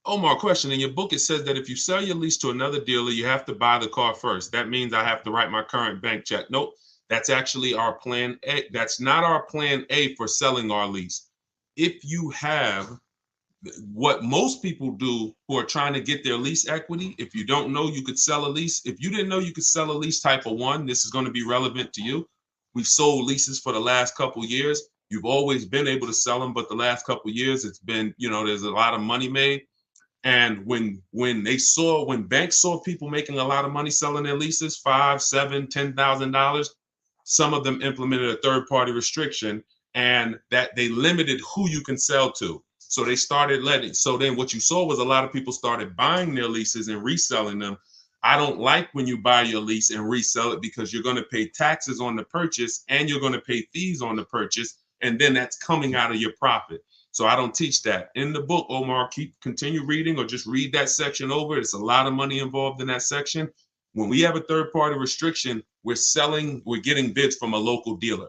Omar, question. In your book, it says that if you sell your lease to another dealer, you have to buy the car first. That means I have to write my current bank check. Nope, that's actually our plan A. That's not our plan A for selling our lease. If you have what most people do who are trying to get their lease equity, if you don't know you could sell a lease, if you didn't know you could sell a lease type of one, this is going to be relevant to you. We've sold leases for the last couple of years. You've always been able to sell them, but the last couple of years, it's been, there's a lot of money made. And when banks saw people making a lot of money selling their leases, $5, $7, $10,000, some of them implemented a third-party restriction, and that they limited who you can sell to. So they started letting. So then what you saw was a lot of people started buying their leases and reselling them. I don't like when you buy your lease and resell it, because you're going to pay taxes on the purchase and you're going to pay fees on the purchase, and then that's coming out of your profit. So I don't teach that. In the book, Omar, continue reading or just read that section over. There's a lot of money involved in that section. When we have a third-party restriction, we're getting bids from a local dealer.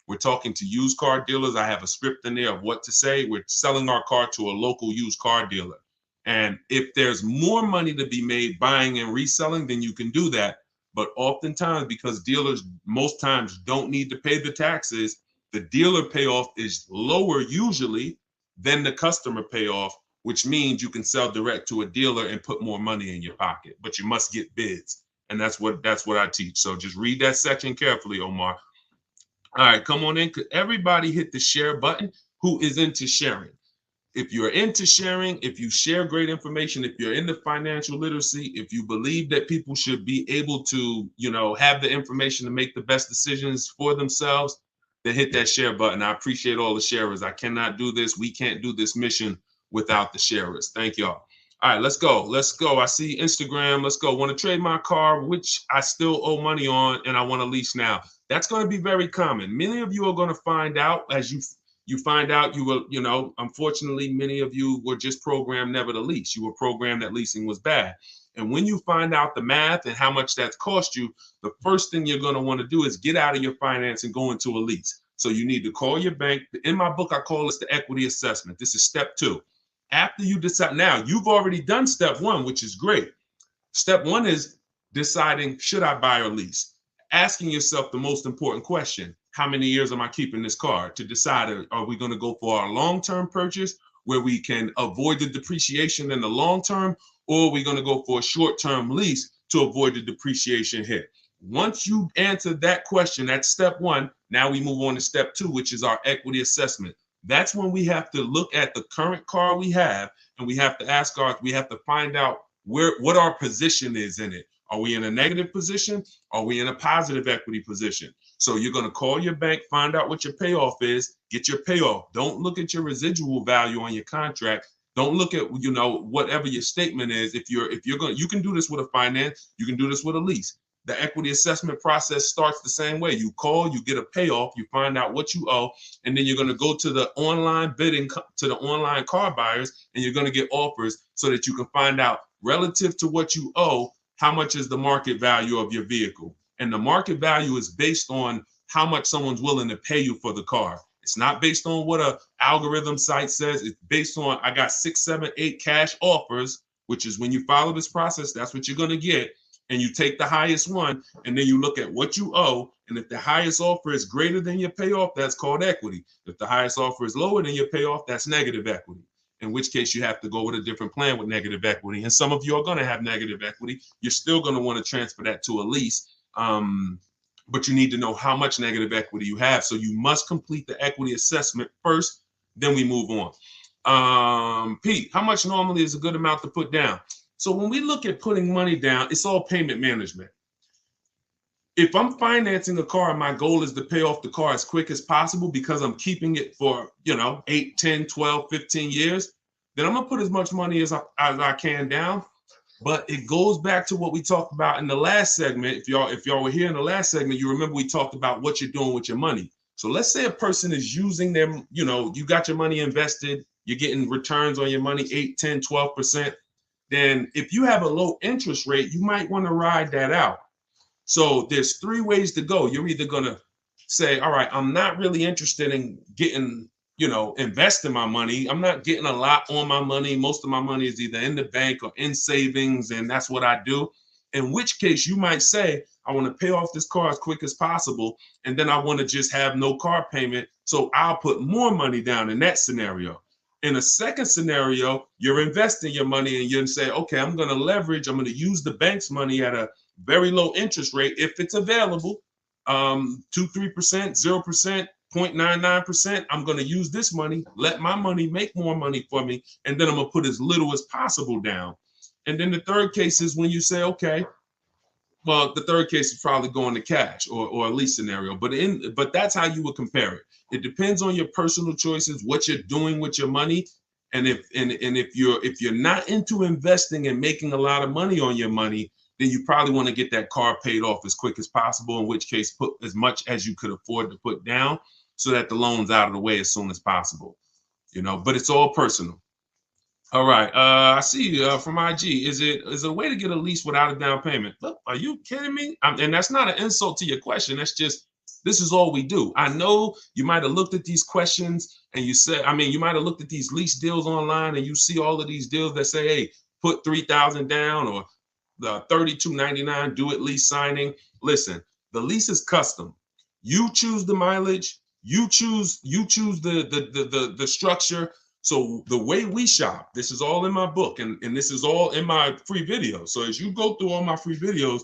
We're talking to used car dealers. I have a script in there of what to say. We're selling our car to a local used car dealer. And if there's more money to be made buying and reselling, then you can do that. But oftentimes, because dealers most times don't need to pay the taxes, the dealer payoff is lower usually than the customer payoff, which means you can sell direct to a dealer and put more money in your pocket, but you must get bids. And that's what I teach. So just read that section carefully, Omar. All right, come on in. Everybody hit the share button who is into sharing. If you're into sharing, if you share great information, if you're into financial literacy, if you believe that people should be able to, have the information to make the best decisions for themselves, then hit that share button. I appreciate all the sharers. I cannot do this. We can't do this mission without the sharers. Thank y'all. All right, let's go. I see Instagram. Let's go. Want to trade my car, which I still owe money on, and I want to lease now. That's going to be very common. Many of you are going to find out as you find out you will, unfortunately, many of you were just programmed never to lease. You were programmed that leasing was bad. And when you find out the math and how much that's cost you, the first thing you're going to want to do is get out of your finance and go into a lease. So you need to call your bank. In my book, I call this the equity assessment. This is step 2. After you decide, now you've already done step 1, which is great. Step 1 is deciding, should I buy or lease? Asking yourself the most important question: how many years am I keeping this car? To decide, are we going to go for our long-term purchase where we can avoid the depreciation in the long term, or are we going to go for a short-term lease to avoid the depreciation hit? Once you answer that question, that's step 1. Now we move on to step 2, which is our equity assessment. That's when we have to look at the current car we have, and we have to find out what our position is in it. Are we in a negative position? Are we in a positive equity position? So you're going to call your bank, find out what your payoff is, get your payoff. Don't look at your residual value on your contract. Don't look at, whatever your statement is. If you're going, you can do this with a finance, you can do this with a lease. The equity assessment process starts the same way. You call, you get a payoff, you find out what you owe, and then you're going to go to the online bidding, to the online car buyers, and you're going to get offers so that you can find out relative to what you owe, how much is the market value of your vehicle. And the market value is based on how much someone's willing to pay you for the car. It's not based on what an algorithm site says. It's based on, I got 6, 7, 8 cash offers, which is when you follow this process, that's what you're going to get. And you take the highest one, and then you look at what you owe. And if the highest offer is greater than your payoff, that's called equity. If the highest offer is lower than your payoff, that's negative equity. In which case you have to go with a different plan with negative equity. And some of you are going to have negative equity. You're still going to want to transfer that to a lease. But you need to know how much negative equity you have. So you must complete the equity assessment first, then we move on. Pete, how much normally is a good amount to put down? So when we look at putting money down, it's all payment management. If I'm financing a car and my goal is to pay off the car as quick as possible because I'm keeping it for, 8, 10, 12, 15 years, then I'm going to put as much money as I can down. But it goes back to what we talked about in the last segment. If y'all were here in the last segment, you remember we talked about what you're doing with your money. So let's say a person is using them, you got your money invested, you're getting returns on your money, 8, 10, 12%. Then if you have a low interest rate, you might want to ride that out. So there's 3 ways to go. You're either going to say, all right, I'm not really interested in getting investing my money. I'm not getting a lot on my money. Most of my money is either in the bank or in savings, and that's what I do. In which case you might say, I want to pay off this car as quick as possible, and then I want to just have no car payment. So I'll put more money down in that scenario. In a second scenario, you're investing your money and you're say, okay, I'm going to leverage, I'm going to use the bank's money at a very low interest rate if it's available, 2-3%, 0%, 0.99%. I'm going to use this money, let my money make more money for me, and then I'm going to put as little as possible down. And then the third case is when you say, okay, well, the third case is probably going to cash or a lease scenario, but that's how you would compare it. It depends on your personal choices, what you're doing with your money, and if you're not into investing and making a lot of money on your money, then you probably want to get that car paid off as quick as possible. In which case, put as much as you could afford to put down so that the loan's out of the way as soon as possible. But it's all personal. All right. I see from IG. Is it a way to get a lease without a down payment? Look, are you kidding me? And that's not an insult to your question. That's just, this is all we do. I know you might have looked at these questions and you said, you might have looked at these lease deals online and you see all of these deals that say, hey, put 3,000 down or the $32.99 do it lease signing. Listen, the lease is custom. You choose the mileage. You choose the structure. So the way we shop, this is all in my book and this is all in my free videos. So as you go through all my free videos,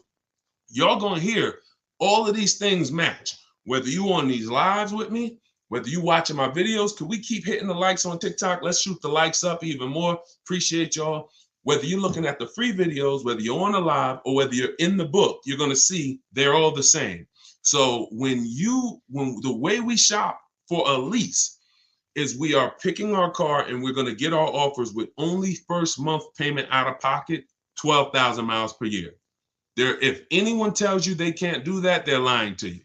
y'all gonna hear all of these things match. Whether you on these lives with me, whether you watching my videos, could we keep hitting the likes on TikTok? Let's shoot the likes up even more. Appreciate y'all. Whether you're looking at the free videos, whether you're on a live or whether you're in the book, you're gonna see they're all the same. So when the way we shop for a lease is we are picking our car and we're going to get our offers with only first month payment out of pocket, 12,000 miles per year. If anyone tells you they can't do that, they're lying to you.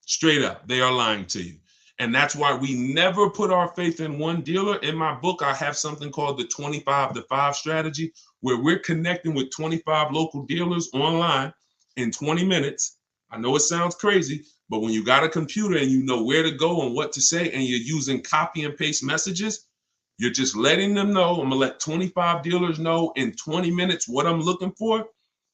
Straight up, they are lying to you. And that's why we never put our faith in one dealer. In my book, I have something called the 25-to-5 strategy, where we're connecting with 25 local dealers online in 20 minutes. I know it sounds crazy, but when you got a computer and you know where to go and what to say, and you're using copy and paste messages, you're just letting them know. I'm gonna let 25 dealers know in 20 minutes what I'm looking for,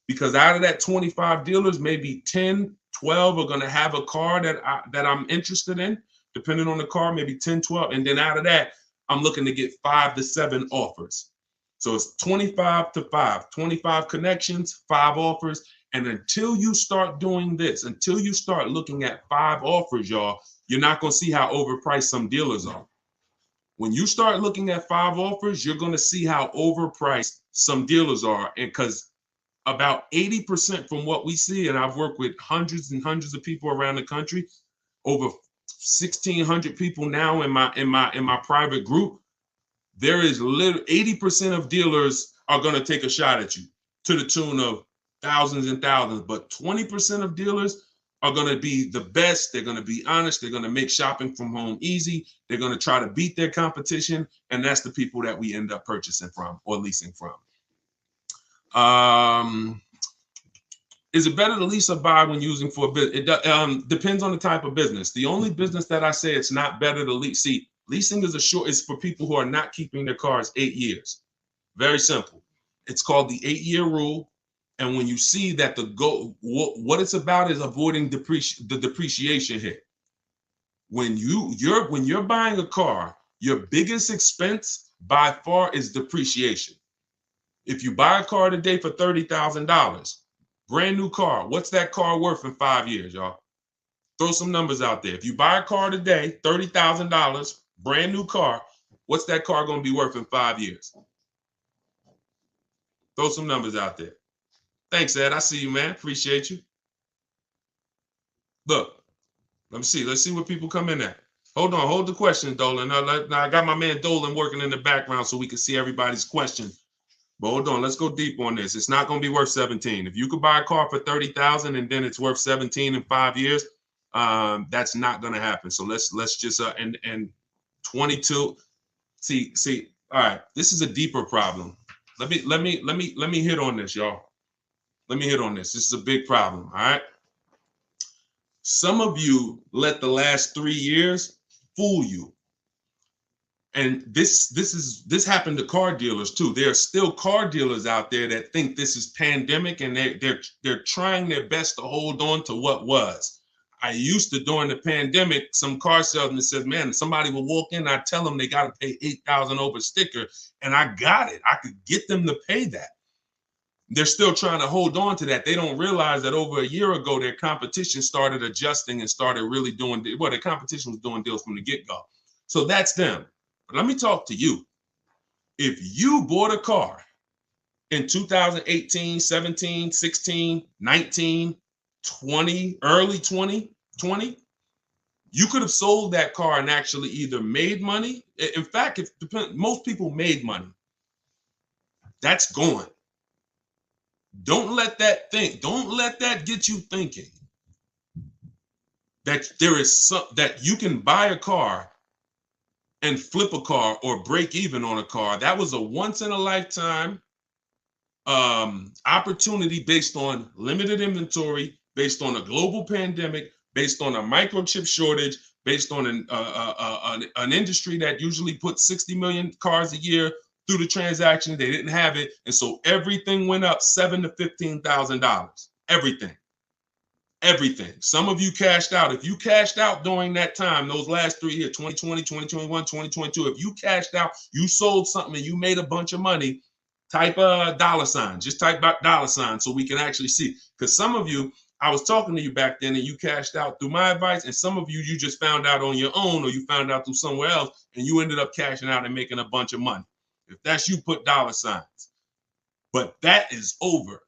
because out of that 25 dealers, maybe 10, 12 are gonna have a car that I'm interested in, depending on the car, maybe 10, 12. And then out of that, I'm looking to get 5 to 7 offers. So it's 25-to-5, 25 connections, 5 offers. And until you start doing this, until you start looking at 5 offers, y'all, you're not going to see how overpriced some dealers are. When you start looking at 5 offers, you're going to see how overpriced some dealers are. And because about 80% from what we see, and I've worked with hundreds and hundreds of people around the country, over 1,600 people now in my private group, there is 80% of dealers are going to take a shot at you to the tune of thousands and thousands, but 20% of dealers are going to be the best. They're going to be honest. They're going to make shopping from home easy. They're going to try to beat their competition. And that's the people that we end up purchasing from or leasing from. Is it better to lease or buy when using for a business? It depends on the type of business. The only business that I say it's not better to lease. See, leasing is for people who are not keeping their cars 8 years. Very simple. It's called the 8-year rule. And when you see that what it's about is avoiding the depreciation hit. When you're buying a car, your biggest expense by far is depreciation. If you buy a car today for $30,000, brand new car, what's that car worth in 5 years, y'all? Throw some numbers out there. If you buy a car today, $30,000, brand new car, what's that car going to be worth in 5 years? Throw some numbers out there. Thanks, Ed. I see you, man. Appreciate you. Look, let me see. Let's see what people come in at. Hold on. Hold the question, Dolan. Now I got my man Dolan working in the background so we can see everybody's question. But hold on. Let's go deep on this. It's not going to be worth 17. If you could buy a car for 30,000 and then it's worth 17 in 5 years, that's not going to happen. So let's just and 22. See. All right. This is a deeper problem. Let me hit on this, y'all. Let me hit on this. This is a big problem, all right? Some of you let the last 3 years fool you. And this happened to car dealers too. There are still car dealers out there that think this is pandemic, and they're trying their best to hold on to what was. I used to, during the pandemic, some car salesman says, man, somebody will walk in, I tell them they got to pay $8,000 over sticker, and I got it. I could get them to pay that. They're still trying to hold on to that. They don't realize that over a year ago, their competition started adjusting and started really doing, well, their competition was doing deals from the get-go. So that's them. But let me talk to you. If you bought a car in 2018, 17, 16, 19, 20, early 2020, you could have sold that car and actually either made money. In fact, most people made money. That's gone. Don't let that get you thinking that that you can buy a car and flip a car or break even on a car. That was a once in a lifetime opportunity based on limited inventory, based on a global pandemic, based on a microchip shortage, based on an industry that usually puts 60 million cars a year through the transaction. They didn't have it, and so everything went up $7,000 to $15,000. Everything. Some of you cashed out. If you cashed out during that time, those last 3 years, 2020, 2021, 2022, if you cashed out, you sold something and you made a bunch of money, type a $sign. Just type $sign so we can actually see. Because some of you, I was talking to you back then and you cashed out through my advice, and some of you, you just found out on your own, or you found out through somewhere else and you ended up cashing out and making a bunch of money. If that's you, put $signs. But that is over.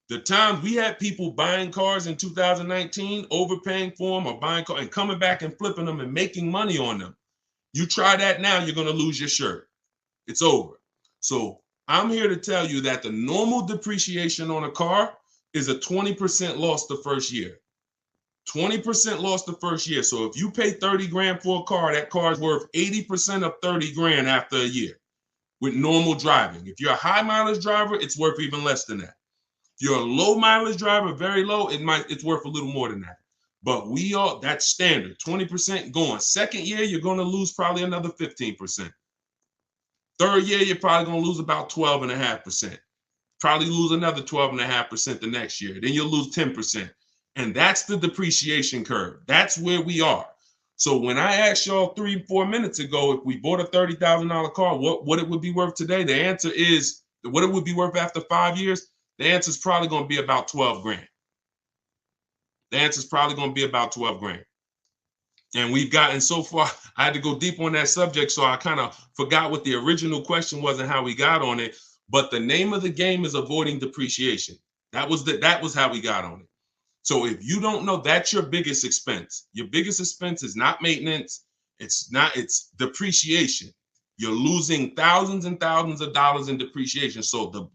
The times we had people buying cars in 2019, overpaying for them, or buying cars and coming back and flipping them and making money on them. You try that now, you're going to lose your shirt. It's over. So I'm here to tell you that the normal depreciation on a car is a 20% loss the first year. 20% loss the first year. So if you pay 30 grand for a car, that car is worth 80% of 30 grand after a year with normal driving. If you're a high mileage driver, it's worth even less than that. If you're a low mileage driver, very low, it's worth a little more than that. But that's standard, 20% going. Second year, you're going to lose probably another 15%. Third year, you're probably going to lose about 12.5%. Probably lose another 12.5% the next year. Then you'll lose 10%. And that's the depreciation curve. That's where we are. So when I asked y'all 3-4 minutes ago, if we bought a $30,000 car, what it would be worth today, the answer is what it would be worth after 5 years. The answer is probably going to be about 12 grand. The answer is probably going to be about 12 grand. And we've gotten so far, I had to go deep on that subject, so I kind of forgot what the original question was and how we got on it. But the name of the game is avoiding depreciation. That was how we got on it. So if you don't know, that's your biggest expense. Your biggest expense is not maintenance. It's depreciation. You're losing thousands and thousands of dollars in depreciation. So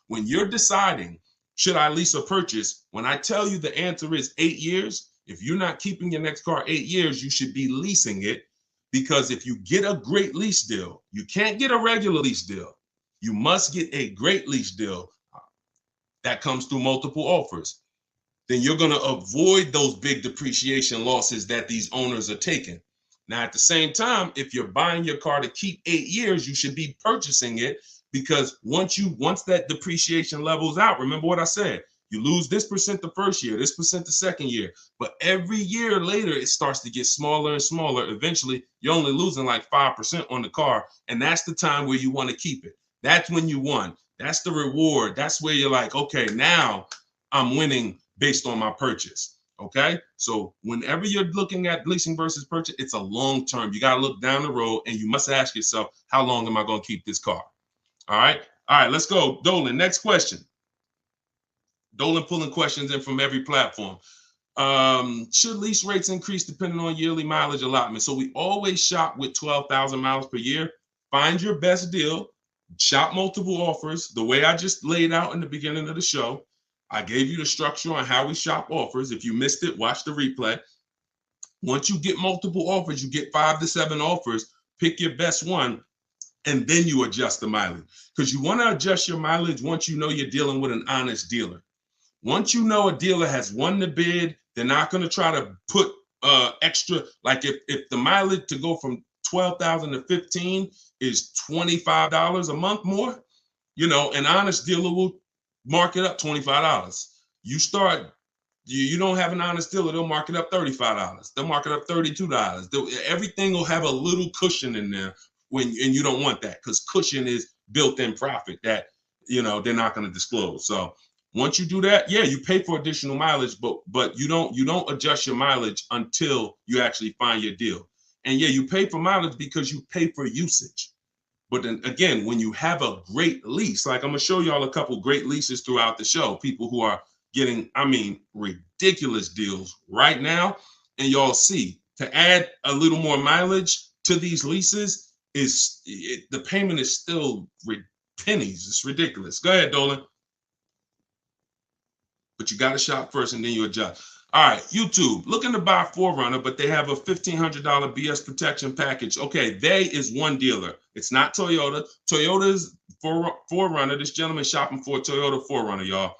when you're deciding, should I lease or purchase? When I tell you the answer is 8 years, if you're not keeping your next car 8 years, you should be leasing it, because if you get a great lease deal, you can't get a regular lease deal. You must get a great lease deal that comes through multiple offers. Then you're going to avoid those big depreciation losses that these owners are taking. Now, at the same time, if you're buying your car to keep 8 years, you should be purchasing it, because once that depreciation levels out, remember what I said, you lose this percent the first year, this percent the second year, but every year later, it starts to get smaller and smaller. Eventually, you're only losing like 5% on the car, and that's the time where you want to keep it. That's when you won. That's the reward. That's where you're like, okay, now I'm winning based on my purchase. Okay, so whenever you're looking at leasing versus purchase, it's a long term. You got to look down the road, and you must ask yourself, how long am I going to keep this car? All right, let's go. Dolan, next question. Dolan pulling questions in from every platform. Should lease rates increase depending on yearly mileage allotment? So we always shop with 12,000 miles per year. Find your best deal. Shop multiple offers. The way I just laid out in the beginning of the show, I gave you the structure on how we shop offers. If you missed it, watch the replay. Once you get multiple offers, you get 5 to 7 offers. Pick your best one, and then you adjust the mileage. Because you want to adjust your mileage once you know you're dealing with an honest dealer. Once you know a dealer has won the bid, they're not going to try to put extra. Like if the mileage to go from 12,000 to 15 is $25 a month more. You know, an honest dealer will mark it up $25. You start, you don't have an honest dealer, they'll mark it up $35. They'll mark it up $32. Everything will have a little cushion in there and you don't want that, because cushion is built-in profit that, you know, they're not going to disclose. So once you do that, yeah, you pay for additional mileage, but you don't adjust your mileage until you actually find your deal. And yeah, you pay for mileage because you pay for usage. But then again, when you have a great lease, like I'm gonna show y'all a couple great leases throughout the show, people who are getting, I mean, ridiculous deals right now, and y'all see to add a little more mileage to these leases the payment is still pennies. It's ridiculous. Go ahead, Dolan. But you got to shop first and then you adjust. All right, YouTube, looking to buy 4Runner, but they have a $1,500 BS protection package. Okay, they is one dealer. It's not Toyota. Toyota's 4Runner. This gentleman shopping for a Toyota 4Runner, y'all.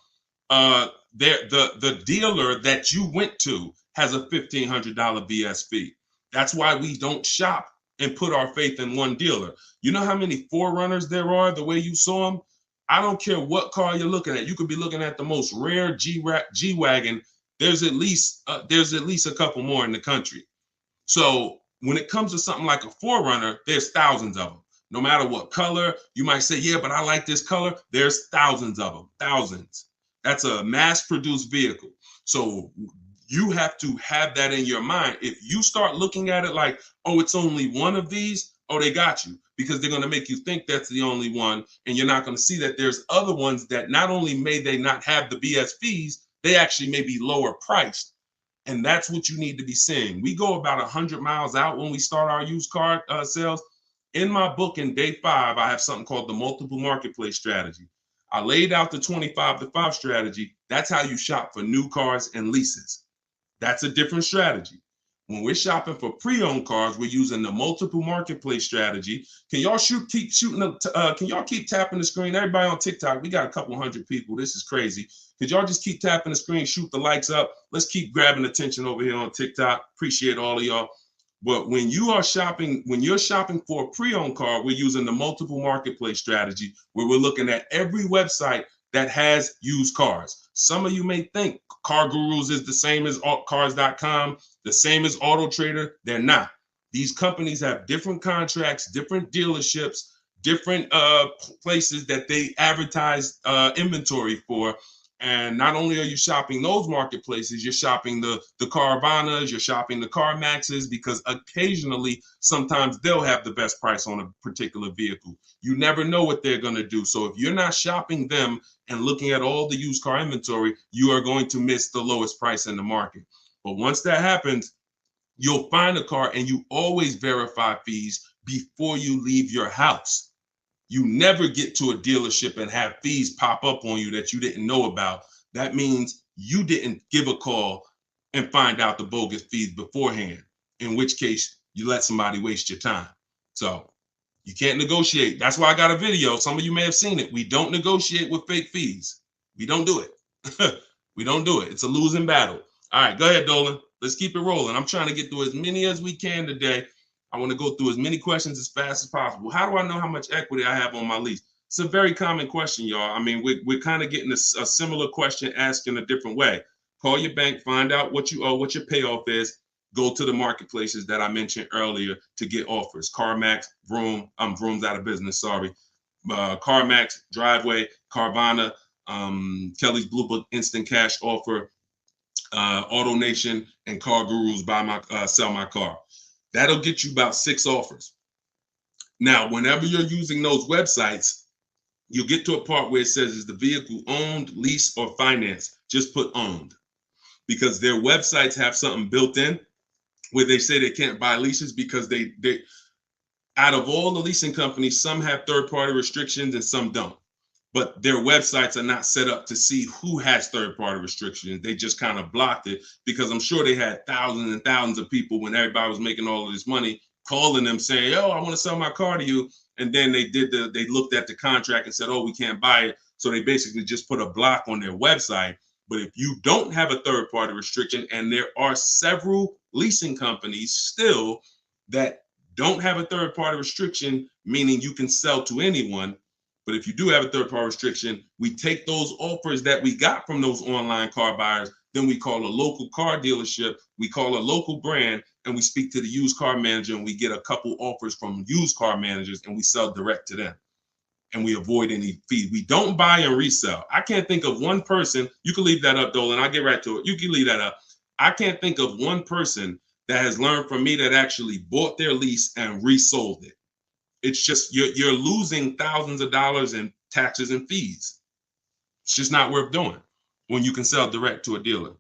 The dealer that you went to has a $1,500 BS fee. That's why we don't shop and put our faith in one dealer. You know how many 4Runners there are the way you saw them? I don't care what car you're looking at. You could be looking at the most rare G-Wagon. There's at least a couple more in the country. So when it comes to something like a 4Runner, there's thousands of them. No matter what color, you might say, yeah, but I like this color. There's thousands of them, thousands. That's a mass-produced vehicle. So you have to have that in your mind. If you start looking at it like, oh, it's only one of these, oh, they got you, because they're going to make you think that's the only one, and you're not going to see that there's other ones that not only may they not have the BS fees, they actually may be lower priced. And that's what you need to be seeing. We go about 100 miles out when we start our used car sales. In my book, in day 5, I have something called the multiple marketplace strategy. I laid out the 25 to 5 strategy. That's how you shop for new cars and leases. That's a different strategy. When we're shopping for pre-owned cars, we're using the multiple marketplace strategy. Can y'all keep shooting? Can y'all keep tapping the screen? Everybody on TikTok, we got a couple hundred people. This is crazy. Could y'all just keep tapping the screen, shoot the likes up? Let's keep grabbing attention over here on TikTok. Appreciate all of y'all. But when you're shopping for a pre-owned car, we're using the multiple marketplace strategy, where we're looking at every website that has used cars. Some of you may think Car Gurus is the same as cars.com, the same as Auto Trader. They're not. These companies have different contracts, different dealerships, different places that they advertise inventory for. And not only are you shopping those marketplaces, you're shopping the Carvanas, you're shopping the CarMaxes, because occasionally, sometimes they'll have the best price on a particular vehicle. You never know what they're going to do. So if you're not shopping them and looking at all the used car inventory, you are going to miss the lowest price in the market. But once that happens, you'll find a car, and you always verify fees before you leave your house. You never get to a dealership and have fees pop up on you that you didn't know about. That means you didn't give a call and find out the bogus fees beforehand, in which case you let somebody waste your time. So you can't negotiate. That's why I got a video. Some of you may have seen it. We don't negotiate with fake fees. We don't do it. We don't do it. It's a losing battle. All right, go ahead, Dolan. Let's keep it rolling. I'm trying to get through as many as we can today. I want to go through as many questions as fast as possible. How do I know how much equity I have on my lease? It's a very common question, y'all. I mean, we're kind of getting a similar question asked in a different way. Call your bank, find out what you owe, what your payoff is. Go to the marketplaces that I mentioned earlier to get offers. CarMax, Vroom, Vroom's out of business, sorry. CarMax, Driveway, Carvana, Kelly's Blue Book Instant Cash Offer, AutoNation, and Car Gurus, Sell My Car. That'll get you about 6 offers. Now, whenever you're using those websites, you'll get to a part where it says, is the vehicle owned, leased, or financed? Just put owned, because their websites have something built in where they say they can't buy leases, because they out of all the leasing companies, some have third-party restrictions and some don't. But their websites are not set up to see who has third-party restrictions. They just kind of blocked it, because I'm sure they had thousands and thousands of people, when everybody was making all of this money, calling them saying, "Oh, I want to sell my car to you." And then they looked at the contract and said, "Oh, we can't buy it." So they basically just put a block on their website. But if you don't have a third-party restriction, and there are several leasing companies still that don't have a third-party restriction, meaning you can sell to anyone. But if you do have a third-party restriction, we take those offers that we got from those online car buyers, then we call a local car dealership, we call a local brand, and we speak to the used car manager, and we get a couple offers from used car managers, and we sell direct to them. And we avoid any fees. We don't buy and resell. I can't think of one person. You can leave that up, Dolan. I'll get right to it. You can leave that up. I can't think of one person that has learned from me that actually bought their lease and resold it. It's just you're losing thousands of dollars in taxes and fees. It's just not worth doing when you can sell direct to a dealer.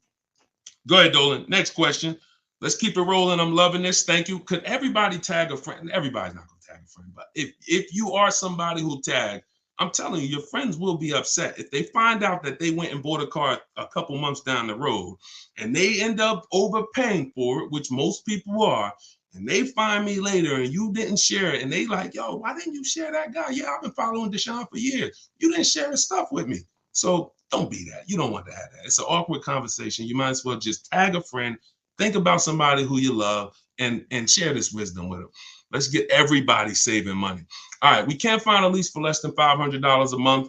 Go ahead, Dolan. Next question. Let's keep it rolling. I'm loving this. Thank you. Could everybody tag a friend? Everybody's not going to tag a friend, but if you are somebody who tag, I'm telling you, your friends will be upset if they find out that they went and bought a car a couple months down the road and they end up overpaying for it, which most people are, and they find me later and you didn't share it, and they like, yo, why didn't you share that guy? Yeah, I've been following Deshone for years. You didn't share his stuff with me. So don't be that. You don't want to have that. It's an awkward conversation. You might as well just tag a friend, think about somebody who you love, and share this wisdom with them. Let's get everybody saving money. All right, we can't find a lease for less than $500 a month.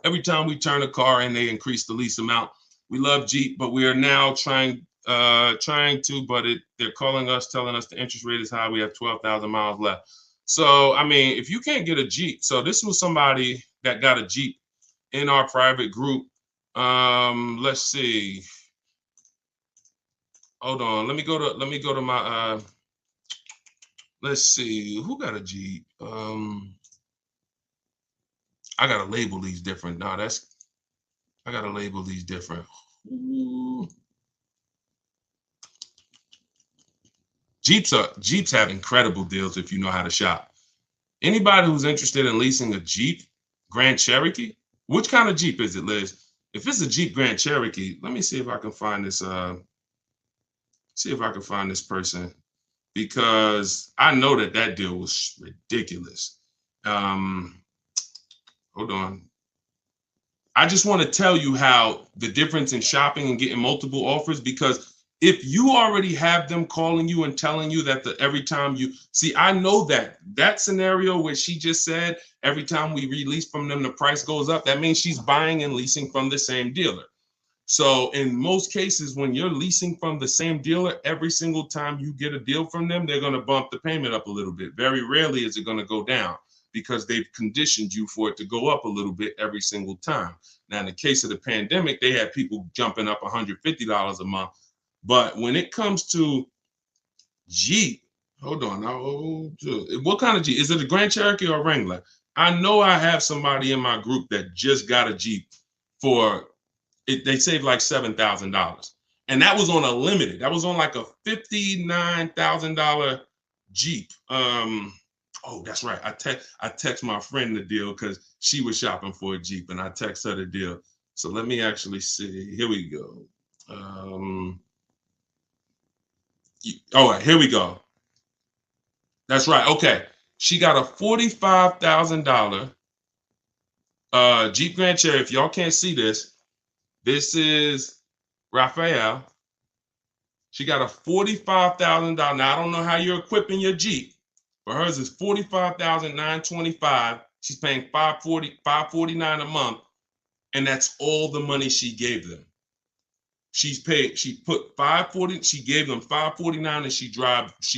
Every time we turn a car in, they increase the lease amount. We love Jeep, but we are now trying to, but they're calling us, telling us the interest rate is high. We have 12,000 miles left. So, I mean, if you can't get a Jeep, so this was somebody that got a Jeep in our private group. Let's see. Hold on. Let me go to my let's see, who got a Jeep? I gotta label these different. No, I gotta label these different. Ooh. Jeeps have incredible deals if you know how to shop. Anybody who's interested in leasing a Jeep Grand Cherokee, which kind of Jeep is it, Liz? If it's a Jeep Grand Cherokee, let me see if I can find this. See if I can find this person, because I know that deal was ridiculous. Hold on. I just want to tell you how the difference in shopping and getting multiple offers, because if you already have them calling you and telling you that every time you see, I know that scenario where she just said every time we release from them, the price goes up. That means she's buying and leasing from the same dealer. So in most cases, when you're leasing from the same dealer, every single time you get a deal from them, they're going to bump the payment up a little bit. Very rarely is it going to go down, because they've conditioned you for it to go up a little bit every single time. Now, in the case of the pandemic, they had people jumping up $150 a month. But when it comes to Jeep, hold on. What kind of Jeep? Is it a Grand Cherokee or a Wrangler? I know I have somebody in my group that just got a Jeep for it. They saved like $7,000. And that was on a limited. That was on like a $59,000 Jeep. Oh, that's right. I text my friend the deal because she was shopping for a Jeep, and I text her the deal. So let me actually see. Here we go. All right, here we go. That's right. Okay. She got a $45,000 Jeep Grand Cherokee. If y'all can't see this, this is Raphael. She got a $45,000. Now, I don't know how you're equipping your Jeep, but hers is $45,925. She's paying $549 a month, and that's all the money she gave them. She put $540, she gave them $549, and she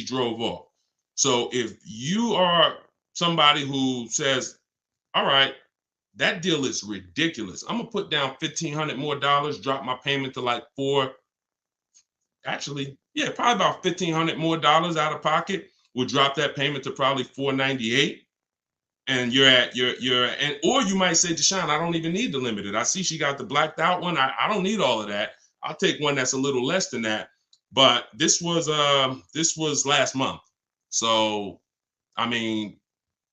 drove off. So if you are somebody who says, all right, that deal is ridiculous, I'm gonna put down $1,500 more, drop my payment to like probably about $1,500 more out of pocket, will drop that payment to probably $498. And or you might say, Deshone, I don't even need the limited. I see she got the blacked out one. I don't need all of that. I'll take one that's a little less than that. But this was last month. So, I mean,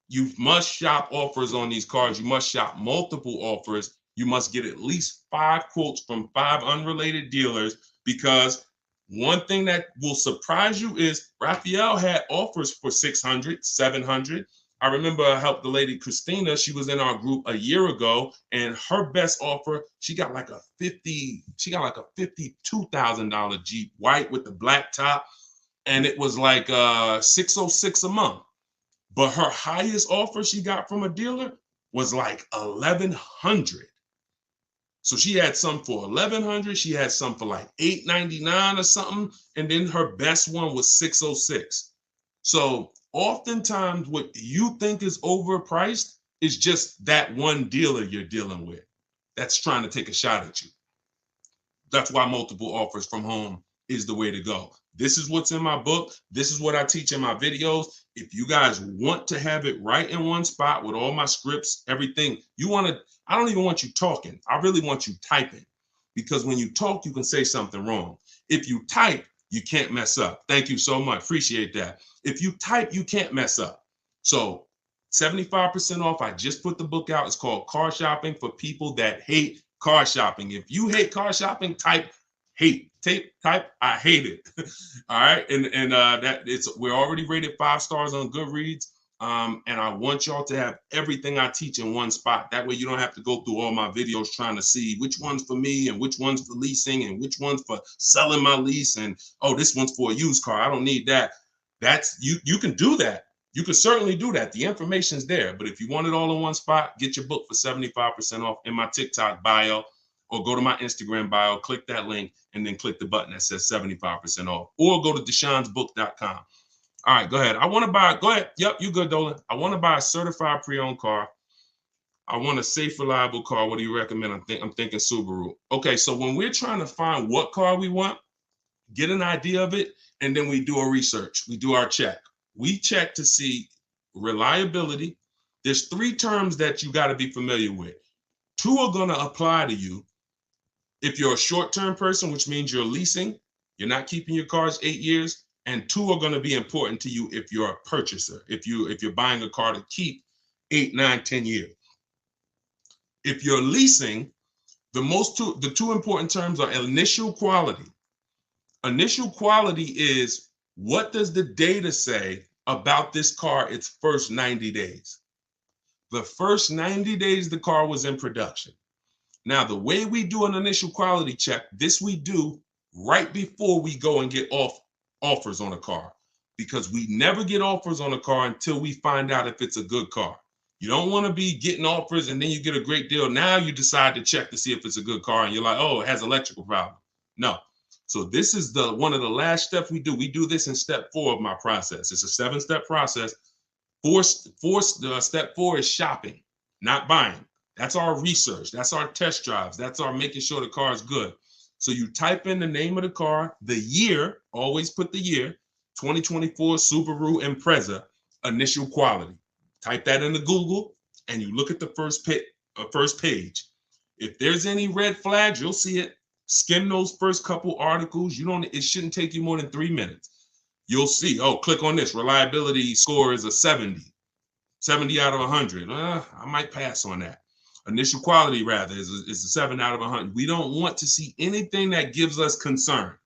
you must shop offers on these cars. You must shop multiple offers. You must get at least 5 quotes from 5 unrelated dealers, because one thing that will surprise you is Raphael had offers for $600, $700. I remember I helped the lady Christina. She was in our group a year ago, and her best offer, she got like a $52,000 Jeep, white with the black top. and it was like $606 a month. But her highest offer she got from a dealer was like $1,100. So she had some for $1,100. She had some for like $899 or something, and then her best one was $606. So oftentimes, what you think is overpriced is just that one dealer you're dealing with that's trying to take a shot at you. That's why multiple offers from home is the way to go. This is what's in my book. This is what I teach in my videos. If you guys want to have it right in one spot with all my scripts, everything, I don't even want you talking. I really want you typing, because when you talk, you can say something wrong. If you type, you can't mess up. Thank you so much. Appreciate that. If you type, you can't mess up. So 75% off. I just put the book out. It's called Car Shopping for People That Hate Car Shopping. If you hate car shopping, type hate. Type I hate it. All right. And we're already rated 5 stars on Goodreads. And I want y'all to have everything I teach in one spot. That way you don't have to go through all my videos trying to see which one's for me and which one's for leasing and which one's for selling my lease. And oh, this one's for a used car. I don't need that. That's you can do that. You can certainly do that. The information's there. But if you want it all in one spot, get your book for 75% off in my TikTok bio, or go to my Instagram bio, click that link, and then click the button that says 75% off, or go to deshonsbook.com. All right, go ahead. Go ahead. Yep, you good, Dolan. I want to buy a certified pre-owned car. I want a safe, reliable car. What do you recommend? I'm thinking Subaru. Okay, so when we're trying to find what car we want, get an idea of it, and then we do a research. We do our check. We check to see reliability. There's 3 terms that you got to be familiar with. 2 are going to apply to you if you're a short-term person, which means you're leasing, you're not keeping your cars 8 years, and 2 are going to be important to you if you're a purchaser, if you're buying a car to keep 8, 9, 10 years. If you're leasing, the 2 important terms are initial quality. Initial quality is, what does the data say about this car its first 90 days? The first 90 days the car was in production. Now, the way we do an initial quality check, this we do right before we go and get offers on a car, because we never get offers on a car until we find out if it's a good car. You don't want to be getting offers and then you get a great deal. Now you decide to check to see if it's a good car and you're like, oh, it has electrical problem. No. So this is one of the last steps we do. We do this in step 4 of my process. It's a 7-step process. Step 4 is shopping, not buying. That's our research. That's our test drives. That's our making sure the car is good. So you type in the name of the car, the year, always put the year, 2024 Subaru Impreza, initial quality. Type that into Google and you look at the first page. If there's any red flags, you'll see it. Skim those first couple articles. It shouldn't take you more than 3 minutes. You'll see, oh, click on this. Reliability score is a 70 out of 100. I might pass on that. Initial quality, rather, is a 7 out of 100. We don't want to see anything that gives us concern.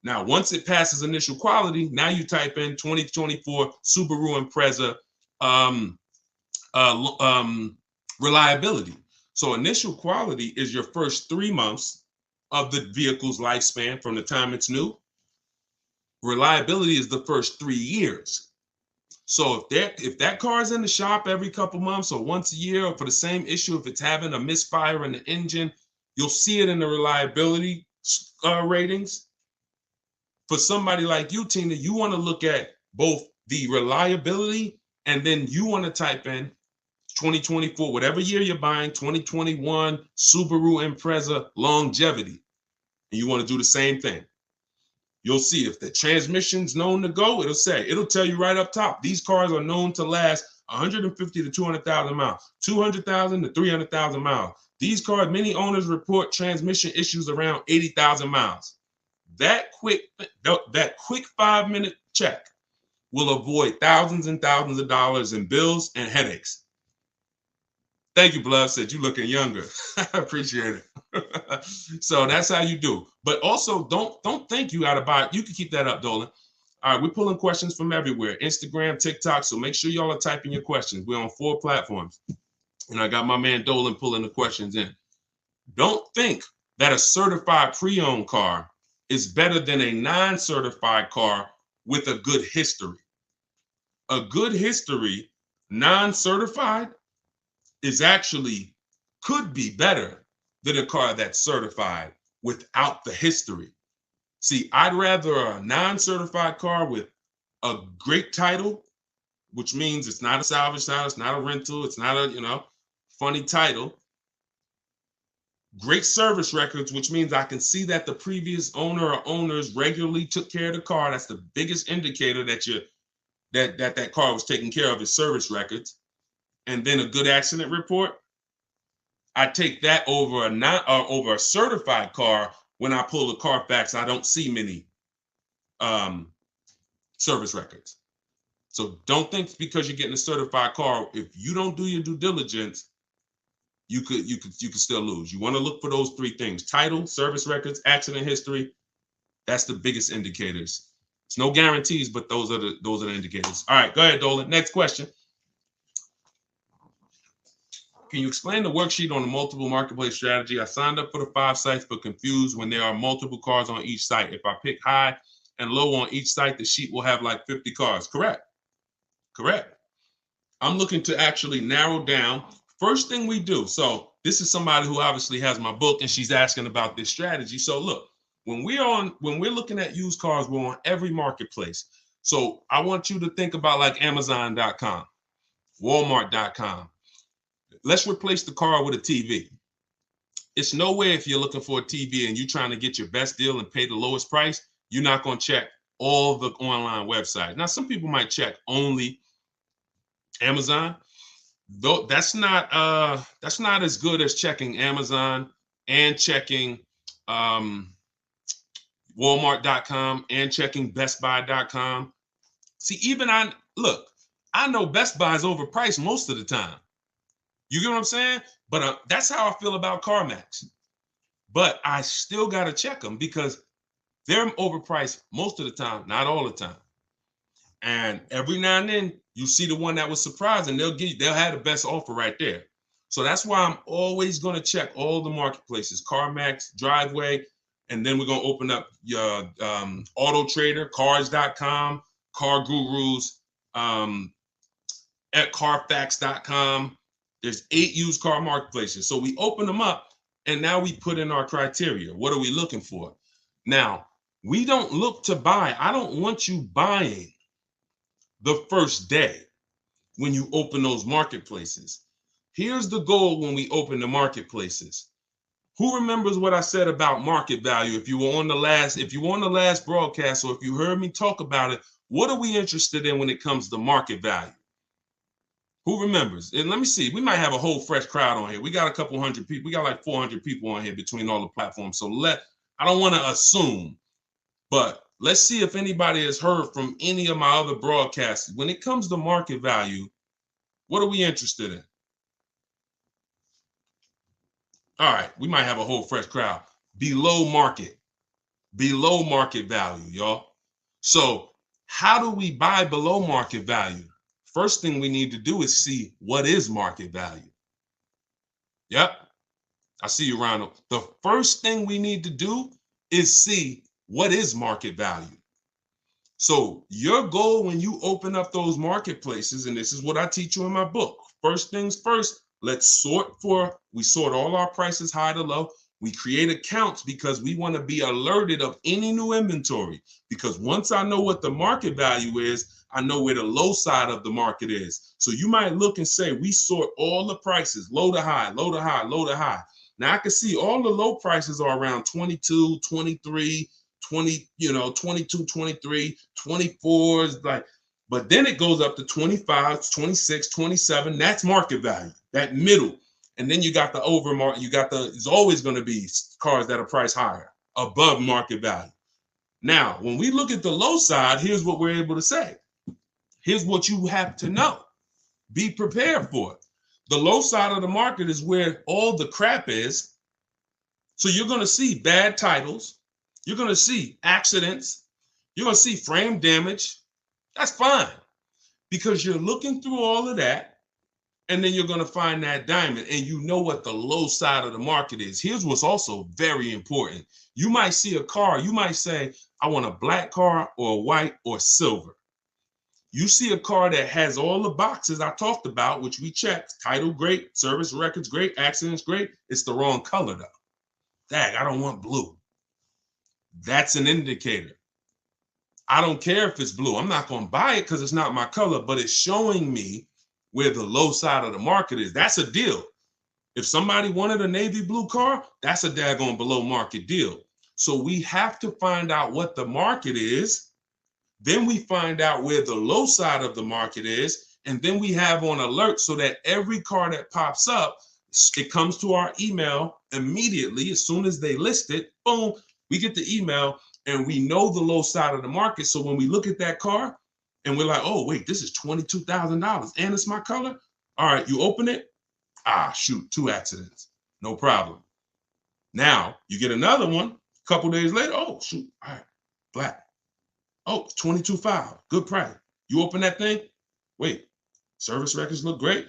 Now, once it passes initial quality, now you type in 2024 Subaru Impreza reliability. So initial quality is your first 3 months of the vehicle's lifespan from the time it's new. Reliability is the first 3 years. So if that car is in the shop every couple months or once a year, or for the same issue, if it's having a misfire in the engine, you'll see it in the reliability ratings. For somebody like you, Tina, you want to look at both the reliability, and then you want to type in 2024, whatever year you're buying, 2021 Subaru Impreza longevity. And you want to do the same thing. You'll see if the transmission's known to go, it'll tell you right up top. These cars are known to last 150 to 200,000 miles, 200,000 to 300,000 miles. These cars, many owners report transmission issues around 80,000 miles. That quick 5-minute check will avoid thousands and thousands of dollars in bills and headaches. Thank you, Blood. Said you looking younger. I appreciate it. So that's how you do. But also, don't think you got to buy it. You can keep that up, Dolan. All right, we're pulling questions from everywhere. Instagram, TikTok. So make sure y'all are typing your questions. We're on 4 platforms. And I got my man Dolan pulling the questions in. Don't think that a certified pre-owned car is better than a non-certified car with a good history. A good history, non-certified, is actually could be better than a car that's certified without the history. See, I'd rather a non-certified car with a great title, which means it's not a salvage title, it's not a rental, it's not a, funny title. Great service records, which means I can see that the previous owner or owners regularly took care of the car. That's the biggest indicator that car was taken care of, is service records. And then a good accident report. I take that over over a certified car. When I pull the Carfax, I don't see many service records. So don't think because you're getting a certified car, if you don't do your due diligence, you could still lose. You want to look for those three things: title, service records, accident history. That's the biggest indicators. It's no guarantees, but those are the indicators. All right, go ahead, Dolan. Next question. Can you explain the worksheet on the multiple marketplace strategy? I signed up for the 5 sites, but confused when there are multiple cars on each site. If I pick high and low on each site, the sheet will have like 50 cars. Correct. I'm looking to actually narrow down. First thing we do. So this is somebody who obviously has my book, and she's asking about this strategy. So look, when we're looking at used cars, we're on every marketplace. So I want you to think about like Amazon.com, Walmart.com. Let's replace the car with a TV. It's no way, if you're looking for a TV and you're trying to get your best deal and pay the lowest price, you're not going to check all the online websites. Now, some people might check only Amazon. Though that's not as good as checking Amazon and checking Walmart.com and checking BestBuy.com. See, I know Best Buy is overpriced most of the time. You get what I'm saying? But that's how I feel about CarMax. But I still got to check them because they're overpriced most of the time, not all the time. And every now and then you see the one that was surprising, they'll have the best offer right there. So that's why I'm always going to check all the marketplaces: CarMax, Driveway, and then we're going to open up your Auto Trader, Cars.com, Car Gurus, at Carfax.com. There's 8 used car marketplaces. So we open them up, and now we put in our criteria. What are we looking for? Now, we don't look to buy. I don't want you buying the first day when you open those marketplaces. Here's the goal when we open the marketplaces. Who remembers what I said about market value? If you were on the last broadcast, or if you heard me talk about it, what are we interested in when it comes to market value? Who remembers? And let me see, we might have a whole fresh crowd on here. We got a couple hundred people. We got like 400 people on here between all the platforms. So I don't want to assume, but let's see if anybody has heard from any of my other broadcasts. When it comes to market value, what are we interested in? All right, we might have a whole fresh crowd. Below market value, y'all. So how do we buy below market value? First thing we need to do is see what is market value. Yep, I see you, Ronald. The first thing we need to do is see what is market value. So your goal when you open up those marketplaces, and this is what I teach you in my book. First things first, we sort all our prices high to low. We create accounts because we want to be alerted of any new inventory. Because once I know what the market value is, I know where the low side of the market is. So you might look and say, we sort all the prices, low to high, low to high, low to high. Now I can see all the low prices are around 22, 23, 20, 22, 23, 24, but then it goes up to 25, 26, 27. That's market value, that middle. And then you got the overmarket, it's always going to be cars that are priced higher, above market value. Now, when we look at the low side, here's what we're able to say. Here's what you have to know. Be prepared for it. The low side of the market is where all the crap is. So you're going to see bad titles. You're going to see accidents. You're going to see frame damage. That's fine because you're looking through all of that and then you're going to find that diamond, and you know what the low side of the market is. Here's what's also very important. You might see a car, you might say, I want a black car or a white or silver. You see a car that has all the boxes I talked about, which we checked, title great, service records great, accidents great. It's the wrong color though. Dang, I don't want blue. That's an indicator. I don't care if it's blue. I'm not going to buy it because it's not my color, but it's showing me where the low side of the market is. That's a deal. If somebody wanted a navy blue car, that's a daggone below market deal. So we have to find out what the market is. Then we find out where the low side of the market is. And then we have on alert so that every car that pops up, it comes to our email immediately. As soon as they list it, boom, we get the email and we know the low side of the market. So when we look at that car and we're like, oh, wait, this is $22,000 and it's my color. All right, you open it. Ah, shoot, 2 accidents. No problem. Now you get another one a couple days later. Oh, shoot. All right, black. Oh, $22,500. Good price. You open that thing. Wait, service records look great.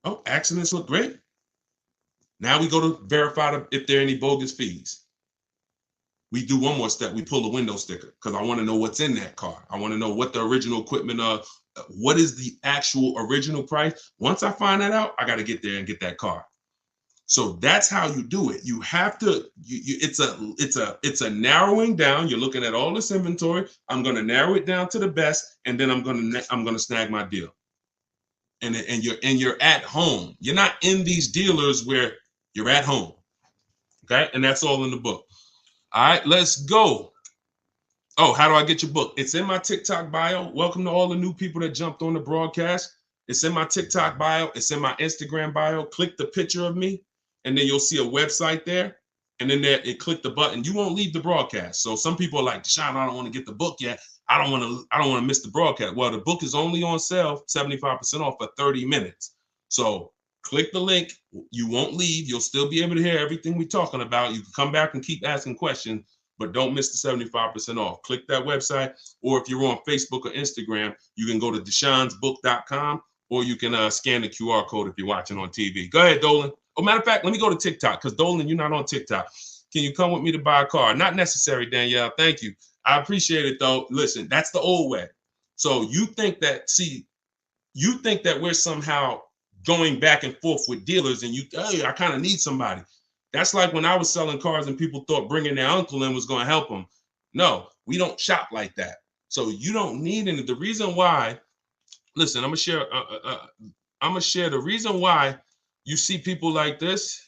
Oh, accidents look great. Now we go to verify if there are any bogus fees. We do one more step. We pull the window sticker because I want to know what's in that car. I want to know what the original equipment, what is the actual original price. Once I find that out, I got to get there and get that car. So that's how you do it. You have to. It's a narrowing down. You're looking at all this inventory. I'm going to narrow it down to the best, and then I'm going to snag my deal. And you're at home. You're not in these dealers where you're at home. Okay, and that's all in the book. All right, let's go. Oh, how do I get your book? It's in my TikTok bio. Welcome to all the new people that jumped on the broadcast. It's in my TikTok bio. It's in my Instagram bio. Click the picture of me, and then you'll see a website there. And then there, click the button. You won't leave the broadcast. So some people are like, Deshone, I don't want to get the book yet. I don't want to miss the broadcast. Well, the book is only on sale, 75% off for 30 minutes. So click the link. You won't leave. You'll still be able to hear everything we're talking about. You can come back and keep asking questions, but don't miss the 75% off. Click that website. Or if you're on Facebook or Instagram, you can go to deshonsbook.com, or you can scan the QR code if you're watching on TV. Go ahead, Dolan. Oh, matter of fact, let me go to TikTok because Dolan, you're not on TikTok. Can you come with me to buy a car? Not necessary, Danielle. Thank you. I appreciate it, though. Listen, that's the old way. So you think that we're somehow going back and forth with dealers and hey, I kind of need somebody. That's like when I was selling cars and people thought bringing their uncle in was going to help them. No, we don't shop like that. So you don't need any. The reason why, listen, I'm going to share the reason why you see people like this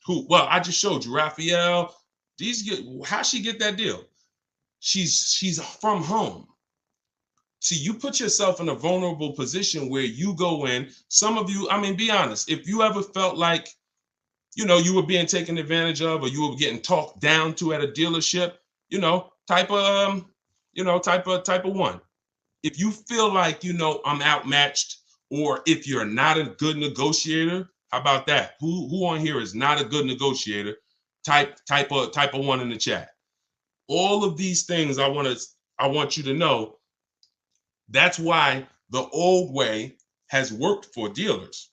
I just showed you, Raphael. How she get that deal? She's from home. See, you put yourself in a vulnerable position where you go in. Some of you, I mean, be honest. If you ever felt like, you were being taken advantage of, or you were getting talked down to at a dealership, type of one. If you feel like, I'm outmatched, or if you're not a good negotiator, how about that? Who on here is not a good negotiator? Type of one in the chat. All of these things I want you to know. That's why the old way has worked for dealers.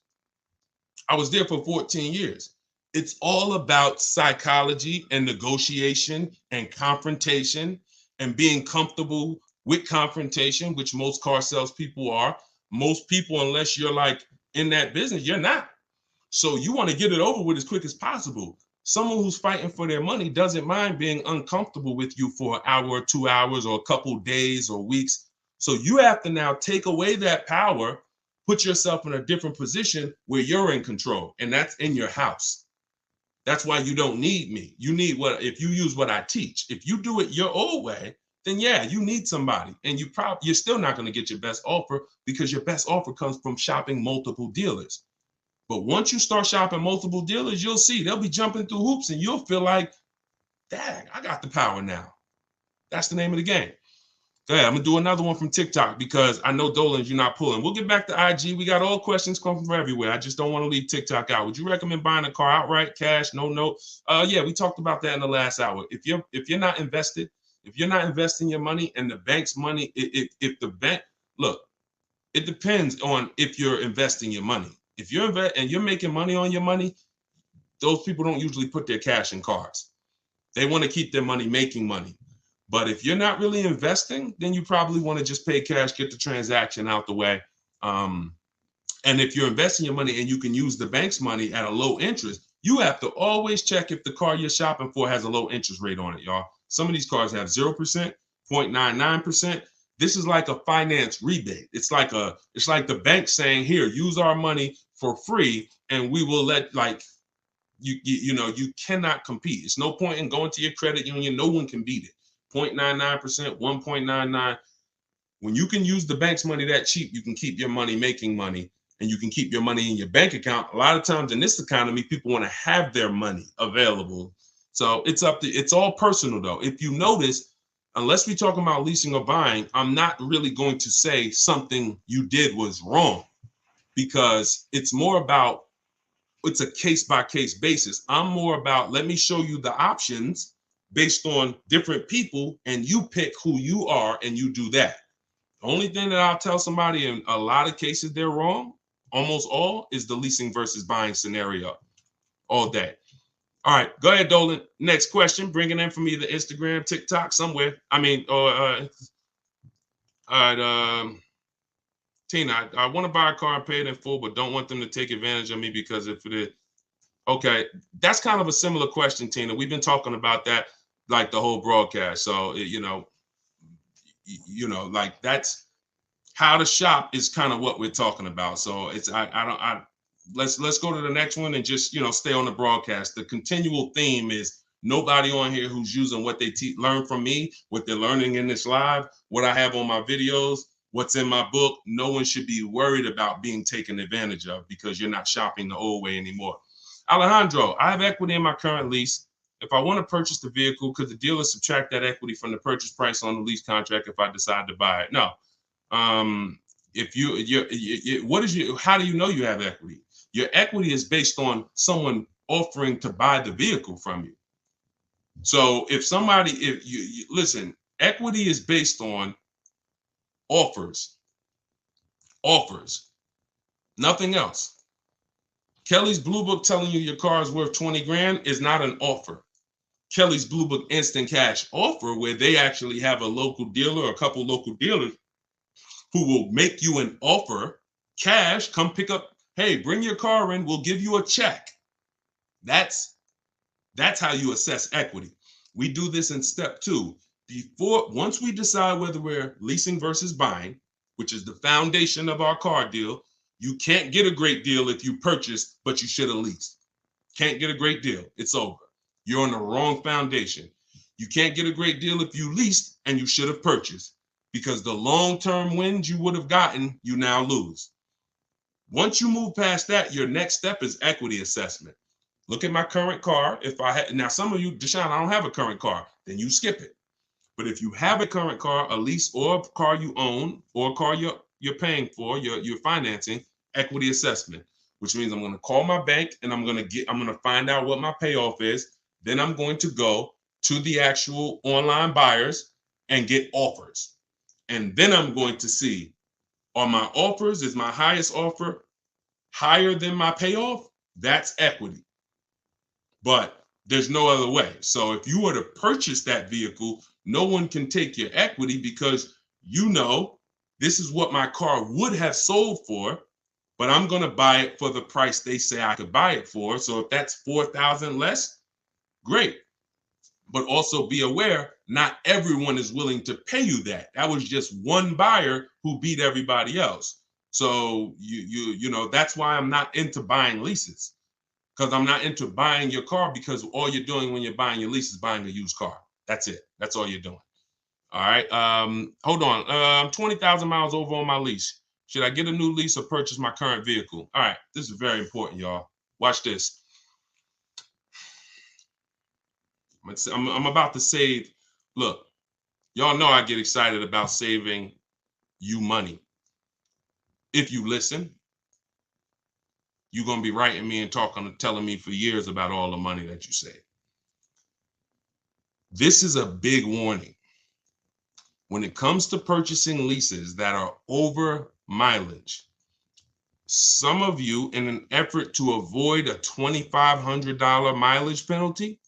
I was there for 14 years. It's all about psychology and negotiation and confrontation and being comfortable with confrontation, which most car salespeople are. Most people, unless you're like in that business, you're not. So you want to get it over with as quick as possible. Someone who's fighting for their money doesn't mind being uncomfortable with you for an hour or 2 hours or a couple days or weeks. So you have to now take away that power, put yourself in a different position where you're in control, and that's in your house. That's why you don't need me. You need if you use what I teach. If you do it your old way, then yeah, you need somebody, and you're still not going to get your best offer because your best offer comes from shopping multiple dealers. But once you start shopping multiple dealers, you'll see they'll be jumping through hoops, and you'll feel like, dang, I got the power now. That's the name of the game. Go ahead. I'm going to do another one from TikTok because I know Dolan, you're not pulling. We'll get back to IG. We got all questions coming from everywhere. I just don't want to leave TikTok out. Would you recommend buying a car outright, cash, no note? Yeah, we talked about that in the last hour. If you're not invested, if you're not investing your money and the bank's money, if the bank, look, It depends on if you're investing your money. If you're and you're making money on your money, those people don't usually put their cash in cars. They want to keep their money making money. But if you're not really investing, then you probably want to just pay cash, get the transaction out the way. And if you're investing your money and you can use the bank's money at a low interest, you have to always check if the car you're shopping for has a low interest rate on it, y'all. Some of these cars have 0%, 0.99%. This is like a finance rebate. It's like the bank saying, here, use our money for free, and we will let, like, you cannot compete. It's no point in going to your credit union. No one can beat it. 0.99%, 1.99. When you can use the bank's money that cheap, you can keep your money making money, and you can keep your money in your bank account. A lot of times in this economy, people want to have their money available. So it's all personal though. If you notice, unless we're talking about leasing or buying, I'm not really going to say something you did was wrong, because it's a case-by-case basis. I'm more about, let me show you the options based on different people, and you pick who you are and you do that. The only thing that I'll tell somebody in a lot of cases they're wrong, almost all, is the leasing versus buying scenario all day. All right, go ahead, Dolan. Next question. Bring it in from either Instagram, TikTok, somewhere. Tina, I want to buy a car and pay it in full, but don't want them to take advantage of me because if it is. Okay, that's kind of a similar question, Tina. We've been talking about that like the whole broadcast. So, like that's how to shop is kind of what we're talking about. So let's go to the next one and just, stay on the broadcast. The continual theme is nobody on here who's using what they learn from me, what they're learning in this live, what I have on my videos, what's in my book. No one should be worried about being taken advantage of because you're not shopping the old way anymore. Alejandro, I have equity in my current lease. If I want to purchase the vehicle, could the dealer subtract that equity from the purchase price on the lease contract if I decide to buy it? No. How do you know you have equity? Your equity is based on someone offering to buy the vehicle from you. So listen, equity is based on offers, nothing else. Kelly's Blue Book telling you your car is worth 20 grand is not an offer. Kelly's Blue Book instant cash offer, where they actually have a local dealer or a couple local dealers who will make you an offer, cash, come pick up, hey, bring your car in, we'll give you a check. That's how you assess equity. We do this in step 2. Once we decide whether we're leasing versus buying, which is the foundation of our car deal, you can't get a great deal if you purchased, but you should have leased. Can't get a great deal. It's over. You're on the wrong foundation. You can't get a great deal if you leased and you should have purchased, because the long-term wins you would have gotten, you now lose. Once you move past that, your next step is equity assessment. Look at my current car. Now some of you, Deshone, I don't have a current car, then you skip it. But if you have a current car, a lease, or a car you own, or a car you're paying for, you're financing, equity assessment, which means I'm going to call my bank and I'm going to find out what my payoff is. Then I'm going to go to the actual online buyers and get offers. And then I'm going to see, are my offers, is my highest offer higher than my payoff? That's equity. But there's no other way. So if you were to purchase that vehicle, no one can take your equity, because this is what my car would have sold for, but I'm going to buy it for the price they say I could buy it for. So if that's $4,000 less, great. But also be aware, not everyone is willing to pay you that. That was just one buyer who beat everybody else. So that's why I'm not into buying leases, because I'm not into buying your car, because all you're doing when you're buying your lease is buying a used car. That's it. That's all you're doing. All right. Hold on. I'm 20,000 miles over on my lease. Should I get a new lease or purchase my current vehicle? All right. This is very important, y'all. Watch this. I'm about to save. Look, y'all know I get excited about saving you money. If you listen, you're going to be writing me and telling me for years about all the money that you save. This is a big warning. When it comes to purchasing leases that are over mileage. Some of you, in an effort to avoid a $2,500 mileage penalty,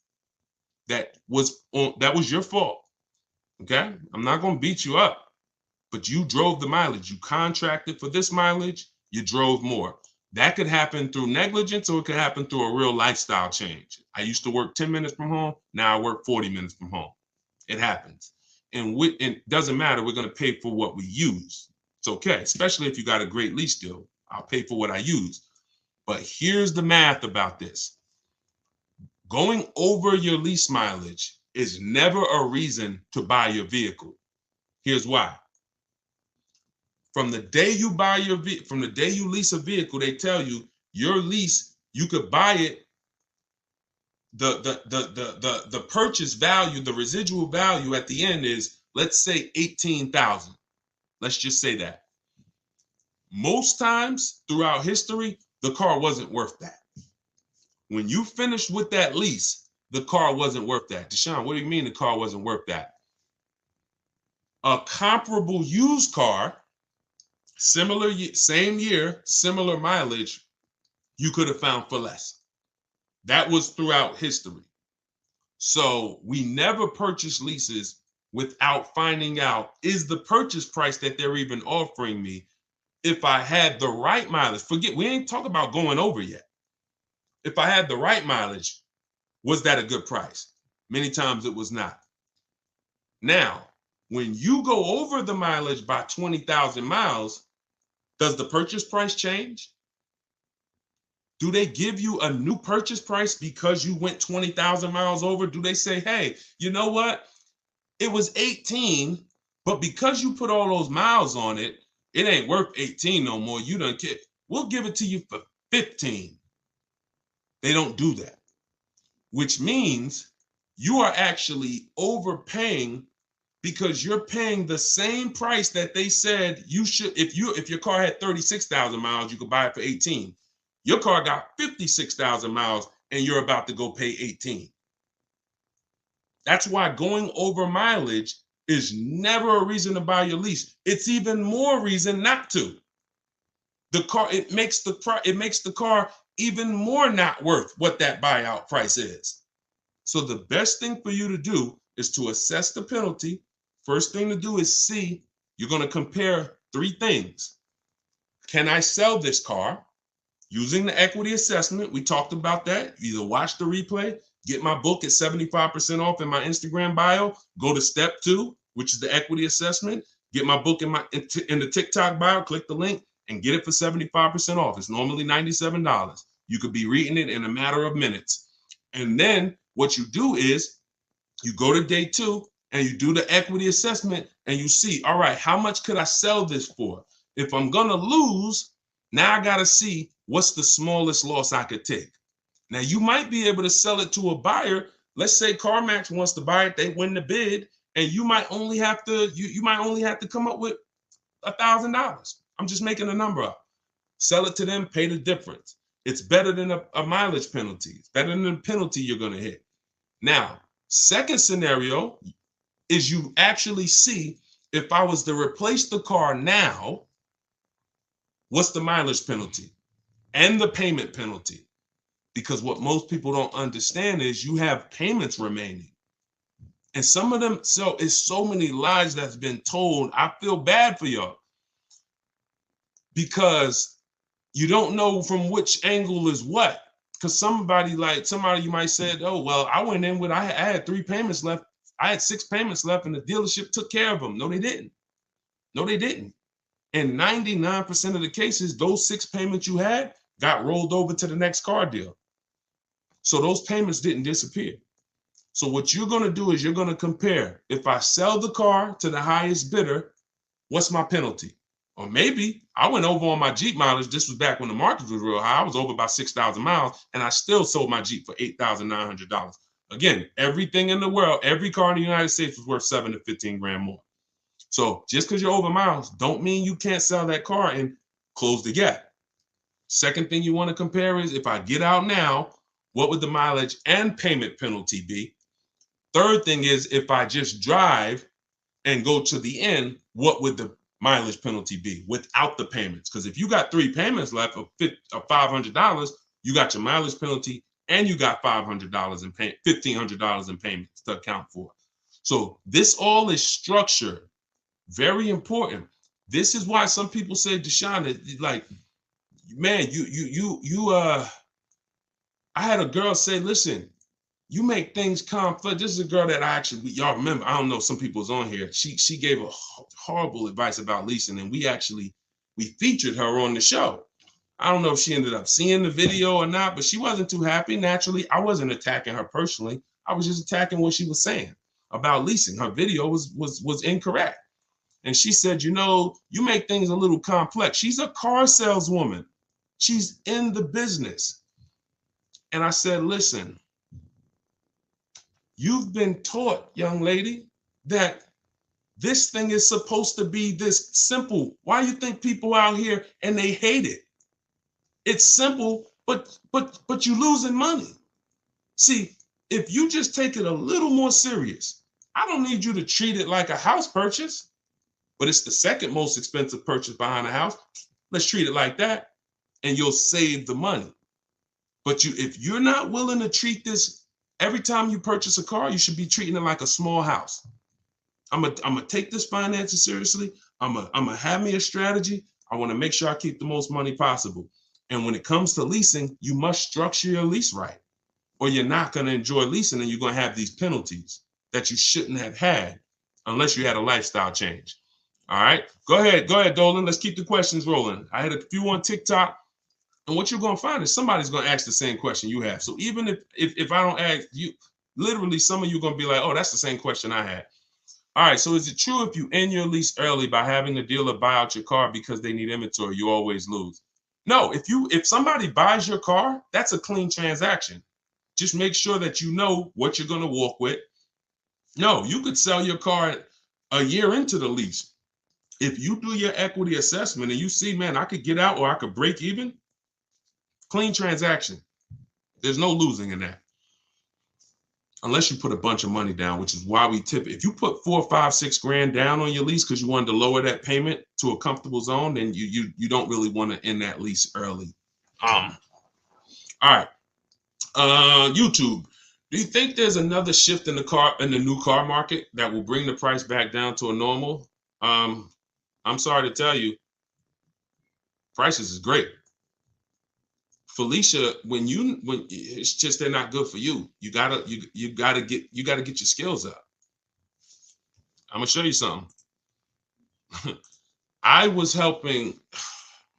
that was your fault. Okay, I'm not going to beat you up, but you drove the mileage. You contracted for this mileage, you drove more. That could happen through negligence, or it could happen through a real lifestyle change. I used to work 10 minutes from home. Now I work 40 minutes from home. It happens. And it doesn't matter. We're going to pay for what we use. It's okay, especially if you got a great lease deal. I'll pay for what I use. But here's the math about this. Going over your lease mileage is never a reason to buy your vehicle. Here's why. From the day you lease a vehicle, they tell you your lease, you could buy it. The purchase value, the residual value at the end is, let's say, $18,000. Let's just say that. Most times throughout history, the car wasn't worth that. When you finished with that lease, the car wasn't worth that. Deshone, what do you mean the car wasn't worth that? A comparable used car, similar, same year, similar mileage, you could have found for less. That was throughout history. So we never purchase leases without finding out, is the purchase price that they're even offering me, if I had the right mileage, we ain't talking about going over yet. If I had the right mileage, was that a good price? Many times it was not. Now, when you go over the mileage by 20,000 miles, does the purchase price change? Do they give you a new purchase price because you went 20,000 miles over? Do they say, hey, you know what? It was 18, but because you put all those miles on it, it ain't worth 18 no more. You don't care. We'll give it to you for 15. They don't do that, which means you are actually overpaying, because you're paying the same price that they said you should. If your car had 36,000 miles, you could buy it for 18. Your car got 56,000 miles and you're about to go pay 18. That's why going over mileage is never a reason to buy your lease. It's even more reason not to. It makes the car even more not worth what that buyout price is. So the best thing for you to do is to assess the penalty. First thing to do is see, you're going to compare three things. Can I sell this car? Using the equity assessment, we talked about that. Either watch the replay, get my book at 75% off in my Instagram bio, go to step 2, which is the equity assessment, get my book in the TikTok bio, click the link and get it for 75% off. It's normally $97. You could be reading it in a matter of minutes. And then what you do is you go to day 2 and you do the equity assessment and you see, all right, how much could I sell this for? If I'm going to lose, now I got to see what's the smallest loss I could take. Now, you might be able to sell it to a buyer. Let's say CarMax wants to buy it, they win the bid, and you might only have to come up with $1,000. I'm just making a number up. Sell it to them, pay the difference. It's better than a mileage penalty. It's better than the penalty you're going to hit. Now, second scenario is you actually see, if I was to replace the car now, what's the mileage penalty and the payment penalty? Because what most people don't understand is you have payments remaining. And some of them, so it's so many lies that's been told. I feel bad for y'all, because you don't know from which angle is what. Because somebody you might say, oh, well, I went in with, I had 3 payments left. I had 6 payments left and the dealership took care of them. No, they didn't. No, they didn't. In 99% of the cases, those 6 payments you had got rolled over to the next car deal. So those payments didn't disappear. So what you're going to do is you're going to compare. If I sell the car to the highest bidder, what's my penalty? Or maybe I went over on my Jeep mileage. This was back when the market was real high. I was over about 6,000 miles and I still sold my Jeep for $8,900. Again, everything in the world, every car in the United States was worth $7 to 15 grand more. So just because you're over miles don't mean you can't sell that car and close the gap. Second thing you want to compare is, if I get out now, what would the mileage and payment penalty be? Third thing is, if I just drive and go to the end, what would the mileage penalty be without the payments? Because if you got 3 payments left of $500, you got your mileage penalty and you got $500 in pay, $1,500 in payments to account for. So this all is structured. Very important. This is why some people say, Deshone, like, man, I had a girl say, listen, you make things complex. This is a girl that y'all remember, I don't know, some people's on here. She gave a horrible advice about leasing, and we featured her on the show. I don't know if she ended up seeing the video or not, but she wasn't too happy. Naturally, I wasn't attacking her personally. I was just attacking what she was saying about leasing. Her video was incorrect. And she said, you know, you make things a little complex. She's a car saleswoman. She's in the business. And I said, listen, you've been taught, young lady, that this thing is supposed to be this simple. Why do you think people out here and they hate it? It's simple, but you're losing money. See, if you just take it a little more serious, I don't need you to treat it like a house purchase, but it's the second most expensive purchase behind a house. Let's treat it like that, and you'll save the money. But if you're not willing to treat this, every time you purchase a car, you should be treating it like a small house. I'm gonna take this finances seriously. I'm gonna have me a strategy. I want to make sure I keep the most money possible. And when it comes to leasing, you must structure your lease right, or you're not going to enjoy leasing, and you're going to have these penalties that you shouldn't have had unless you had a lifestyle change. All right, go ahead, Dolan. Let's keep the questions rolling. I had a few on TikTok, and what you're going to find is somebody's going to ask the same question you have. So even if I don't ask you, literally some of you are going to be like, oh, that's the same question I had. All right, so is it true if you end your lease early by having the dealer buy out your car because they need inventory, you always lose? No, if somebody buys your car, that's a clean transaction. Just make sure that you know what you're going to walk with. No, you could sell your car a year into the lease. If you do your equity assessment and you see, man, I could get out or I could break even, clean transaction. There's no losing in that. Unless you put a bunch of money down, which is why we tip. If you put $4, $5, $6 grand down on your lease because you wanted to lower that payment to a comfortable zone, then you don't really want to end that lease early. All right. YouTube, do you think there's another shift in the new car market that will bring the price back down to a normal? I'm sorry to tell you, prices is great. Felicia, when it's just they're not good for you. You gotta get your skills up. I'm gonna show you something. I was helping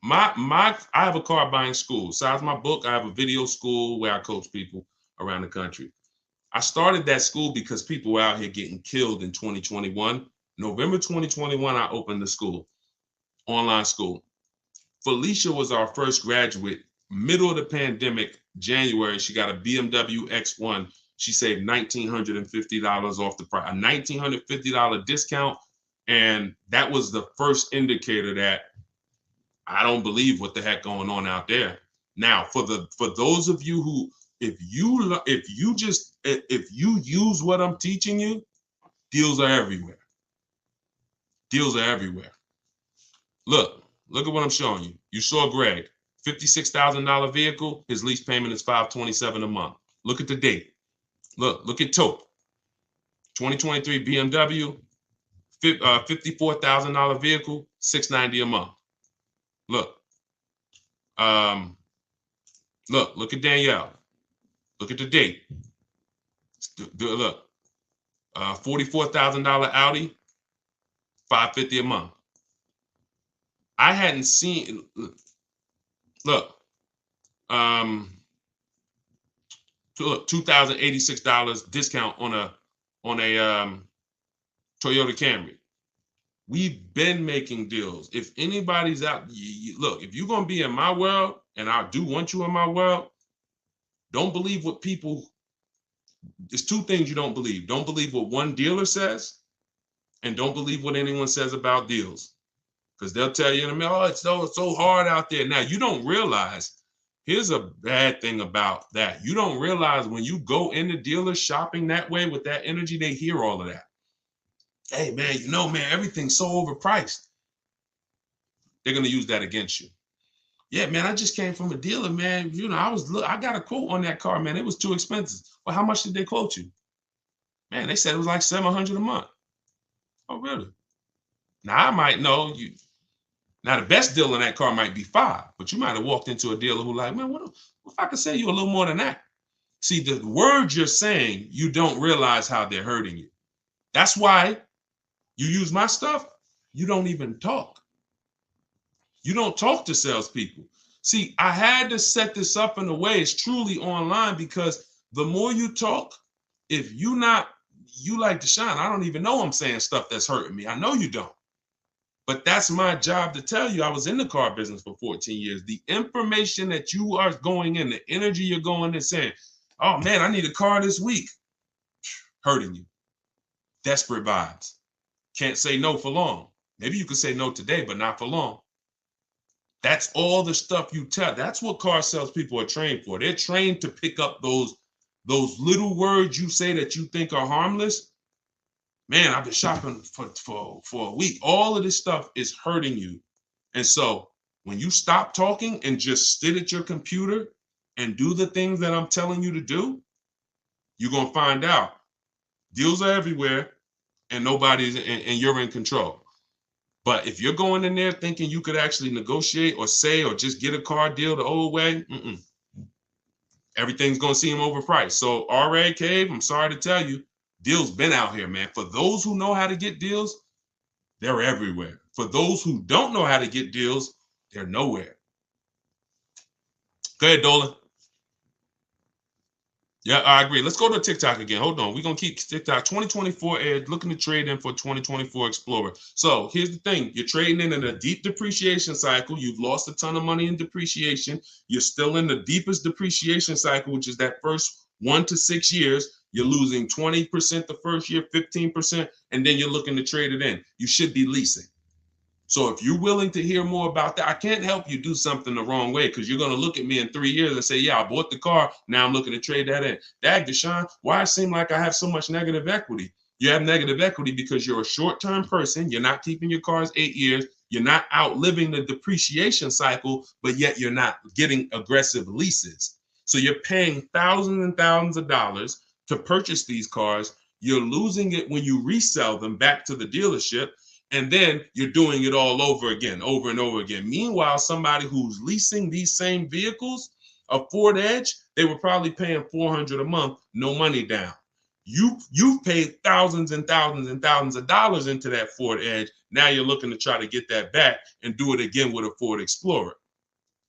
I have a car buying school. Besides my book, I have a video school where I coach people around the country. I started that school because people were out here getting killed in 2021. November 2021, I opened the school, online school. Felicia was our first graduate. Middle of the pandemic, January, she got a BMW X1. She saved $1,950 off the price, a $1,950 discount. And that was the first indicator that I don't believe what the heck going on out there. Now, for those of you who, if you use what I'm teaching you, deals are everywhere. Deals are everywhere. Look at what I'm showing you. You saw Greg. $56,000 vehicle, his lease payment is $527 a month. Look at the date. Look at Taupe. 2023 BMW, $54,000 vehicle, $690 a month. Look at Danielle. Look at the date. Look, $44,000 Audi, $550 a month. I hadn't seen. Look, $2,086 discount on a Toyota Camry. We've been making deals. If anybody's out, look, if you're gonna be in my world, and I do want you in my world, don't believe what people. There's two things you don't believe. Don't believe what one dealer says, and don't believe what anyone says about deals. Because they'll tell you in a minute, oh, it's so hard out there. Now, you don't realize, here's a bad thing about that. You don't realize when you go into dealers shopping that way with that energy, they hear all of that. Hey, man, man, everything's so overpriced. they're going to use that against you. Yeah, man, I just came from a dealer, man. You know, I got a quote on that car, man. It was too expensive. Well, how much did they quote you? Man, they said it was like $700 a month. Oh, really? Now I might know you. Now the best deal on that car might be $5, but you might have walked into a dealer who like, man, what if I could say you a little more than that? See, the words you're saying, you don't realize how they're hurting you. That's why you use my stuff. You don't even talk. You don't talk to salespeople. See, I had to set this up in a way it's truly online, because the more you talk, if you like Deshone, I don't even know I'm saying stuff that's hurting me. I know you don't. But that's my job to tell you. I was in the car business for 14 years. The information that you are going in, the energy you're going in saying, oh man, I need a car this week, hurting you. Desperate vibes. Can't say no for long. Maybe you could say no today, but not for long. That's all the stuff you tell. That's what car salespeople are trained for. They're trained to pick up those little words you say that you think are harmless. Man, I've been shopping for a week. All of this stuff is hurting you. And so when you stop talking and just sit at your computer and do the things that I'm telling you to do, you're going to find out deals are everywhere and and you're in control. But if you're going in there thinking you could actually negotiate or say or just get a car deal the old way, everything's going to seem overpriced. So RA Cave, I'm sorry to tell you, deals been out here, man. For those who know how to get deals, they're everywhere. For those who don't know how to get deals, they're nowhere. Go ahead, Dolan. Yeah, I agree. Let's go to TikTok again. Hold on. We're going to keep TikTok. 2024 Edge, looking to trade in for 2024 Explorer. So here's the thing. You're trading in a deep depreciation cycle. You've lost a ton of money in depreciation. You're still in the deepest depreciation cycle, which is that first 1 to 6 years. You're losing 20% the first year, 15%, and then you're looking to trade it in. You should be leasing. So if you're willing to hear more about that, I can't help you do something the wrong way, because you're going to look at me in 3 years and say, yeah, I bought the car. Now I'm looking to trade that in. Dag, Deshone, why it seem like I have so much negative equity? You have negative equity because you're a short-term person. You're not keeping your cars 8 years. You're not outliving the depreciation cycle, but yet you're not getting aggressive leases. So you're paying thousands and thousands of dollars to purchase these cars. You're losing it when you resell them back to the dealership. And then you're doing it all over again, over and over again. Meanwhile, somebody who's leasing these same vehicles, a Ford Edge, they were probably paying $400 a month, no money down. You've paid thousands and thousands and thousands of dollars into that Ford Edge. Now you're looking to try to get that back and do it again with a Ford Explorer.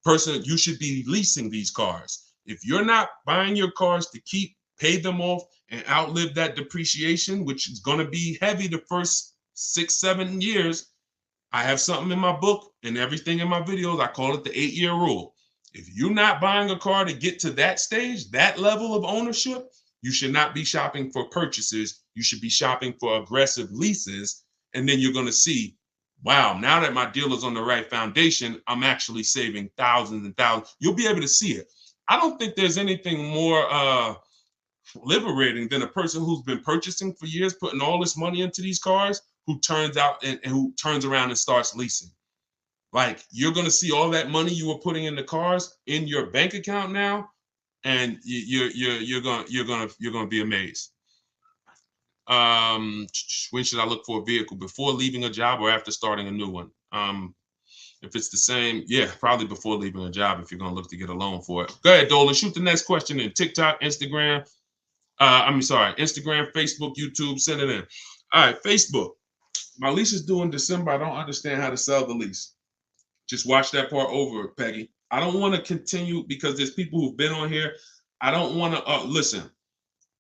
Person, you should be leasing these cars. If you're not buying your cars to pay them off and outlive that depreciation, which is going to be heavy the first 6-7 years, I have something in my book and everything in my videos. I call it the 8-year rule. If you're not buying a car to get to that stage, that level of ownership, you should not be shopping for purchases. You should be shopping for aggressive leases. And then you're going to see, wow, now that my deal is on the right foundation, I'm actually saving thousands and thousands. You'll be able to see it. I don't think there's anything more liberating than a person who's been purchasing for years, putting all this money into these cars, who turns around and starts leasing. Like, you're going to see all that money you were putting in the cars in your bank account now, and you're going to be amazed. When should I look for a vehicle? Before leaving a job or after starting a new one? If it's the same, yeah, probably before leaving a job if you're going to look to get a loan for it. Go ahead, Dolan. Shoot the next question in. TikTok, Instagram. Instagram, Facebook, YouTube. Send it in. All right, Facebook. My lease is due in December. I don't understand how to sell the lease. Just watch that part over, Peggy. I don't want to continue because there's people who've been on here. I don't want to listen.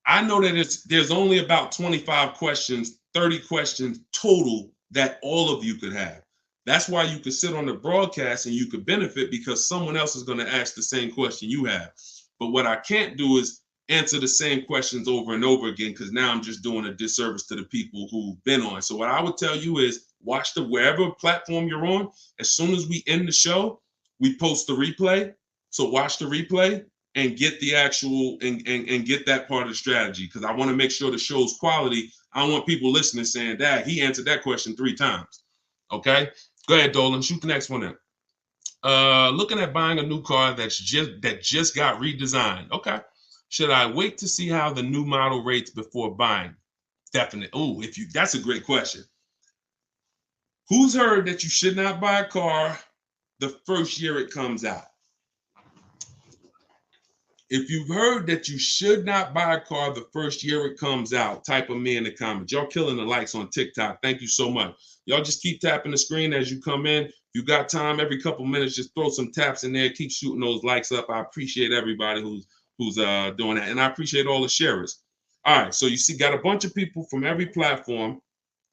I know that there's only about 25 questions, 30 questions total that all of you could have. That's why you could sit on the broadcast and you could benefit, because someone else is going to ask the same question you have. But what I can't do is answer the same questions over and over again, because now I'm just doing a disservice to the people who've been on. So what I would tell you is watch wherever platform you're on. As soon as we end the show, we post the replay. So watch the replay and get the actual and get that part of the strategy, because I want to make sure the show's quality. I don't want people listening saying, Dad, he answered that question 3 times. Okay. Go ahead, Dolan. Shoot the next one in. Looking at buying a new car that just got redesigned. Okay. Should I wait to see how the new model rates before buying? Definitely. Oh, that's a great question. Who's heard that you should not buy a car the first year it comes out? If you've heard that you should not buy a car the first year it comes out, type of me in the comments. Y'all killing the likes on TikTok. Thank you so much. Y'all just keep tapping the screen as you come in. If you got time, every couple minutes, just throw some taps in there. Keep shooting those likes up. I appreciate everybody who's doing that, and I appreciate all the sharers. All right, so you see, got a bunch of people from every platform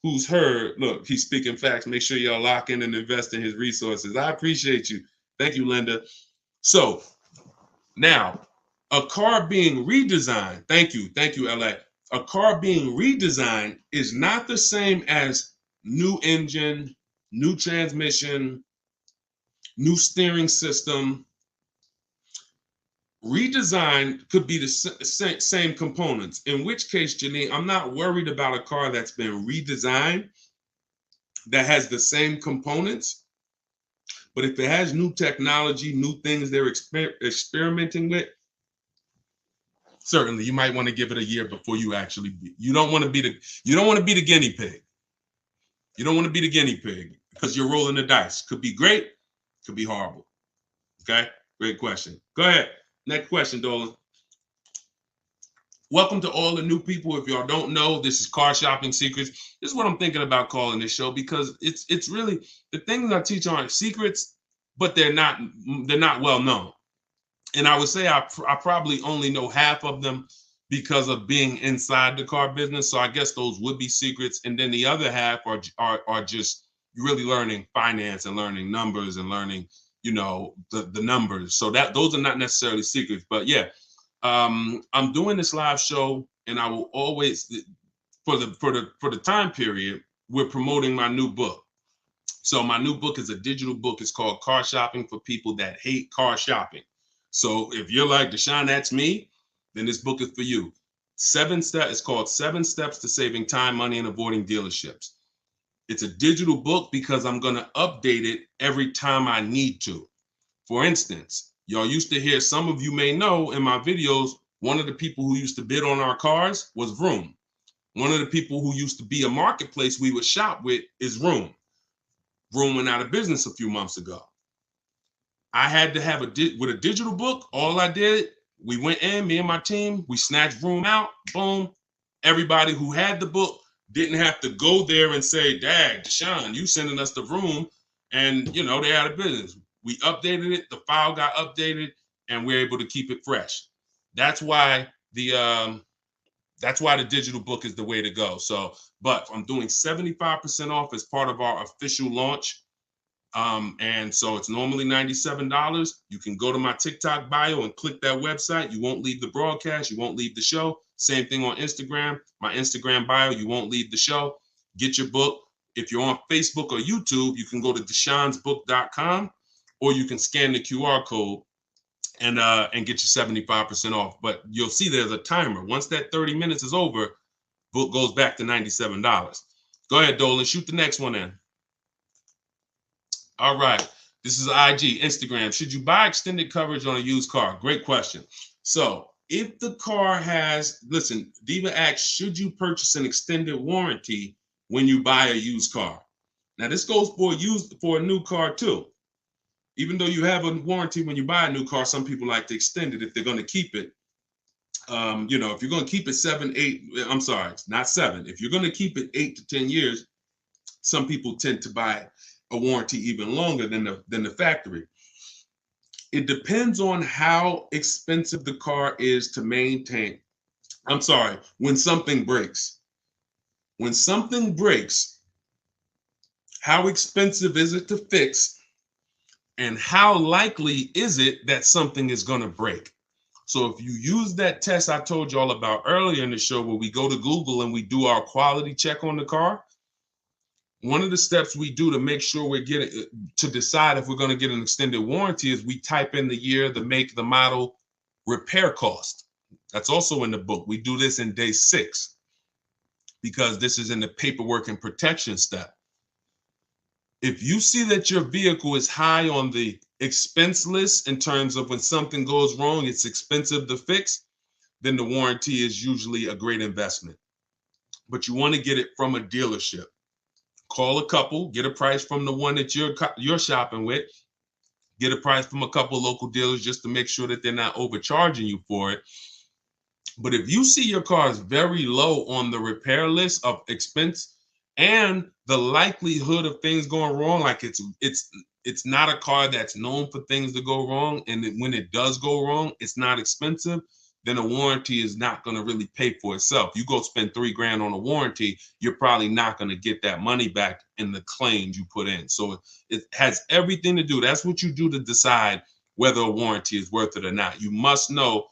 who's heard. Look, he's speaking facts. Make sure y'all lock in and invest in his resources. I appreciate you. Thank you, Linda. So now, a car being redesigned, thank you, LA. A car being redesigned is not the same as new engine, new transmission, new steering system. Redesign could be the same components, in which case, Janine, I'm not worried about a car that's been redesigned that has the same components. But if it has new technology, new things they're experimenting with, certainly you might want to give it a year before you actually you don't want to be the guinea pig. You don't want to be the guinea pig because you're rolling the dice. Could be great, could be horrible. Okay, great question. Go ahead. Next question, Dolan. Welcome to all the new people. If y'all don't know, this is Car Shopping Secrets. This is what I'm thinking about calling this show, because it's really, the things I teach aren't secrets, but they're not well known. And I would say I probably only know half of them because of being inside the car business. So I guess those would be secrets. And then the other half are just really learning finance and learning numbers and learning, the numbers. So those are not necessarily secrets. But yeah, I'm doing this live show, and I will always, for the time period, we're promoting my new book. So my new book is a digital book. It's called Car Shopping for People That Hate Car Shopping. So if you're like, Deshone, that's me, then this book is for you. 7 steps. It's called 7 Steps to Saving Time, Money, and Avoiding Dealerships. It's a digital book because I'm going to update it every time I need to. For instance, y'all used to hear, some of you may know in my videos, one of the people who used to bid on our cars was Vroom. One of the people who used to be a marketplace we would shop with is Vroom. Vroom went out of business a few months ago. I had to have with a digital book. All I did, we went in, me and my team, we snatched Vroom out, boom. Everybody who had the book didn't have to go there and say, "Dag, Deshone, you sending us the Vroom," and they're out of business. We updated it, the file got updated, and we're able to keep it fresh. That's why the digital book is the way to go. So, but I'm doing 75% off as part of our official launch. And so it's normally $97. You can go to my TikTok bio and click that website. You won't leave the broadcast. You won't leave the show. Same thing on Instagram. My Instagram bio, you won't leave the show. Get your book. If you're on Facebook or YouTube, you can go to deshonesbook.com, or you can scan the QR code and get your 75% off. But you'll see there's a timer. Once that 30 minutes is over, book goes back to $97. Go ahead, Dolan. Shoot the next one in. All right. This is IG, Instagram. Should you buy extended coverage on a used car? Great question. So if the car has, listen, Diva asks, should you purchase an extended warranty when you buy a used car? Now this goes for a new car too. Even though you have a warranty when you buy a new car, some people like to extend it if they're going to keep it. If you're going to keep it not 7. If you're going to keep it 8 to 10 years, some people tend to buy a warranty even longer than the factory. It depends on how expensive the car is to maintain. When something breaks. When something breaks, how expensive is it to fix? And how likely is it that something is going to break? So if you use that test I told you all about earlier in the show, where we go to Google and we do our quality check on the car, one of the steps we do to make sure to decide if we're going to get an extended warranty is we type in the year, the make, the model, repair cost. That's also in the book. We do this in day 6 because this is in the paperwork and protection step. If you see that your vehicle is high on the expense list in terms of when something goes wrong, it's expensive to fix, then the warranty is usually a great investment. But you want to get it from a dealership. Call a couple, get a price from the one that you're shopping with, get a price from a couple local dealers just to make sure that they're not overcharging you for it. But if you see your car is very low on the repair list of expense and the likelihood of things going wrong, like it's not a car that's known for things to go wrong, and when it does go wrong, it's not expensive, then a warranty is not going to really pay for itself. You go spend $3,000 on a warranty, you're probably not going to get that money back in the claims you put in. So it has everything to do. That's what you do to decide whether a warranty is worth it or not. You must know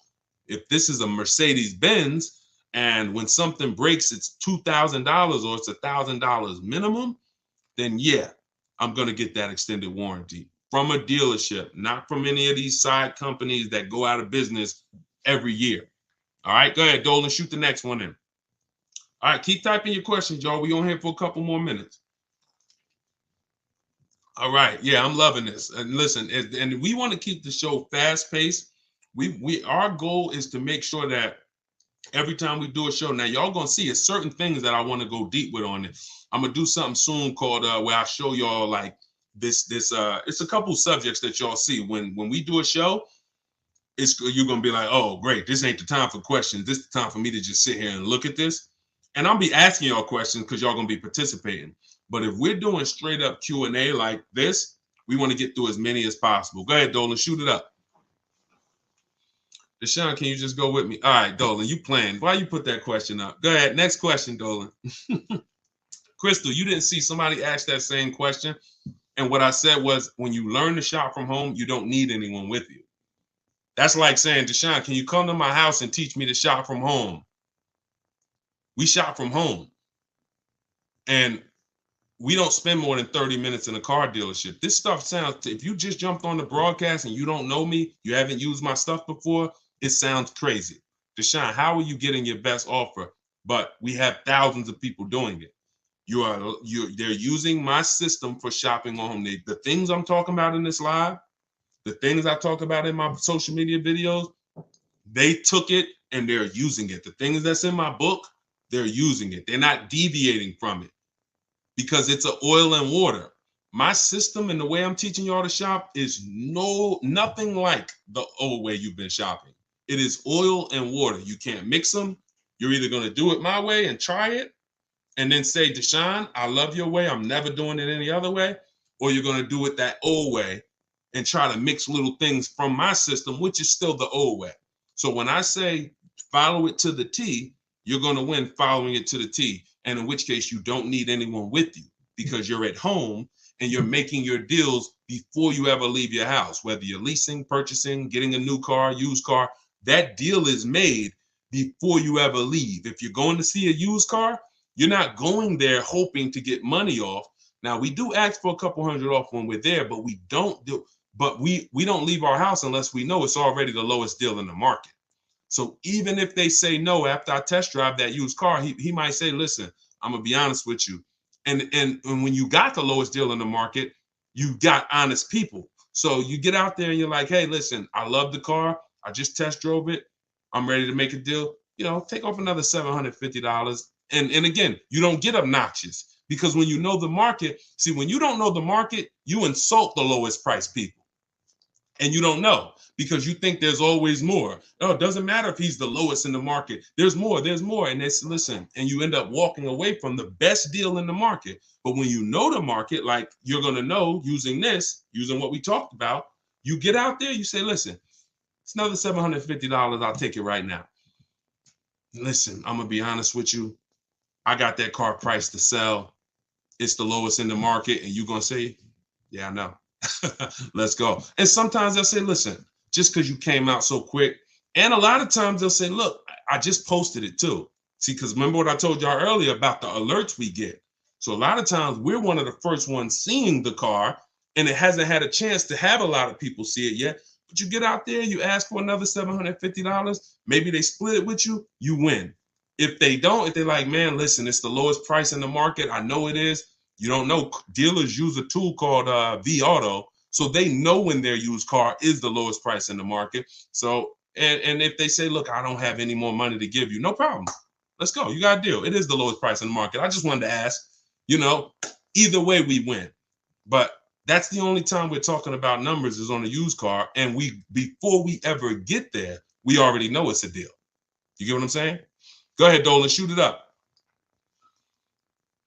if this is a Mercedes Benz and when something breaks, it's $2,000 or it's $1,000 minimum, then yeah, I'm going to get that extended warranty from a dealership, not from any of these side companies that go out of business every year. All right, go ahead, Dolan, shoot the next one in. All right, keep typing your questions, y'all. We on here for a couple more minutes. All right, yeah, I'm loving this. And listen, and we want to keep the show fast paced. Our goal is to make sure that every time we do a show, now y'all gonna see it's certain things that I want to go deep with on it. I'm gonna do something soon called where I show y'all like this it's a couple subjects that y'all see when we do a show. You're gonna be like, oh great, this ain't the time for questions. This is the time for me to just sit here and look at this. And I'll be asking y'all questions because y'all gonna be participating. But if we're doing straight up Q&A like this, we want to get through as many as possible. Go ahead, Dolan, shoot it up. Deshone, can you just go with me? All right, Dolan, you playing. Why you put that question up? Go ahead, next question, Dolan. Crystal, you didn't see somebody ask that same question. And what I said was, when you learn to shop from home, you don't need anyone with you. That's like saying, Deshone, can you come to my house and teach me to shop from home? We shop from home. And we don't spend more than 30 minutes in a car dealership. This stuff sounds, if you just jumped on the broadcast and you don't know me, you haven't used my stuff before, it sounds crazy. Deshone, how are you getting your best offer? But we have thousands of people doing it. They're using my system for shopping on home. The things I'm talking about in this live, the things I talk about in my social media videos, they took it and they're using it. The things that's in my book, they're using it. They're not deviating from it because it's an oil and water. My system and the way I'm teaching y'all to shop is nothing like the old way you've been shopping. It is oil and water. You can't mix them. You're either going to do it my way and try it and then say, Deshone, I love your way. I'm never doing it any other way. Or you're going to do it that old way and try to mix little things from my system, which is still the old way. So when I say follow it to the T, you're going to win following it to the T. And in which case you don't need anyone with you because you're at home and you're making your deals before you ever leave your house, whether you're leasing, purchasing, getting a new car, used car, that deal is made before you ever leave. If you're going to see a used car, you're not going there hoping to get money off. Now we do ask for a couple hundred off when we're there, but we don't leave our house unless we know it's already the lowest deal in the market. So even if they say no after I test drive that used car, he might say, listen, I'm gonna be honest with you. And when you got the lowest deal in the market, you got honest people. So you get out there and you're like, hey, listen, I love the car. I just test drove it. I'm ready to make a deal. Take off another $750. And again, you don't get obnoxious because when you know the market, see, when you don't know the market, you insult the lowest price people. And you don't know because you think there's always more. No, it doesn't matter if he's the lowest in the market. There's more. And listen, and you end up walking away from the best deal in the market. But when you know the market, like you're going to know using what we talked about, you get out there, you say, listen, it's another $750. I'll take it right now. Listen, I'm going to be honest with you. I got that car priced to sell. It's the lowest in the market. And you're going to say, yeah, I know. Let's go. And sometimes they'll say, listen, just because you came out so quick. And a lot of times they'll say, look, I just posted it too. See, because remember what I told y'all earlier about the alerts we get. So a lot of times we're one of the first ones seeing the car and it hasn't had a chance to have a lot of people see it yet. But you get out there, you ask for another $750. Maybe they split it with you, you win. If they don't, if they're like, man, listen, it's the lowest price in the market. I know it is. You don't know. Dealers use a tool called V-Auto, so they know when their used car is the lowest price in the market. So, and if they say, look, I don't have any more money to give you, no problem. Let's go. You got a deal. It is the lowest price in the market. I just wanted to ask, either way we win. But that's the only time we're talking about numbers is on a used car. And before we ever get there, we already know it's a deal. You get what I'm saying? Go ahead, Dolan, shoot it up.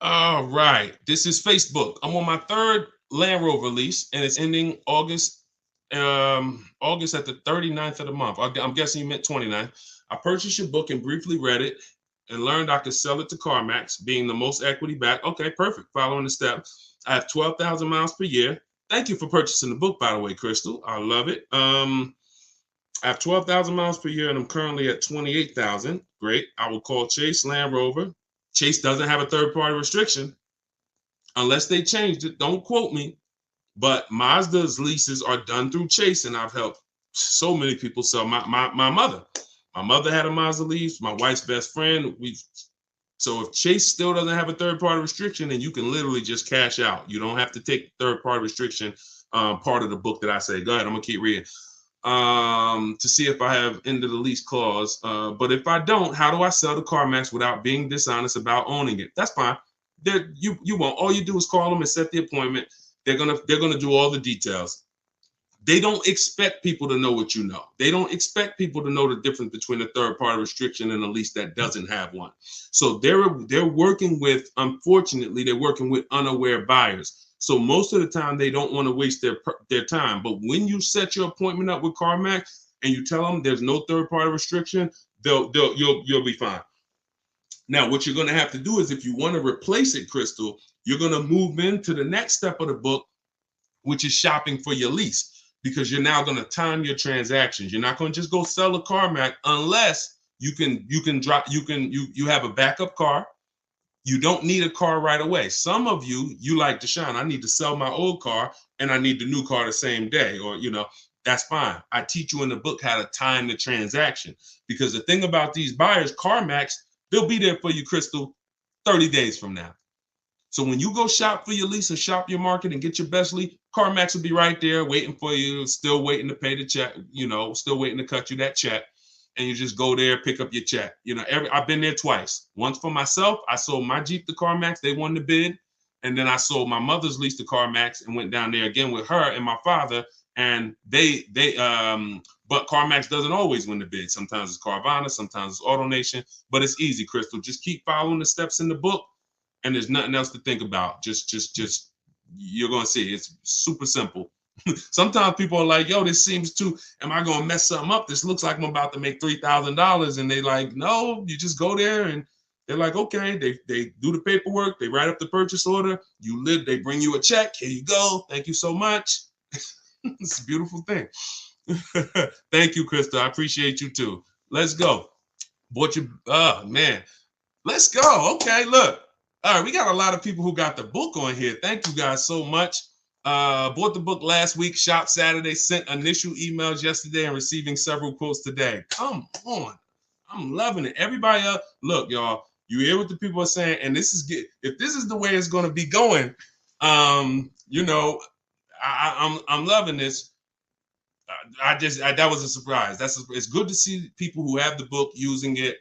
All right. This is Facebook. I'm on my third Land Rover lease, and it's ending August at the 39th of the month. I'm guessing you meant 29th. I purchased your book and briefly read it and learned I could sell it to CarMax, being the most equity back. Okay, perfect. Following the steps. I have 12,000 miles per year. Thank you for purchasing the book, by the way, Crystal. I love it. I have 12,000 miles per year, and I'm currently at 28,000. Great. I will call Chase Land Rover. Chase doesn't have a third-party restriction unless they changed it. Don't quote me, but Mazda's leases are done through Chase, and I've helped so many people sell. My mother. My mother had a Mazda lease. My wife's best friend. So if Chase still doesn't have a third-party restriction, then you can literally just cash out. You don't have to take third-party restriction part of the book that I say. Go ahead. I'm gonna keep reading to see if I have end of the lease clause. But if I don't, how do I sell to CarMax without being dishonest about owning it? That's fine. You won't. All you do is call them and set the appointment. They're gonna do all the details. They don't expect people to know what you know. They don't expect people to know the difference between a third-party restriction and a lease that doesn't have one. So they're working with, unfortunately, they're working with unaware buyers. So most of the time they don't want to waste their time. But when you set your appointment up with CarMax and you tell them there's no third-party restriction, you'll be fine. Now, what you're going to have to do is, if you want to replace it, Crystal, you're going to move into the next step of the book, which is shopping for your lease, because you're now going to time your transactions. You're not going to just go sell a CarMax unless you have a backup car. You don't need a car right away. Some of you like Deshone, I need to sell my old car and I need the new car the same day, or that's fine. I teach you in the book how to time the transaction, because the thing about these buyers, CarMax, they'll be there for you, Crystal, 30 days from now. So when you go shop for your lease and shop your market and get your best lease, CarMax will be right there waiting for you, still waiting to pay the check, still waiting to cut you that check. And you just go there, pick up your check. I've been there twice. Once for myself, I sold my Jeep to CarMax. They won the bid. And then I sold my mother's lease to CarMax and went down there again with her and my father. And but CarMax doesn't always win the bid. Sometimes it's Carvana, sometimes it's AutoNation, but it's easy, Crystal. Just keep following the steps in the book, and there's nothing else to think about. Just you're gonna see it's super simple. Sometimes people are like, yo, this seems am I gonna mess something up? This looks like I'm about to make $3,000. And they like, no, you just go there and they're like, okay, they do the paperwork, they write up the purchase order, they bring you a check, here you go, thank you so much. It's a beautiful thing. Thank you, Krista. I appreciate you too. Let's go. Man. Let's go. Okay, look. All right, we got a lot of people who got the book on here. Thank you guys so much. Bought the book last week, shop Saturday, sent initial emails yesterday, and receiving several quotes today. Come on. I'm loving it. Everybody up. Look, y'all, you hear what the people are saying, and if this is the way it's going to be going, I'm loving this. That was a surprise. It's good to see people who have the book using it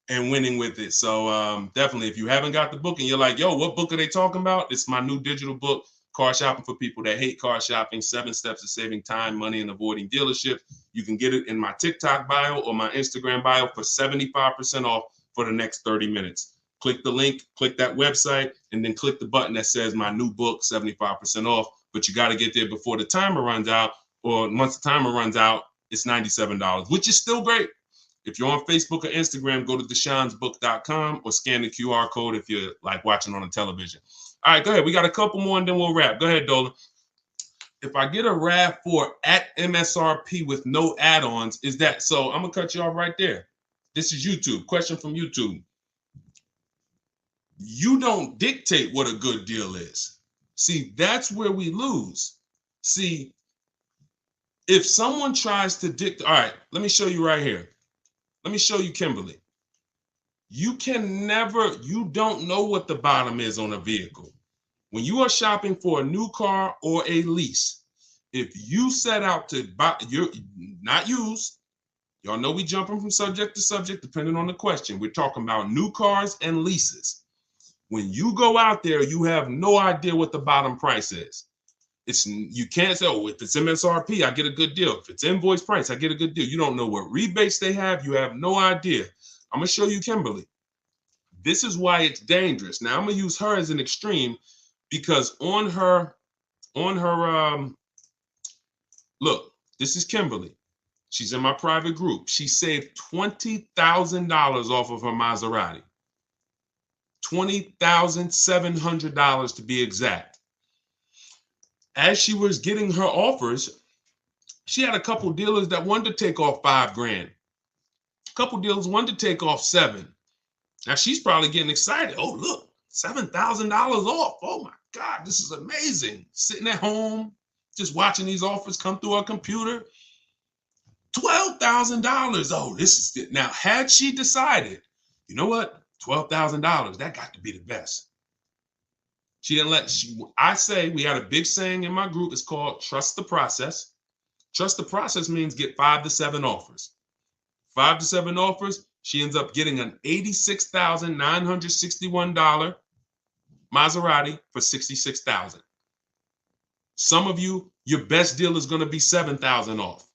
and winning with it. So definitely, if you haven't got the book and you're like, yo, what book are they talking about? It's my new digital book, Car Shopping for People That Hate Car Shopping, 7 Steps to Saving Time, Money, and Avoiding Dealerships. You can get it in my TikTok bio or my Instagram bio for 75% off for the next 30 minutes. Click the link, click that website, and then click the button that says my new book, 75% off. But you got to get there before the timer runs out, or once the timer runs out, it's $97, which is still great. If you're on Facebook or Instagram, go to deshonesbook.com or scan the QR code if you're like watching on a television. All right, go ahead. We got a couple more and then we'll wrap. Go ahead, Dolan. If I get a RAV4 at MSRP with no add-ons, is that so? I'm gonna cut you off right there. This is YouTube. Question from YouTube. You don't dictate what a good deal is. See, that's where we lose. See, if someone tries to dictate, all right, let me show you right here. Let me show you Kimberly. You don't know what the bottom is on a vehicle. When you are shopping for a new car or a lease, if you set out to buy, you're not used. Y'all know we jumping from subject to subject depending on the question. We're talking about new cars and leases. When you go out there, you have no idea what the bottom price is. You can't say, oh, if it's MSRP, I get a good deal. If it's invoice price, I get a good deal. You don't know what rebates they have. You have no idea. I'm gonna show you Kimberly. This is why it's dangerous. Now I'm gonna use her as an extreme because on her, look, this is Kimberly. She's in my private group. She saved $20,000 off of her Maserati. $20,700 to be exact. As she was getting her offers, she had a couple dealers that wanted to take off $5,000. A couple dealers wanted to take off $7,000. Now she's probably getting excited. Oh, look, $7,000 off. Oh my God, this is amazing. Sitting at home, just watching these offers come through her computer. $12,000. Oh, this is it. Now, had she decided, you know what? $12,000, that got to be the best. She didn't I say, we had a big saying in my group. It's called trust the process. Trust the process means get 5 to 7 offers. 5 to 7 offers. She ends up getting an $86,961 Maserati for $66,000. Some of you, your best deal is going to be $7,000 off.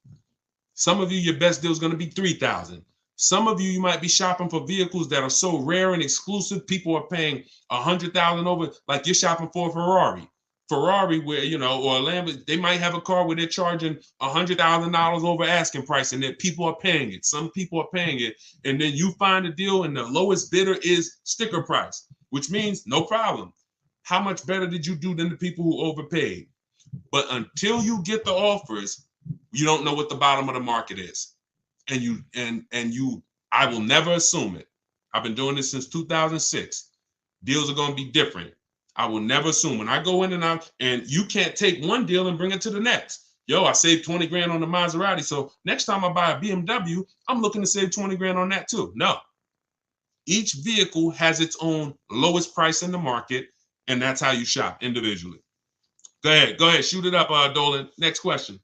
Some of you, your best deal is going to be $3,000. Some of you, you might be shopping for vehicles that are so rare and exclusive. People are paying $100,000 over, like you're shopping for a Ferrari. Ferrari, where, you know, or a Lambo, they might have a car where they're charging $100,000 over asking price, and that people are paying it. Some people are paying it, and then you find a deal, and the lowest bidder is sticker price, which means no problem. How much better did you do than the people who overpaid? But until you get the offers, you don't know what the bottom of the market is. And I will never assume it. I've been doing this since 2006. Deals are going to be different. I will never assume. When I go in and you can't take one deal and bring it to the next. Yo, I saved 20 grand on the Maserati. So next time I buy a BMW, I'm looking to save 20 grand on that too. No. Each vehicle has its own lowest price in the market, and that's how you shop individually. Go ahead, shoot it up, Dolan. Next question.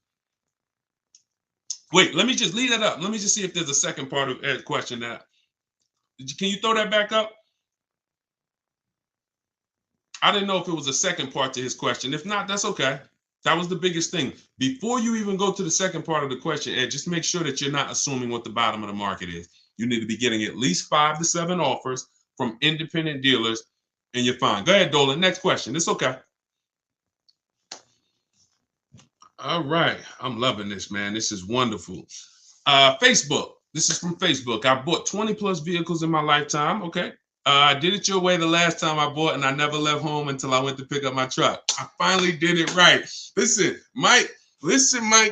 Wait, let me just leave that up. Let me just see if there's a second part of Ed's question. Can you throw that back up? I didn't know if it was a second part to his question. If not, that's okay. That was the biggest thing. Before you even go to the second part of the question, Ed, just make sure that you're not assuming what the bottom of the market is. You need to be getting at least 5 to 7 offers from independent dealers, and you're fine. Go ahead, Dolan. Next question. It's okay. All right. I'm loving this, man. This is wonderful. Facebook. This is from Facebook. I bought 20 plus vehicles in my lifetime. Okay. I did it your way the last time I bought, and I never left home until I went to pick up my truck. I finally did it right. Listen, Mike,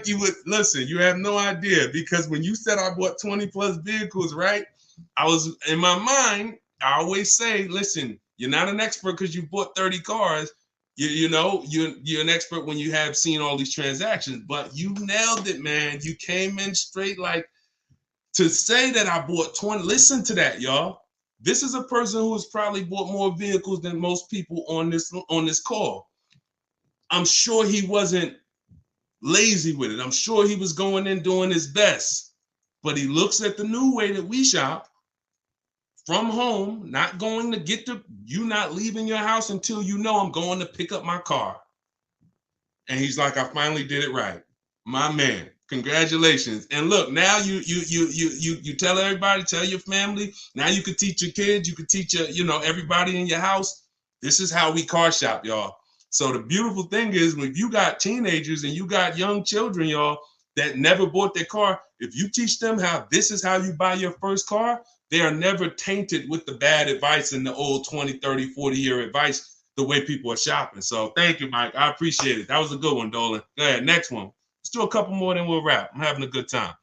you have no idea, because when you said I bought 20 plus vehicles, right? I was in my mind, I always say, listen, you're not an expert because you bought 30 cars. You're an expert when you have seen all these transactions, but you nailed it, man. You came in straight. Like, to say that I bought 20, listen to that, y'all. This is a person who has probably bought more vehicles than most people on this call. I'm sure he wasn't lazy with it. I'm sure he was going in doing his best, but he looks at the new way that we shop from home, not going to get to, you not leaving your house until you know I'm going to pick up my car. And he's like, I finally did it right. My man, congratulations. And look, now you tell everybody, tell your family. Now you could teach your kids, you could teach everybody in your house. This is how we car shop, y'all. So the beautiful thing is, when you got teenagers and you got young children, y'all, that never bought their car, if you teach them how this is how you buy your first car, they are never tainted with the bad advice and the old 20, 30, 40-year advice, the way people are shopping. So thank you, Mike. I appreciate it. That was a good one, Dolan. Go ahead, next one. Let's do a couple more, then we'll wrap. I'm having a good time.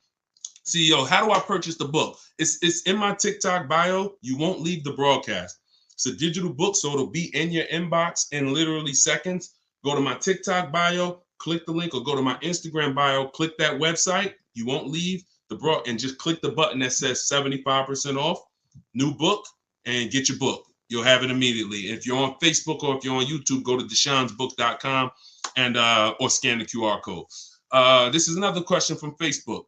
CEO, how do I purchase the book? It's in my TikTok bio. You won't leave the broadcast. It's a digital book, so it'll be in your inbox in literally seconds. Go to my TikTok bio, click the link, or go to my Instagram bio, click that website. You won't leave the and just click the button that says 75% off, new book, and get your book. You'll have it immediately. If you're on Facebook or if you're on YouTube, go to deshonsbook.com and or scan the QR code. This is another question from Facebook,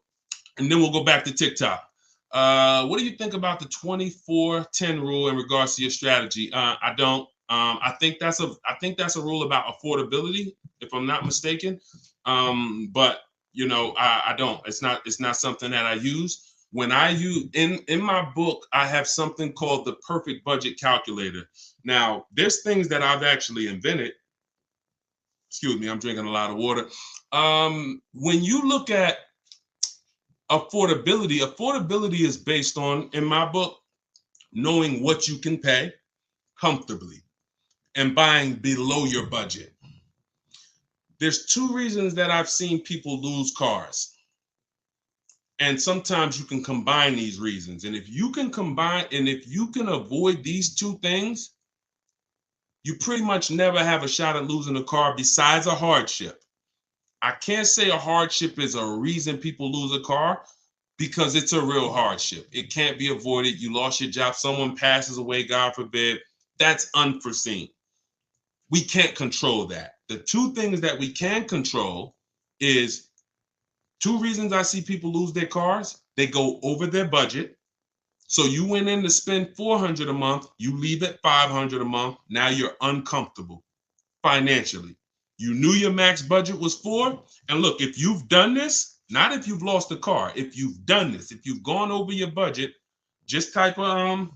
and then we'll go back to TikTok. What do you think about the 24/10 rule in regards to your strategy? I don't. I think that's a rule about affordability, if I'm not mistaken. But I don't. It's not something that I use. When I use in my book, I have something called the perfect budget calculator. Now, there's things that I've actually invented. Excuse me, I'm drinking a lot of water. When you look at affordability is based on, in my book, knowing what you can pay comfortably and buying below your budget. There's two reasons that I've seen people lose cars. And sometimes you can combine these reasons. And if you can avoid these two things, you pretty much never have a shot at losing a car besides a hardship. I can't say a hardship is a reason people lose a car, because it's a real hardship. It can't be avoided. You lost your job, someone passes away, God forbid. That's unforeseen. We can't control that. The two things that we can control is two reasons I see people lose their cars. They go over their budget. So you went in to spend $400 a month, you leave at $500 a month. Now you're uncomfortable financially. You knew your max budget was $400. And look, if you've done this, not if you've lost a car, if you've done this, if you've gone over your budget, just type I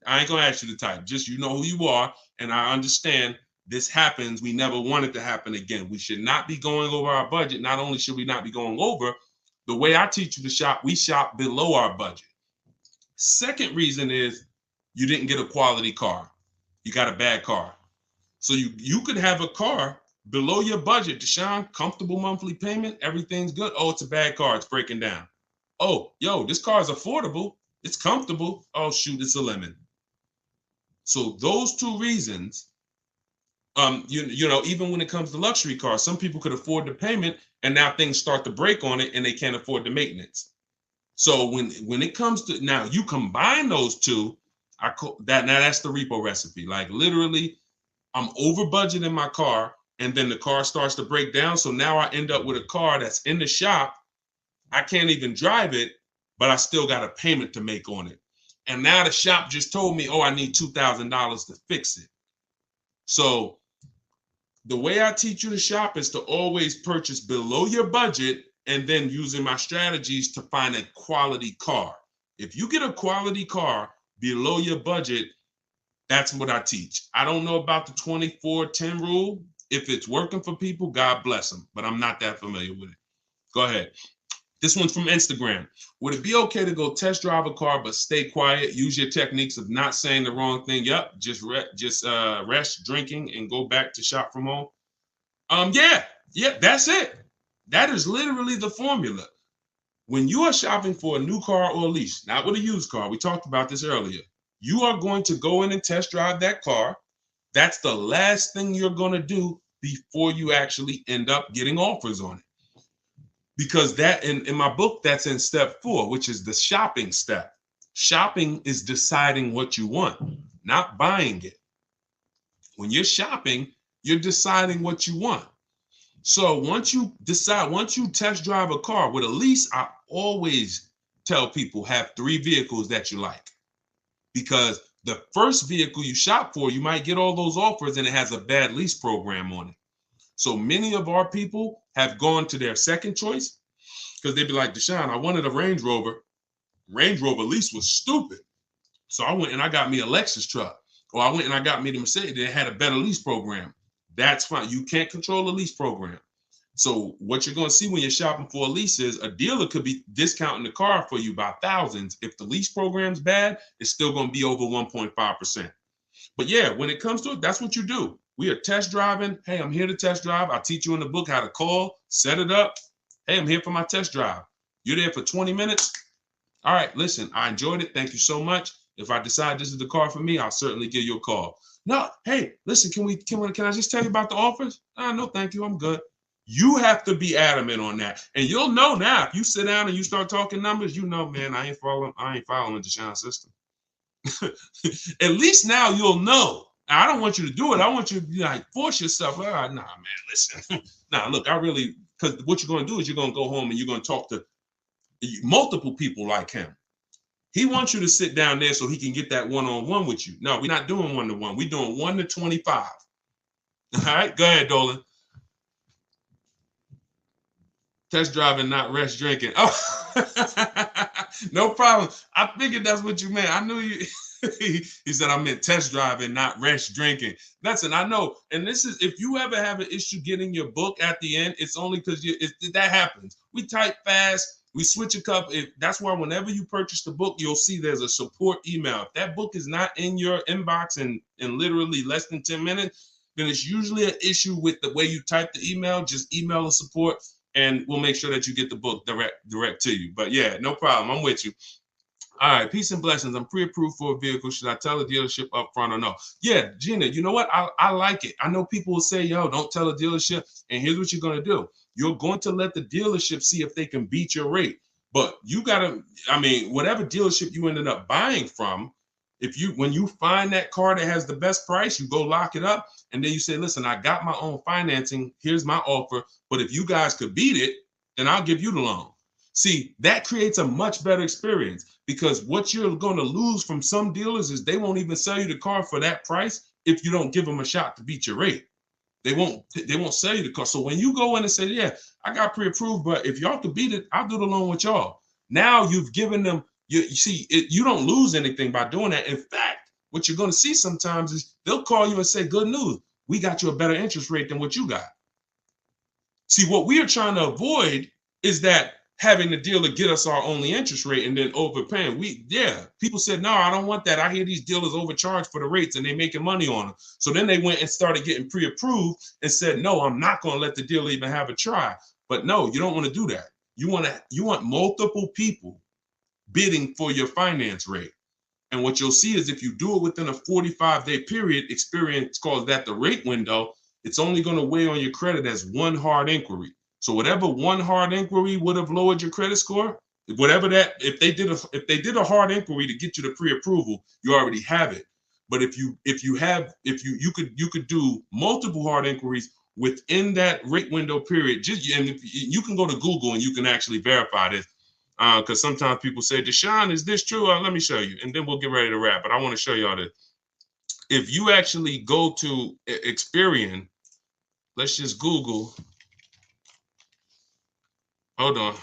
ain't gonna ask you to type, just you know who you are. And I understand this happens. We never want it to happen again. We should not be going over our budget. Not only should we not be going over, the way I teach you to shop, we shop below our budget. Second reason is you didn't get a quality car. You got a bad car. So you could have a car below your budget, Deshone, comfortable monthly payment, everything's good. Oh, it's a bad car, it's breaking down. Oh, yo, this car is affordable, it's comfortable. Oh, shoot, it's a lemon. So those two reasons, even when it comes to luxury cars, some people could afford the payment and now things start to break on it and they can't afford the maintenance. So when it comes to, now you combine those two, that's the repo recipe. Like literally, I'm over budget in my car and then the car starts to break down. So now I end up with a car that's in the shop. I can't even drive it, but I still got a payment to make on it. And now the shop just told me, oh, I need $2,000 to fix it. So the way I teach you to shop is to always purchase below your budget and then using my strategies to find a quality car. If you get a quality car below your budget, that's what I teach. I don't know about the 24/10 rule. If it's working for people, God bless them, but I'm not that familiar with it. Go ahead. This one's from Instagram. Would it be okay to go test drive a car but stay quiet? Use your techniques of not saying the wrong thing. Yep, just rest, drinking, and go back to shop from home. Yeah, that's it. That is literally the formula. When you are shopping for a new car or a lease, not with a used car, we talked about this earlier, you are going to go in and test drive that car. That's the last thing you're going to do before you actually end up getting offers on it. Because that in my book, that's in step 4, which is the shopping step. Shopping is deciding what you want, not buying it. When you're shopping, you're deciding what you want. So once you test drive a car with a lease, I always tell people have 3 vehicles that you like. Because the first vehicle you shop for, you might get all those offers and it has a bad lease program on it. So many of our people have gone to their second choice because they'd be like, Deshone, I wanted a Range Rover. Range Rover lease was stupid. So I went and I got me a Lexus truck. Or I went and I got me the Mercedes that had a better lease program. That's fine. You can't control a lease program. So what you're going to see when you're shopping for a lease is a dealer could be discounting the car for you by thousands. If the lease program's bad, it's still going to be over 1.5%. But yeah, when it comes to it, that's what you do. We are test driving. Hey, I'm here to test drive. I'll teach you in the book how to call, set it up. Hey, I'm here for my test drive. You're there for 20 minutes. All right, listen, I enjoyed it. Thank you so much. If I decide this is the car for me, I'll certainly give you a call. No, hey, listen, can I just tell you about the offers? No, thank you. I'm good. You have to be adamant on that. And you'll know now, if you sit down and you start talking numbers, you know, man, I ain't following the Deshone system. At least now you'll know. I don't want you to do it. I want you to be like, force yourself. Nah, man, listen. Nah, look, because what you're going to do is you're going to go home and you're going to talk to multiple people like him. He wants you to sit down there so he can get that one-on-one with you. No, we're not doing one-to-one. We're doing 1 to 25. All right, go ahead, Dolan. Test driving, not rest drinking. Oh, no problem. I figured that's what you meant. I knew you. He said I meant test driving, not rest drinking. Listen, I know. And this is, if you ever have an issue getting your book at the end, it's only because that happens. We type fast. We switch a couple. That's why whenever you purchase the book, you'll see there's a support email. If that book is not in your inbox in literally less than 10 minutes, then it's usually an issue with the way you type the email. Just email the support, and we'll make sure that you get the book direct to you. But yeah, no problem. I'm with you. All right, peace and blessings. I'm pre-approved for a vehicle. Should I tell the dealership up front or no? Yeah, Gina, you know what? I like it. I know people will say, yo, don't tell the dealership. And here's what you're going to do. You're going to let the dealership see if they can beat your rate. But you got to, whatever dealership you ended up buying from, when you find that car that has the best price, you go lock it up. And then you say, listen, I got my own financing. Here's my offer. But if you guys could beat it, then I'll give you the loan. See, that creates a much better experience, because what you're going to lose from some dealers is they won't even sell you the car for that price if you don't give them a shot to beat your rate. They won't sell you the car. So when you go in and say, yeah, I got pre-approved, but if y'all could beat it, I'll do the loan with y'all. Now you've given them, you see, you don't lose anything by doing that. In fact, what you're going to see sometimes is they'll call you and say, good news, we got you a better interest rate than what you got. See, what we are trying to avoid is that having the dealer get us our only interest rate and then overpaying. People said, no, I don't want that. I hear these dealers overcharge for the rates and they're making money on them. So then they went and started getting pre-approved and said, no, I'm not going to let the dealer even have a try. But no, you don't want to do that. You want multiple people bidding for your finance rate. And what you'll see is if you do it within a 45-day period, Experience calls that the rate window, it's only going to weigh on your credit as one hard inquiry. So whatever one hard inquiry would have lowered your credit score, whatever that, if they did a hard inquiry to get you the pre-approval, you already have it. But if you could do multiple hard inquiries within that rate window period. And you can go to Google and you can actually verify this, because sometimes people say, Deshone, is this true? Let me show you, and then we'll get ready to wrap. But I want to show y'all this. If you actually go to Experian, let's just Google. Hold on.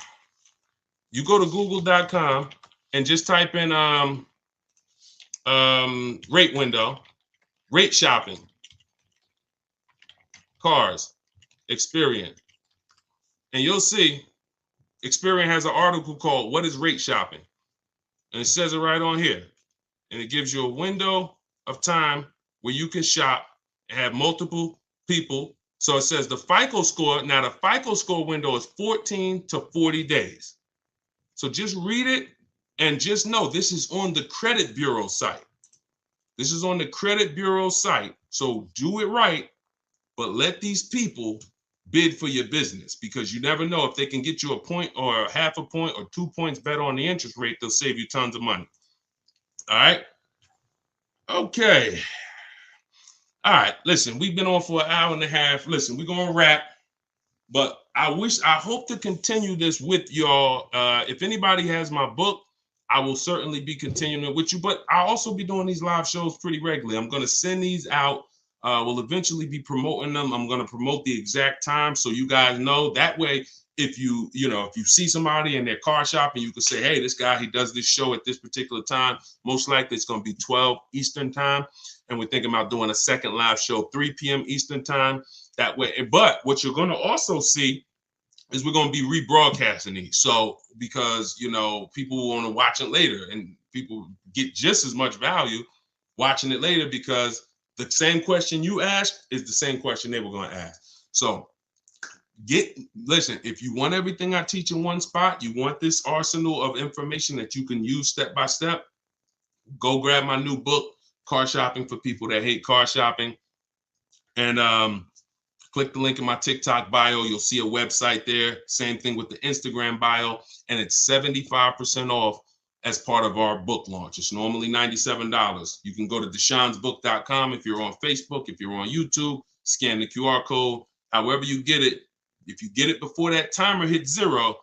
You go to google.com and just type in rate window, rate shopping, cars, Experian. And you'll see Experian has an article called What is Rate Shopping? And it says it right on here. And it gives you a window of time where you can shop and have multiple people. So it says the FICO score. Now the FICO score window is 14 to 40 days. So just read it and just know this is on the credit bureau site. This is on the credit bureau site. So do it right, but let these people bid for your business, because you never know if they can get you a point or half a point or 2 points better on the interest rate, they'll save you tons of money. All right. Okay. All right, listen, we've been on for an hour and a half. Listen, we're going to wrap, but I hope to continue this with y'all. If anybody has my book, I will certainly be continuing with you, but I'll also be doing these live shows pretty regularly. I'm going to send these out. We'll eventually be promoting them. I'm going to promote the exact time so you guys know. That way, if you see somebody in their car shopping, you can say, hey, this guy, he does this show at this particular time. Most likely it's going to be 12 Eastern time. And we're thinking about doing a second live show, 3 p.m. Eastern time. That way. But what you're going to also see is we're going to be rebroadcasting these. So because, people want to watch it later, and people get just as much value watching it later, because the same question you asked is the same question they were going to ask. So listen, if you want everything I teach in one spot, you want this arsenal of information that you can use step by step, go grab my new book, Car Shopping for People That Hate Car Shopping. And click the link in my TikTok bio. You'll see a website there. Same thing with the Instagram bio. And it's 75% off as part of our book launch. It's normally $97. You can go to deshonsbook.com if you're on Facebook, if you're on YouTube, scan the QR code, however you get it. If you get it before that timer hits 0,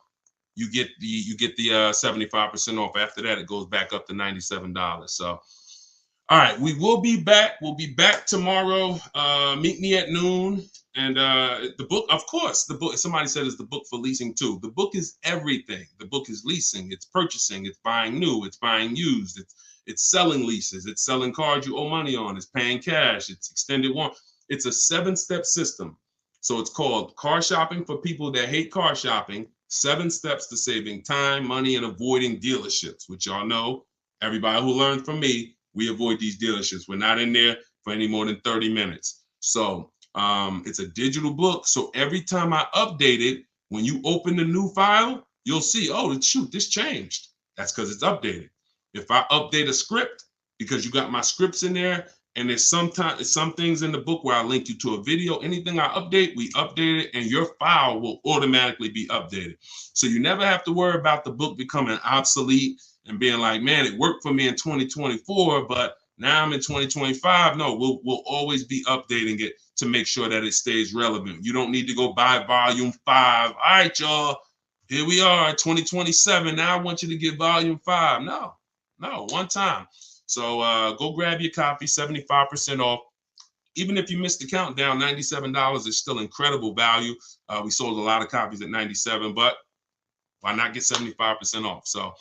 you get the 75% off. After that, it goes back up to $97. So, all right, we will be back. We'll be back tomorrow. Meet me at noon. And the book, of course, the book, somebody said is the book for leasing too. The book is everything. The book is leasing, it's purchasing, it's buying new, it's buying used, it's selling leases, it's selling cars you owe money on, it's paying cash, it's extended warranty. It's a 7-step system. So it's called Car Shopping for People That Hate Car Shopping, 7 Steps to Saving Time, Money, and Avoiding Dealerships, which y'all know, everybody who learned from me, we avoid these dealerships. We're not in there for any more than 30 minutes. So it's a digital book. So every time I update it, when you open the new file, you'll see, oh, shoot, this changed. That's because it's updated. If I update a script, because you got my scripts in there, and there's some things in the book where I link you to a video, anything I update, we update it, and your file will automatically be updated. So you never have to worry about the book becoming obsolete and being like, man, it worked for me in 2024, but now I'm in 2025. No, we'll always be updating it to make sure that it stays relevant. You don't need to go buy volume 5. All right, y'all, here we are, 2027. Now I want you to get volume 5. No, one time. So go grab your copy, 75% off. Even if you missed the countdown, $97 is still incredible value. We sold a lot of copies at $97, but why not get 75% off? So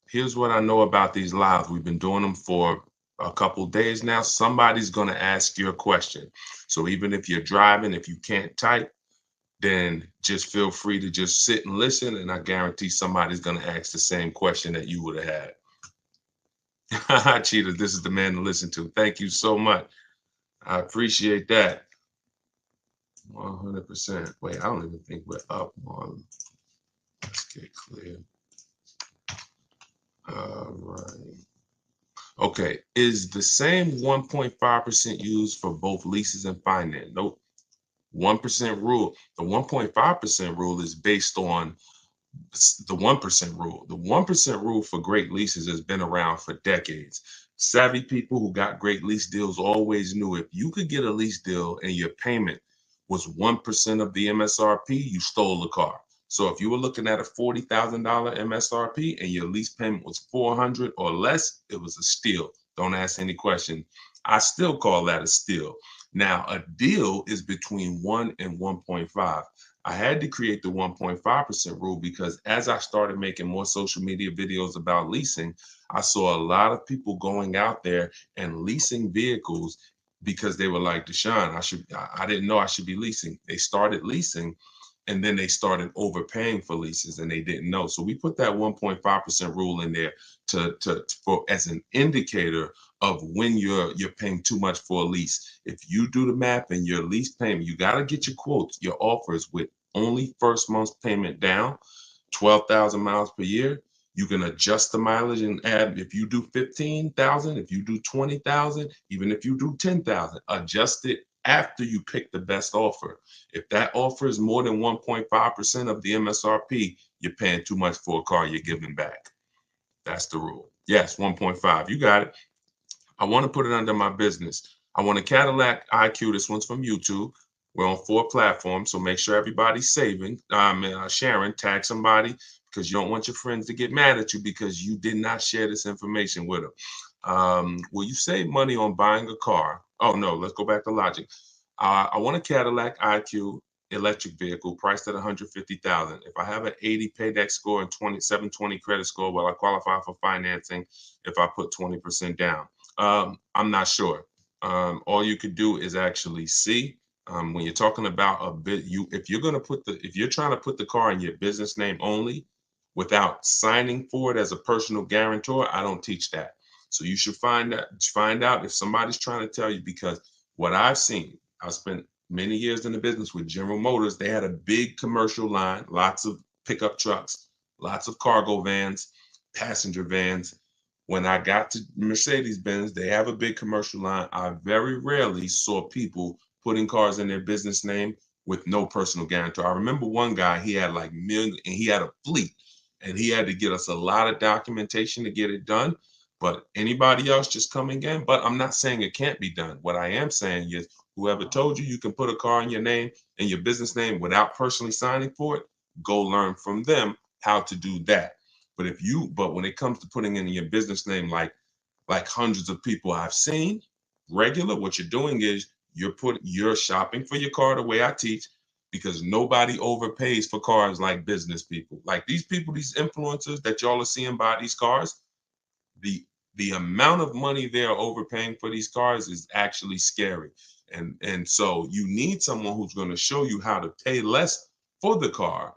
here's what I know about these lives. We've been doing them for a couple days now. Somebody's going to ask you a question. So even if you're driving, if you can't type, then just feel free to just sit and listen. And I guarantee somebody's going to ask the same question that you would have had. Cheetah, this is the man to listen to. Thank you so much. I appreciate that. 100%. Wait, I don't even think we're up on. Let's get clear. All right. Okay. Is the same 1.5% used for both leases and finance? Nope. 1% rule. The 1.5% rule is based on the 1% rule. The 1% rule for great leases has been around for decades. Savvy people who got great lease deals always knew if you could get a lease deal and your payment was 1% of the MSRP, you stole the car. So if you were looking at a $40,000 MSRP and your lease payment was $400 or less, it was a steal. Don't ask any question. I still call that a steal. Now, a deal is between 1 and 1.5. I had to create the 1.5% rule because as I started making more social media videos about leasing, I saw a lot of people going out there and leasing vehicles because they were like, Deshone, I didn't know I should be leasing. They started leasing and then they started overpaying for leases and they didn't know. So we put that 1.5% rule in there for as an indicator of when you're paying too much for a lease. If you do the math and your lease payment, you got to get your quotes, your offers with only first month's payment down, 12,000 miles per year. You can adjust the mileage and add, if you do 15,000, if you do 20,000, even if you do 10,000, adjust it after you pick the best offer. If that offer is more than 1.5% of the MSRP, you're paying too much for a car you're giving back. That's the rule. Yes, 1.5. You got it. I want to put it under my business. I want a Cadillac IQ. This one's from YouTube. We're on 4 platforms, so make sure everybody's sharing, tag somebody, because you don't want your friends to get mad at you because you did not share this information with them. Will you save money on buying a car? Oh, no, let's go back to logic. I want a Cadillac IQ electric vehicle priced at $150,000. If I have an 80 payback score and 720 credit score, will I qualify for financing if I put 20% down? I'm not sure. All you could do is actually see. When you're talking about a bit, if you're trying to put the car in your business name only without signing for it as a personal guarantor, I don't teach that. So you should find out if somebody's trying to tell you, because what I've seen, I've spent many years in the business with General Motors. They had a big commercial line, lots of pickup trucks, lots of cargo vans, passenger vans. When I got to Mercedes-Benz, they have a big commercial line. I very rarely saw people putting cars in their business name with no personal guarantor. I remember one guy, he had like million, and he had a fleet, and he had to get us a lot of documentation to get it done. But anybody else just coming in, but I'm not saying it can't be done. What I am saying is whoever told you you can put a car in your name and your business name without personally signing for it, go learn from them how to do that. But when it comes to putting in your business name, like hundreds of people I've seen regular, what you're doing is you're shopping for your car the way I teach, because nobody overpays for cars like business people. Like these people, these influencers that y'all are seeing buy these cars, the amount of money they're overpaying for these cars is actually scary. And so you need someone who's going to show you how to pay less for the car,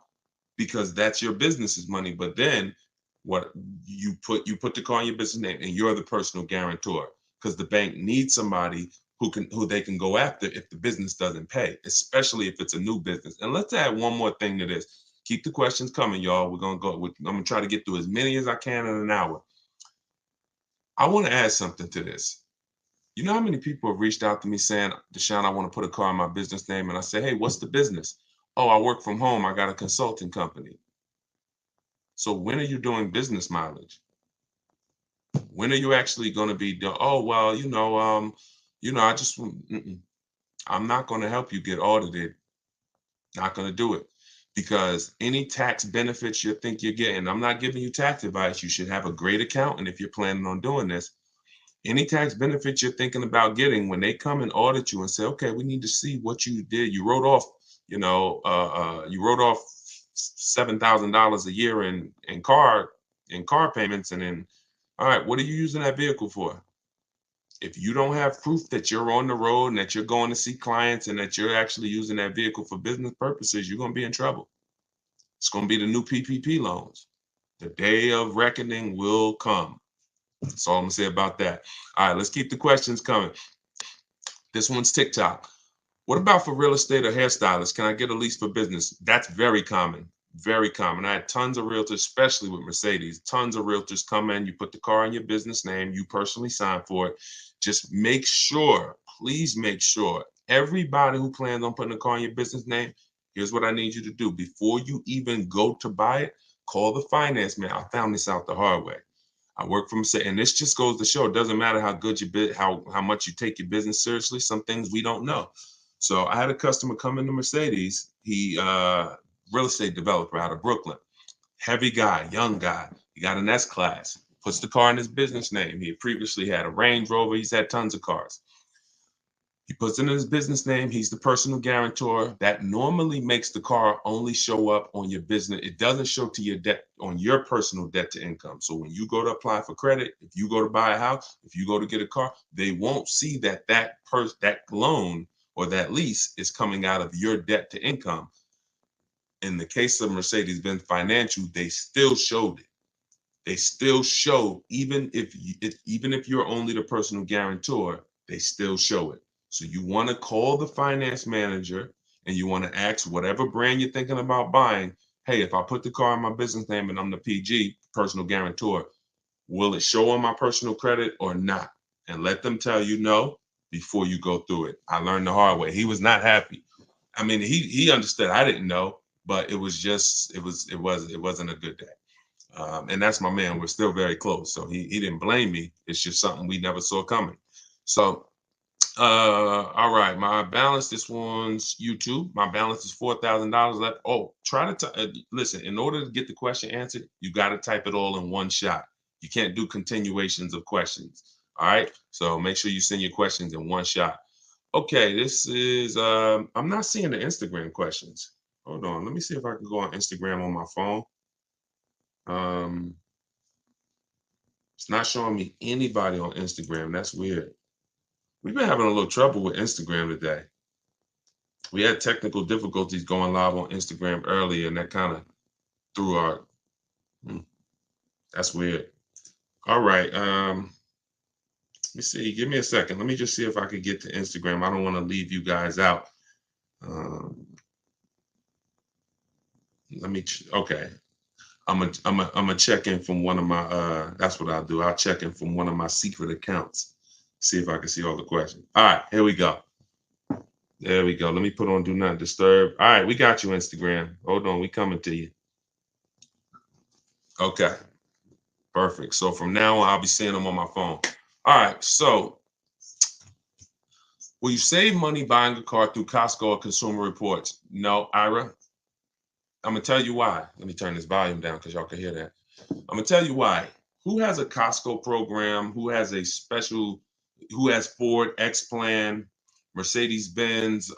because that's your business's money. But then what you put the car in your business name and you're the personal guarantor, because the bank needs somebody who they can go after if the business doesn't pay, especially if it's a new business. And let's add one more thing to this. Keep the questions coming, y'all. I'm gonna try to get through as many as I can in an hour. I want to add something to this. You know how many people have reached out to me saying, Deshone, I want to put a car in my business name. And I say, hey, what's the business? Oh, I work from home. I got a consulting company. So when are you doing business mileage? When are you actually going to be doing, oh, well, I just, I'm not going to help you get audited. Not going to do it. Because any tax benefits you think you're getting, I'm not giving you tax advice. You should have a great accountant if you're planning on doing this. Any tax benefits you're thinking about getting, when they come and audit you and say, okay, we need to see what you did. You wrote off, $7,000 a year in car payments. And then, all right, what are you using that vehicle for? If you don't have proof that you're on the road and that you're going to see clients and that you're actually using that vehicle for business purposes, you're going to be in trouble. It's going to be the new PPP loans. The day of reckoning will come. That's all I'm going to say about that. All right, let's keep the questions coming. This one's TikTok. What about for real estate or hairstylists? Can I get a lease for business? That's very common. Very common. I had tons of realtors, especially with Mercedes, tons of realtors come in, you put the car in your business name, you personally sign for it. Just make sure, please make sure, everybody who plans on putting a car in your business name, here's what I need you to do. Before you even go to buy it, call the finance man. I found this out the hard way. I work from, and this just goes to show, it doesn't matter how good how much you take your business seriously. Some things we don't know. So I had a customer come into Mercedes. He real estate developer out of Brooklyn. Heavy guy, young guy. He got an S-Class. Puts the car in his business name. He previously had a Range Rover. He's had tons of cars. He puts it in his business name. He's the personal guarantor. That normally makes the car only show up on your business. It doesn't show to your debt, on your personal debt to income. So when you go to apply for credit, if you go to buy a house, if you go to get a car, they won't see that that loan or that lease is coming out of your debt to income. In the case of Mercedes-Benz Financial, they still showed it. They still show, even if you're only the personal guarantor, they still show it. So you want to call the finance manager and you want to ask whatever brand you're thinking about buying, hey, if I put the car in my business name and I'm the PG, personal guarantor, will it show on my personal credit or not? And let them tell you no before you go through it. I learned the hard way. He was not happy. I mean, he understood. I didn't know, but it wasn't a good day. And that's my man. We're still very close. So he didn't blame me. It's just something we never saw coming. So, all right. My balance, this one's YouTube. My balance is $4,000 left. Oh, listen, in order to get the question answered, you got to type it all in one shot. You can't do continuations of questions. All right. So make sure you send your questions in one shot. Okay. This is, I'm not seeing the Instagram questions. Hold on. Let me see if I can go on Instagram on my phone. It's not showing me anybody on Instagram. That's weird. We've been having a little trouble with Instagram today. We had technical difficulties going live on Instagram earlier, and that kind of threw our. That's weird. All right. Let me see. Give me a second. Let me just see if I could get to Instagram. I don't want to leave you guys out. Okay. I'm a check in from one of my that's what I'll do. I'll check in from one of my secret accounts. See if I can see all the questions. All right, here we go. There we go. Let me put on do not disturb. All right, we got you, Instagram. Hold on, we coming to you. Okay, perfect. So from now on, I'll be seeing them on my phone. All right, so will you save money buying a car through Costco or Consumer Reports? No, Ira. I'm gonna tell you why. Let me turn this volume down because y'all can hear that. I'm gonna tell you why. Who has a Costco program? Who has a special? Who has Ford X Plan, Mercedes Benz,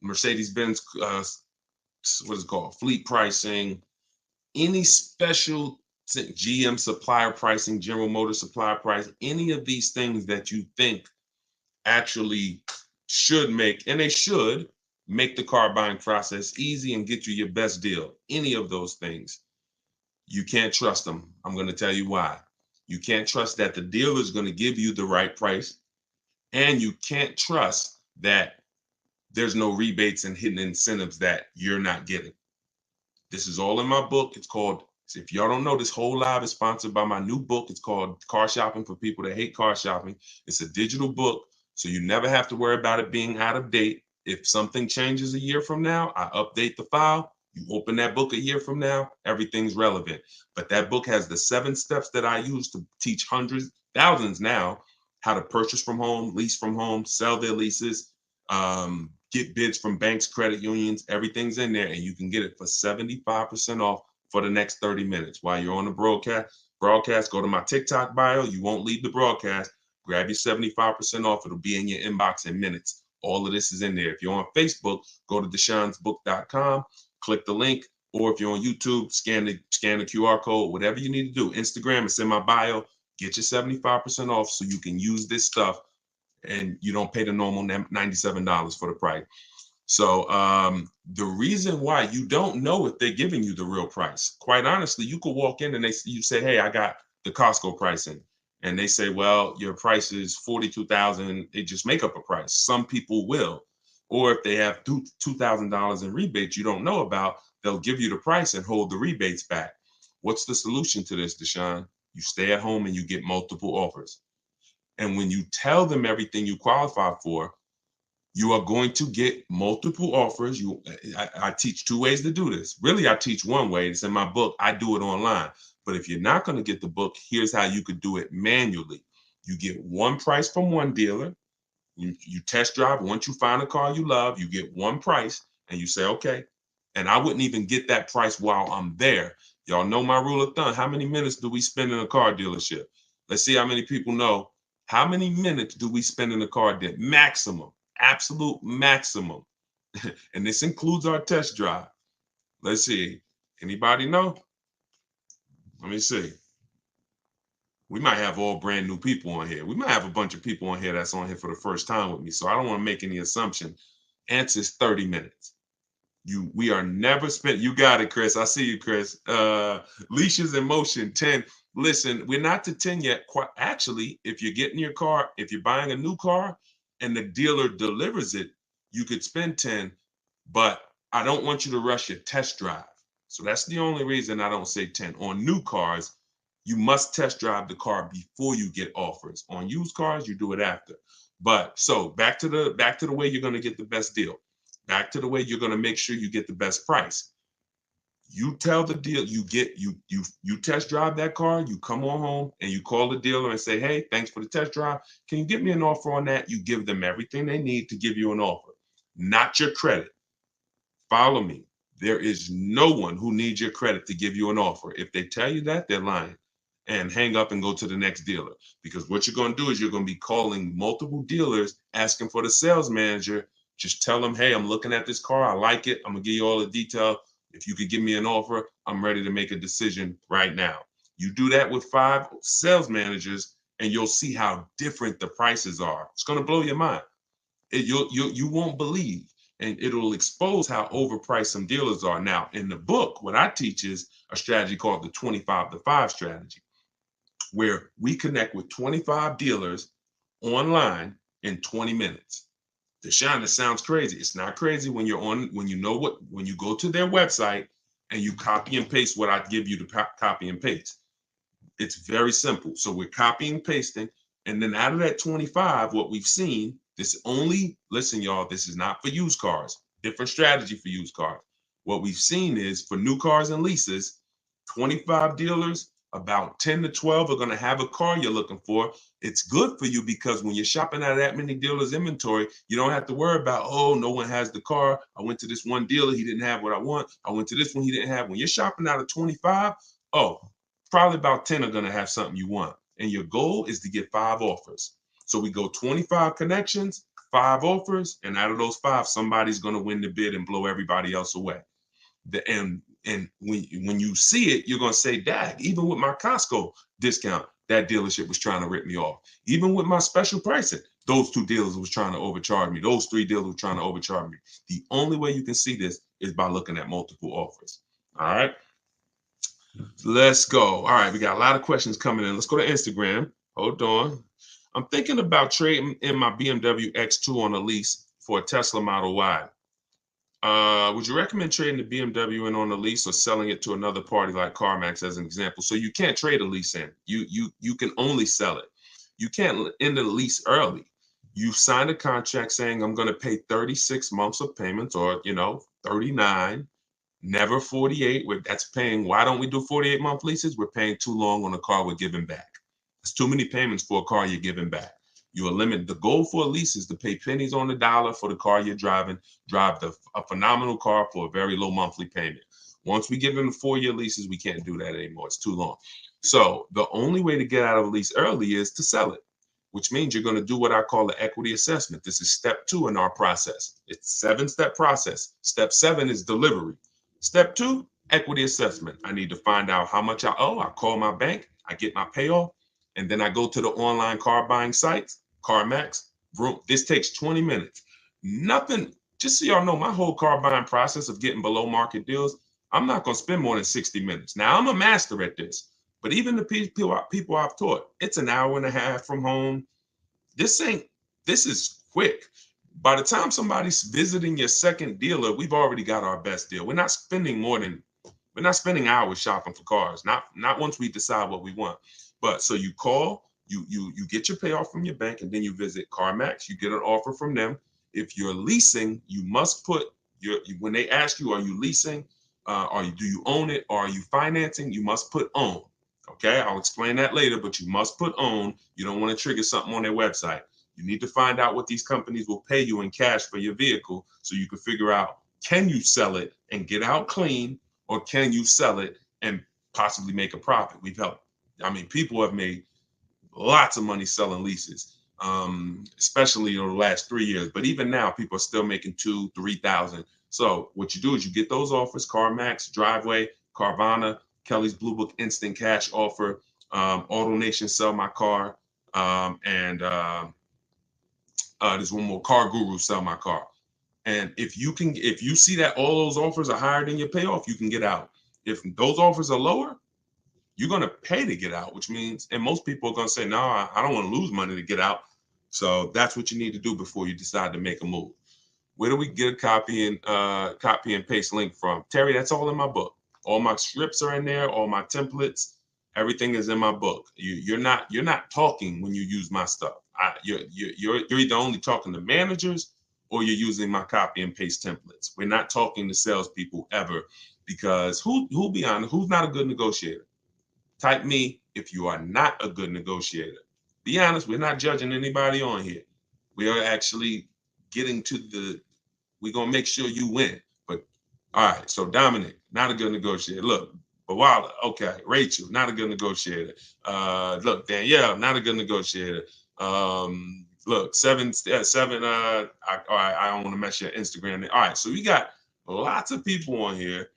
Mercedes Benz? What is it called? Fleet pricing. Any special GM supplier pricing, General Motors supplier price? Any of these things that you think actually should make, and they should make the car buying process easy and get you your best deal. Any of those things, you can't trust them. I'm going to tell you why. You can't trust that the dealer is going to give you the right price, and you can't trust that there's no rebates and hidden incentives that you're not getting. This is all in my book. It's called, if y'all don't know, this whole live is sponsored by my new book. It's called Car Shopping for People That Hate Car Shopping. It's a digital book, so you never have to worry about it being out of date. If something changes a year from now, I update the file. You open that book a year from now, everything's relevant. But that book has the 7 steps that I use to teach hundreds, thousands now, how to purchase from home, lease from home, sell their leases, get bids from banks, credit unions. Everything's in there, and you can get it for 75% off for the next 30 minutes. While you're on the broadcast, go to my TikTok bio. You won't leave the broadcast. Grab your 75% off. It'll be in your inbox in minutes. All of this is in there. If you're on Facebook, go to deshonsbook.com, click the link, or if you're on YouTube, scan the QR code, whatever you need to do. Instagram, it's in my bio. Get your 75% off so you can use this stuff and you don't pay the normal $97 for the price. So the reason why you don't know if they're giving you the real price, quite honestly, you could walk in and you say, hey, I got the Costco pricing. And they say, well, your price is $42,000. They just make up a price. Some people will. Or if they have $2,000 in rebates you don't know about, they'll give you the price and hold the rebates back. What's the solution to this, Deshone? You stay at home and you get multiple offers. And when you tell them everything you qualify for, you are going to get multiple offers. I teach 2 ways to do this. Really, I teach 1 way. It's in my book. I do it online. But if you're not going to get the book, here's how you could do it manually. You get 1 price from 1 dealer. You test drive. Once you find a car you love, you get 1 price and you say, okay. And I wouldn't even get that price while I'm there. Y'all know my rule of thumb. How many minutes do we spend in a car dealership? Let's see how many people know. How many minutes do we spend in a car dealership? Maximum, absolute maximum. And this includes our test drive. Let's see. Anybody know? Let me see. We might have all brand new people on here. We might have a bunch of people on here that's on here for the first time with me. So I don't want to make any assumption. Answer is 30 minutes. We are never spent. You got it, Chris. I see you, Chris. Leashes in motion 10. Listen, we're not to 10 yet. Quite actually, if you're getting your car, if you're buying a new car and the dealer delivers it, you could spend 10, but I don't want you to rush your test drive. So that's the only reason I don't say 10. On new cars, you must test drive the car before you get offers. On used cars, you do it after. But so back to the way you're going to get the best deal. Back to the way you're going to make sure you get the best price. You tell the deal, you test drive that car, you come on home and you call the dealer and say, hey, thanks for the test drive. Can you get me an offer on that? You give them everything they need to give you an offer, not your credit. Follow me. There is no one who needs your credit to give you an offer. If they tell you that, they're lying. And hang up and go to the next dealer. Because what you're going to do is you're going to be calling multiple dealers asking for the sales manager. Just tell them, hey, I'm looking at this car. I like it. I'm going to give you all the detail. If you could give me an offer, I'm ready to make a decision right now. You do that with 5 sales managers and you'll see how different the prices are. It's going to blow your mind. You won't believe. And it'll expose how overpriced some dealers are. Now, in the book, what I teach is a strategy called the 25 to 5 strategy, where we connect with 25 dealers online in 20 minutes. Deshone, this sounds crazy. It's not crazy when when you go to their website and you copy and paste what I give you to copy and paste. It's very simple. So we're copying and pasting. And then out of that 25, what we've seen, listen, y'all, this is not for used cars. Different strategy for used cars. What we've seen is for new cars and leases, 25 dealers, about 10 to 12 are going to have a car you're looking for. It's good for you because when you're shopping out of that many dealers' inventory, you don't have to worry about, oh, no one has the car. I went to this one dealer, he didn't have what I want. I went to this one, he didn't have. When you're shopping out of 25, oh, probably about 10 are going to have something you want. And your goal is to get 5 offers. So we go 25 connections, 5 offers, and out of those 5, somebody's going to win the bid and blow everybody else away. And when you see it, you're gonna say, "Dag, even with my Costco discount, that dealership was trying to rip me off. Even with my special pricing, those 2 dealers was trying to overcharge me. Those 3 dealers were trying to overcharge me." The only way you can see this is by looking at multiple offers. All right, let's go. All right, we got a lot of questions coming in. Let's go to Instagram. Hold on. I'm thinking about trading in my BMW X2 on a lease for a Tesla Model Y. Would you recommend trading the BMW in on a lease or selling it to another party like CarMax as an example? So you can't trade a lease in. You can only sell it. You can't end the lease early. You signed a contract saying I'm going to pay 36 months of payments, or 39, never 48. That's paying. Why don't we do 48-month leases? We're paying too long on a car we're giving back. It's too many payments for a car you're giving back. You eliminate the goal for a lease is to pay pennies on the dollar for the car you're driving, drive a phenomenal car for a very low monthly payment. Once we give them the 4-year leases, we can't do that anymore. It's too long. So the only way to get out of a lease early is to sell it, which means you're going to do what I call the equity assessment. This is step 2 in our process. It's a 7-step process. Step 7 is delivery. Step 2, equity assessment. I need to find out how much I owe. I call my bank. I get my payoff. And then I go to the online car buying sites, CarMax. This takes 20 minutes. Nothing, just so y'all know, my whole car buying process of getting below market deals, I'm not going to spend more than 60 minutes. Now, I'm a master at this, but even the people I've taught, it's an hour and a half from home. This is quick. By the time somebody's visiting your second dealer, we've already got our best deal. We're not spending hours shopping for cars. Not once we decide what we want. But so you call, you get your payoff from your bank, and then you visit CarMax. You get an offer from them. If you're leasing, you must put when they ask you, are you leasing? Do you own it? Or are you financing? You must put own. Okay, I'll explain that later, but you must put own. You don't want to trigger something on their website. You need to find out what these companies will pay you in cash for your vehicle so you can figure out, can you sell it and get out clean, or can you sell it and possibly make a profit? People have made lots of money selling leases, especially in the last 3 years. But even now, people are still making $2,000, $3,000. So what you do is you get those offers: CarMax, Driveway, Carvana, Kelly's Blue Book Instant Cash Offer, AutoNation Sell My Car, and there's one more, Car Guru Sell My Car. And if you see that all those offers are higher than your payoff, you can get out. If those offers are lower, you're going to pay to get out, which means, and most people are going to say, no, I don't want to lose money to get out. So that's what you need to do before you decide to make a move. Where do we get a copy and paste link from? Terry, that's all in my book. All my scripts are in there, all my templates, everything is in my book. You're not talking when you use my stuff. You're either only talking to managers or you're using my copy and paste templates. We're not talking to salespeople ever, because who'll be honest, who's not a good negotiator? Type me if you are not a good negotiator. Be honest, we're not judging anybody on here. We are actually getting to we're going to make sure you win. But all right, so Dominic, not a good negotiator. Look, Bawala, okay. Rachel, not a good negotiator. Look, Danielle, not a good negotiator. Look, seven. I don't want to mess your Instagram. All right, so we got lots of people on here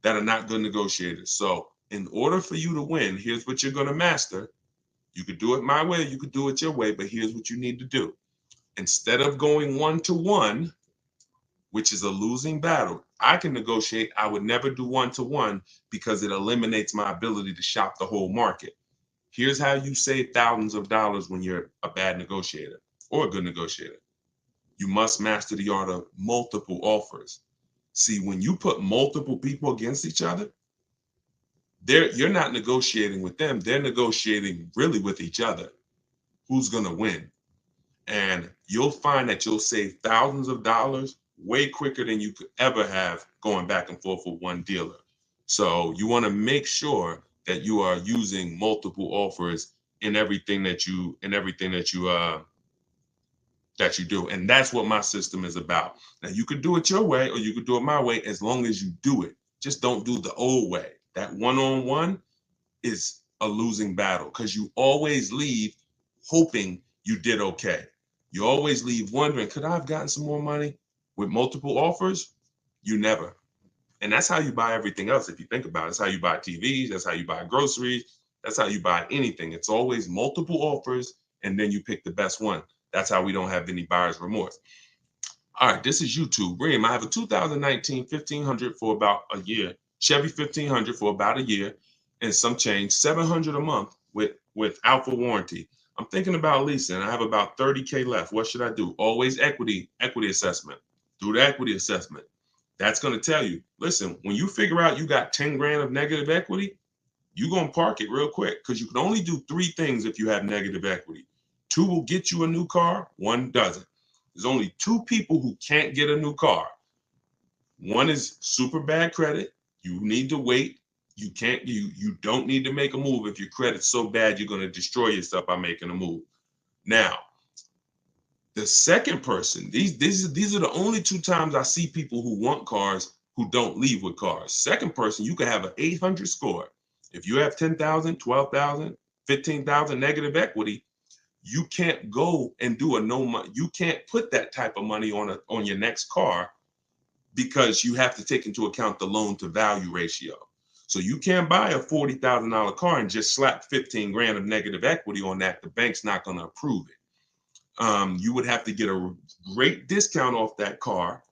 that are not good negotiators. So in order for you to win, here's what you're going to master. You could do it my way, you could do it your way, but here's what you need to do. Instead of going 1-to-1, which is a losing battle, I can negotiate. I would never do 1-to-1 because it eliminates my ability to shop the whole market. Here's how you save thousands of dollars when you're a bad negotiator or a good negotiator. You must master the art of multiple offers. See, when you put multiple people against each other, you're not negotiating with them. They're negotiating really with each other. Who's going to win? And you'll find that you'll save thousands of dollars way quicker than you could ever have going back and forth with one dealer. So you want to make sure that you are using multiple offers in everything that you do. And that's what my system is about. Now you could do it your way or you could do it my way as long as you do it. Just don't do the old way. That one-on-one is a losing battle because you always leave hoping you did okay. You always leave wondering, could I have gotten some more money? With multiple offers, you never. And that's how you buy everything else. If you think about it, that's how you buy TVs. That's how you buy groceries. That's how you buy anything. It's always multiple offers, and then you pick the best one. That's how we don't have any buyer's remorse. All right, this is YouTube. Reem, I have a 2019 1500 for about a year. Chevy 1500 for about a year and some change, 700 a month with alpha warranty. I'm thinking about leasing. I have about 30K left. What should I do? Always equity assessment. Do the equity assessment. That's going to tell you, listen, when you figure out you got 10 grand of negative equity, you're going to park it real quick because you can only do 3 things if you have negative equity. 2 will get you a new car, 1 doesn't. There's only 2 people who can't get a new car. One is super bad credit. You need to wait. You don't need to make a move if your credit's so bad you're going to destroy yourself by making a move. Now, the second person, these are the only 2 times I see people who want cars who don't leave with cars. Second person, you can have an 800 score. If you have 10,000, 12,000, 15,000 negative equity, you can't go and do a no money. You can't put that type of money on your next car because you have to take into account the loan to value ratio. So you can't buy a $40,000 car and just slap 15 grand of negative equity on that. The bank's not going to approve it. You would have to get a great discount off that car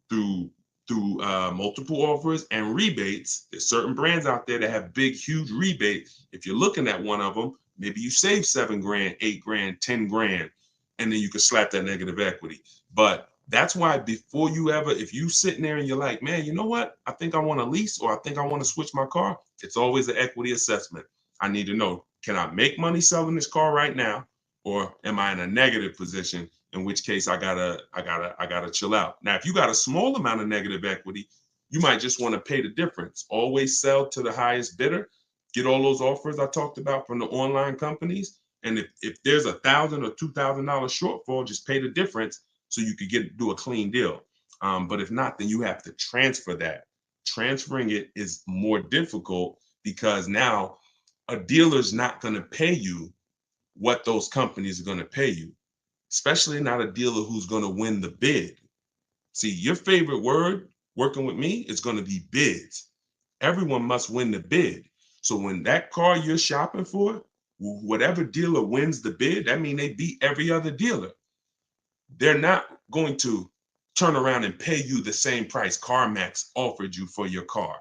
through multiple offers and rebates. There's certain brands out there that have big, huge rebates. If you're looking at one of them, maybe you save 7 grand, 8 grand, 10 grand, and then you can slap that negative equity. But that's why before you ever, if you sitting there and you're like, man, you know what? I think I want to lease or I think I want to switch my car. It's always an equity assessment. I need to know, can I make money selling this car right now? Or am I in a negative position? In which case I gotta chill out. Now, if you got a small amount of negative equity, you might just want to pay the difference. Always sell to the highest bidder. Get all those offers I talked about from the online companies. And if there's $1,000 or $2,000 shortfall, just pay the difference so you could do a clean deal. But if not, then you have to transfer that. Transferring it is more difficult because now a dealer's not going to pay you what those companies are going to pay you, especially not a dealer who's going to win the bid. See, your favorite word working with me is going to be bids. Everyone must win the bid. So when that car you're shopping for, whatever dealer wins the bid, that means they beat every other dealer. They're not going to turn around and pay you the same price CarMax offered you for your car.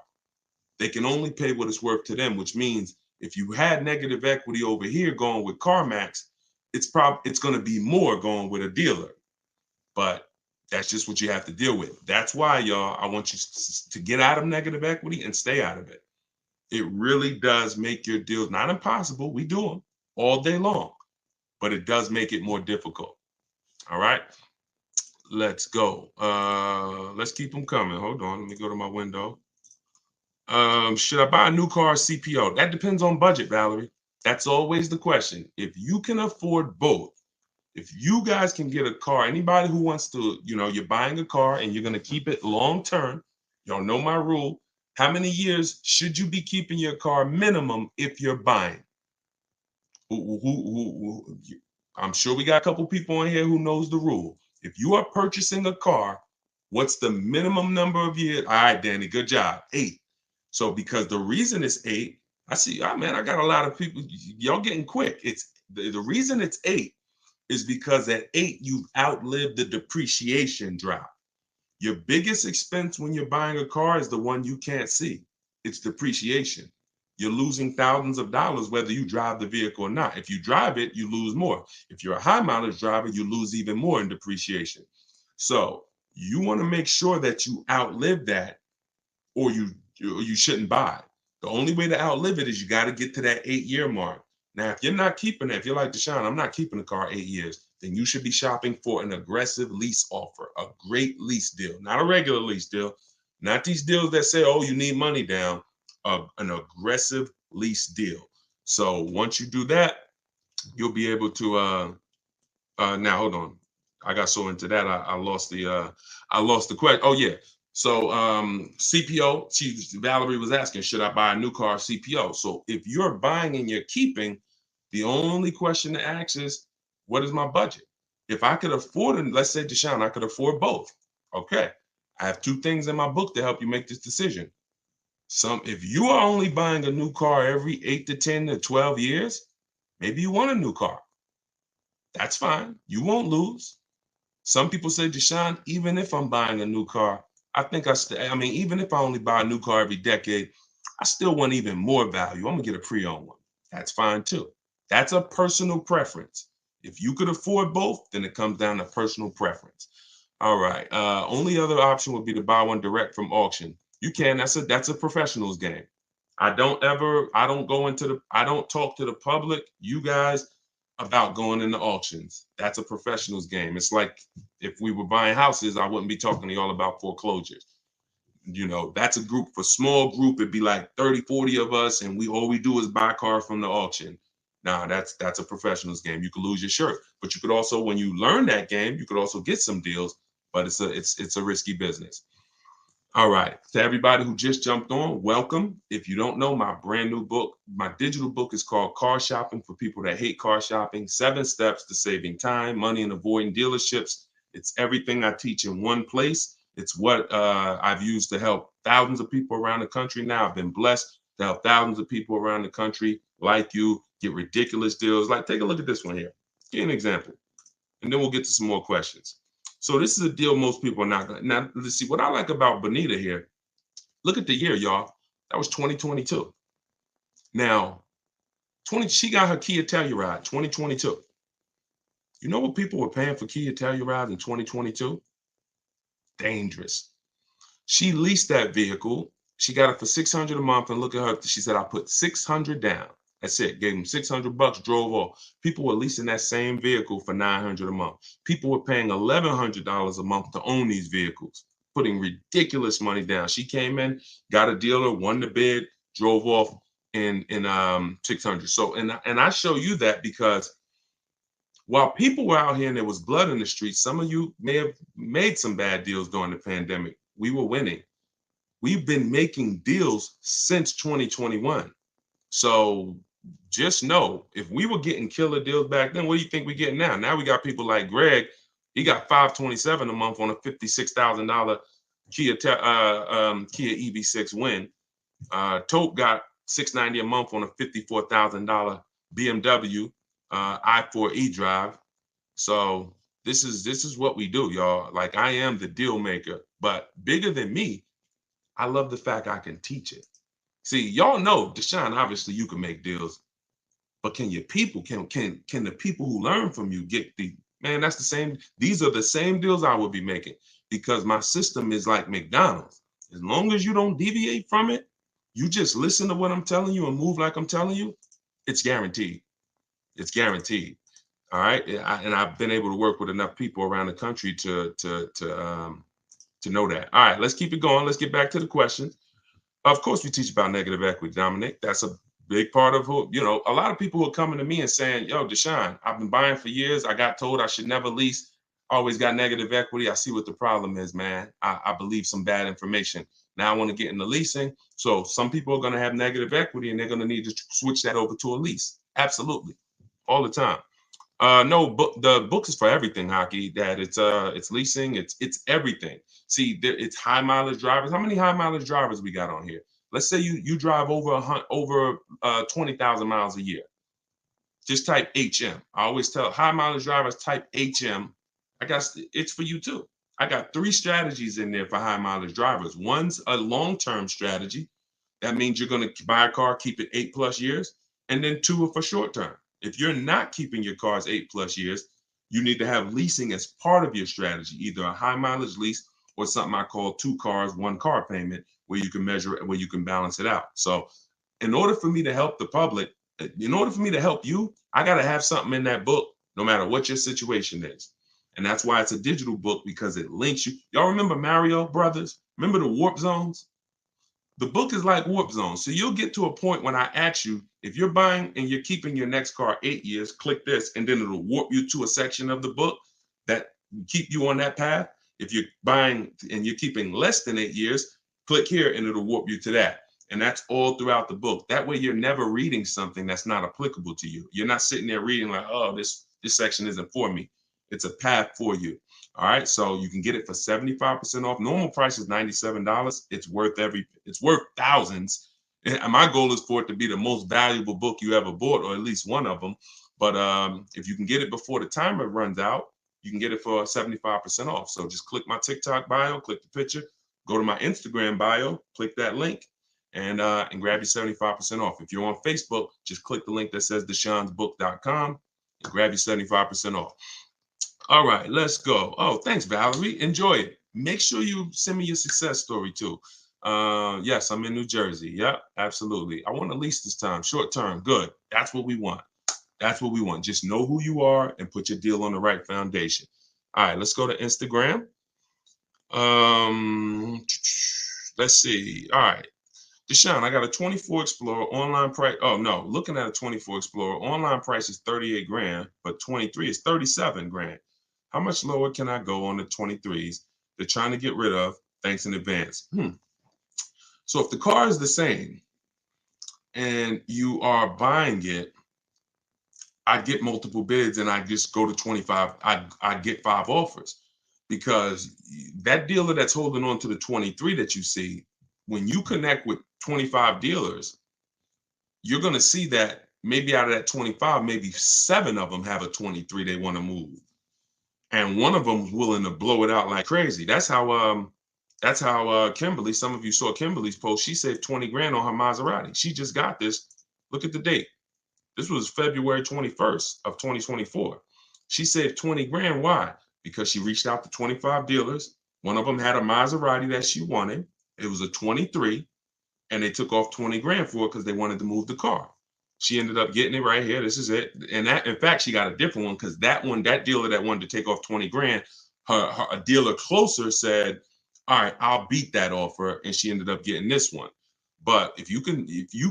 They can only pay what it's worth to them, which means if you had negative equity over here going with CarMax, it's going to be more going with a dealer. But that's just what you have to deal with. That's why, y'all, I want you to get out of negative equity and stay out of it. It really does make your deals not impossible. We do them all day long, but it does make it more difficult. All right, let's go. Let's keep them coming. Hold on, let me go to my window. Should I buy a new car or CPO? That depends on budget, Valerie. That's always the question. If you can afford both, if you guys can get a car, anybody who wants to, you're buying a car and you're going to keep it long term, y'all know my rule. How many years should you be keeping your car minimum if you're buying? I'm sure we got a couple people in here who knows the rule. If you are purchasing a car, what's the minimum number of years? All right, Danny, good job. 8. So because the reason it's 8, I see, man, I got a lot of people, y'all getting quick. It's the reason it's 8 is because at 8, you've outlived the depreciation drop. Your biggest expense when you're buying a car is the one you can't see. It's depreciation. You're losing thousands of dollars whether you drive the vehicle or not. If you drive it, you lose more. If you're a high mileage driver, you lose even more in depreciation. So you want to make sure that you outlive that, or you shouldn't buy. The only way to outlive it is you got to get to that 8-year mark. Now, if you're not keeping it, if you're like Deshone, I'm not keeping the car 8 years, then you should be shopping for an aggressive lease offer, a great lease deal, not a regular lease deal, not these deals that say, oh, you need money down, an aggressive lease deal. So once you do that, you'll be able to now hold on. I got so into that I lost the question. Oh yeah. So CPO, Valerie was asking, should I buy a new car CPO? So if you're buying and you're keeping, the only question to ask is, what is my budget? If I could afford it, let's say Deshone, I could afford both. Okay. I have two things in my book to help you make this decision. If you are only buying a new car every 8 to 10 to 12 years, maybe you want a new car. That's fine. You won't lose. Some people say, Deshone, even if I'm buying a new car, I mean, even if I only buy a new car every decade, I still want even more value. I'm gonna get a pre-owned one. That's fine too. That's a personal preference. If you could afford both, then it comes down to personal preference. All right. Only other option would be to buy one direct from auction. You can. That's a professional's game. I don't talk to the public, you guys, about going into auctions. That's a professional's game. It's like if we were buying houses, I wouldn't be talking to y'all about foreclosures. That's a small group. It'd be like 30, 40 of us, and all we do is buy cars from the auction. Nah, that's a professional's game. You could lose your shirt, but you could also, when you learn that game, you could also get some deals, but it's a risky business. All right, to everybody who just jumped on, welcome. If you don't know, my brand new book, my digital book is called Car Shopping for People That Hate Car Shopping, 7 Steps to Saving Time, Money, and Avoiding Dealerships. It's everything I teach in one place. It's what I've used to help thousands of people around the country now. I've been blessed to help thousands of people around the country like you get ridiculous deals. Like, take a look at this one here. Give an example, and then we'll get to some more questions. So this is a deal most people are not going to. Now, let's see. What I like about Bonita here, look at the year, y'all. That was 2022. Now, she got her Kia Telluride, 2022. You know what people were paying for Kia Telluride in 2022? Dangerous. She leased that vehicle. She got it for $600 a month, and look at her. She said, I put $600 down. That's it. Gave them $600, drove off. People were leasing that same vehicle for $900 a month. People were paying $1,100 a month to own these vehicles, putting ridiculous money down. She came in, got a dealer, won the bid, drove off in 600. So, and I show you that because while people were out here and there was blood in the streets, some of you may have made some bad deals during the pandemic. We were winning. We've been making deals since 2021. So just know, if we were getting killer deals back then, what do you think we're getting now? Now we got people like Greg. He got $527 a month on a $56,000 Kia EV6 Win. Tope got $690 a month on a $54,000 BMW i4 eDrive. So this is what we do, y'all. Like, I am the deal maker, but bigger than me, I love the fact I can teach it. See, y'all know, Deshone, obviously you can make deals, but can your people, can the people who learn from you get that's the same. These are the same deals I would be making, because my system is like McDonald's. As long as you don't deviate from it, you just listen to what I'm telling you and move like I'm telling you, it's guaranteed. It's guaranteed. All right. And I've been able to work with enough people around the country to know that. All right, let's keep it going. Let's get back to the question. Of course, we teach about negative equity, Dominic. That's a big part of a lot of people who are coming to me and saying, yo, Deshone, I've been buying for years. I got told I should never lease. Always got negative equity. I see what the problem is, man. I believe some bad information. Now I want to get into leasing. So some people are going to have negative equity and they're going to need to switch that over to a lease. Absolutely. All the time. No, the book is for everything, Hockey. That it's leasing, it's everything. See, it's high mileage drivers. How many high mileage drivers we got on here? Let's say you drive over 20,000 miles a year. Just type HM. I always tell high mileage drivers, type HM. It's for you too. I got 3 strategies in there for high mileage drivers. One's a long-term strategy. That means you're going to buy a car, keep it 8+ years, and then 2 are for short term. If you're not keeping your cars 8+ years, you need to have leasing as part of your strategy, either a high mileage lease or something I call 2 cars, 1 car payment, where you can measure it, where you can balance it out. So in order for me to help the public, in order for me to help you, I got to have something in that book, no matter what your situation is. And that's why it's a digital book, because it links you. Y'all remember Mario Brothers? Remember the warp zones? The book is like warp zone. So you'll get to a point when I ask you, if you're buying and you're keeping your next car 8 years, click this, and then it'll warp you to a section of the book that keep you on that path. If you're buying and you're keeping less than 8 years, click here and it'll warp you to that. And that's all throughout the book. That way you're never reading something that's not applicable to you. You're not sitting there reading like, oh, this section isn't for me. It's a path for you. All right. So you can get it for 75% off. Normal price is $97. It's worth thousands. And my goal is for it to be the most valuable book you ever bought, or at least one of them. But if you can get it before the timer runs out, you can get it for 75% off. So just click my TikTok bio, click the picture, go to my Instagram bio, click that link, and grab your 75% off. If you're on Facebook, just click the link that says deshonsbook.com and grab your 75% off. All right, let's go. Oh, thanks, Valerie. Enjoy it. Make sure you send me your success story too. Yes, I'm in New Jersey. Yep, absolutely. I want to lease this time, short term. Good. That's what we want. That's what we want. Just know who you are and put your deal on the right foundation. All right, let's go to Instagram. Let's see. All right. Deshone, I got a 24 Explorer online price. Oh no, looking at a 24 Explorer, online price is 38 grand, but 23 is 37 grand. How much lower can I go on the 23s? They're trying to get rid of. Thanks in advance. So if the car is the same and you are buying it, I get multiple bids and I just go to 25. I get 5 offers, because that dealer that's holding on to the 23 that you see, when you connect with 25 dealers, you're going to see that maybe out of that 25, maybe 7 of them have a 23 they want to move. And one of them is willing to blow it out like crazy. That's how Kimberly, some of you saw Kimberly's post. She saved 20 grand on her Maserati. She just got this. Look at the date. This was February 21st of 2024. She saved 20 grand. Why? Because she reached out to 25 dealers. One of them had a Maserati that she wanted. It was a 23, and they took off 20 grand for it because they wanted to move the car. She ended up getting it right here. This is it. And that, in fact, she got a different one, because that dealer that wanted to take off 20 grand, a dealer closer said, all right, I'll beat that offer. And she ended up getting this one. But if you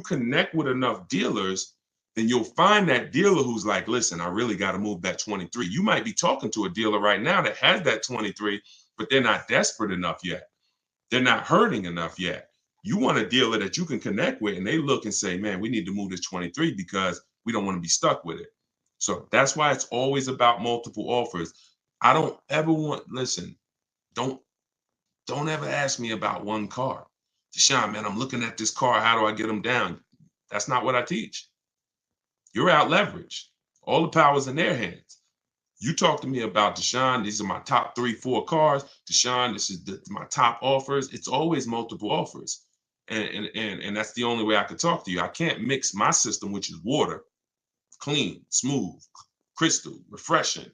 connect with enough dealers, then you'll find that dealer who's like, listen, I really got to move that 23. You might be talking to a dealer right now that has that 23, but they're not desperate enough yet. They're not hurting enough yet. You want a dealer that you can connect with, and they look and say, man, we need to move this 23 because we don't want to be stuck with it. So that's why it's always about multiple offers. I don't ever don't ever ask me about one car. Deshone, man, I'm looking at this car. How do I get them down? That's not what I teach. You're out leveraged. All the power's in their hands. You talk to me about, Deshone, these are my top 3, 4 cars. Deshone, this is my top offers. It's always multiple offers. And that's the only way I could talk to you. I can't mix my system, which is water, clean, smooth, crystal, refreshing,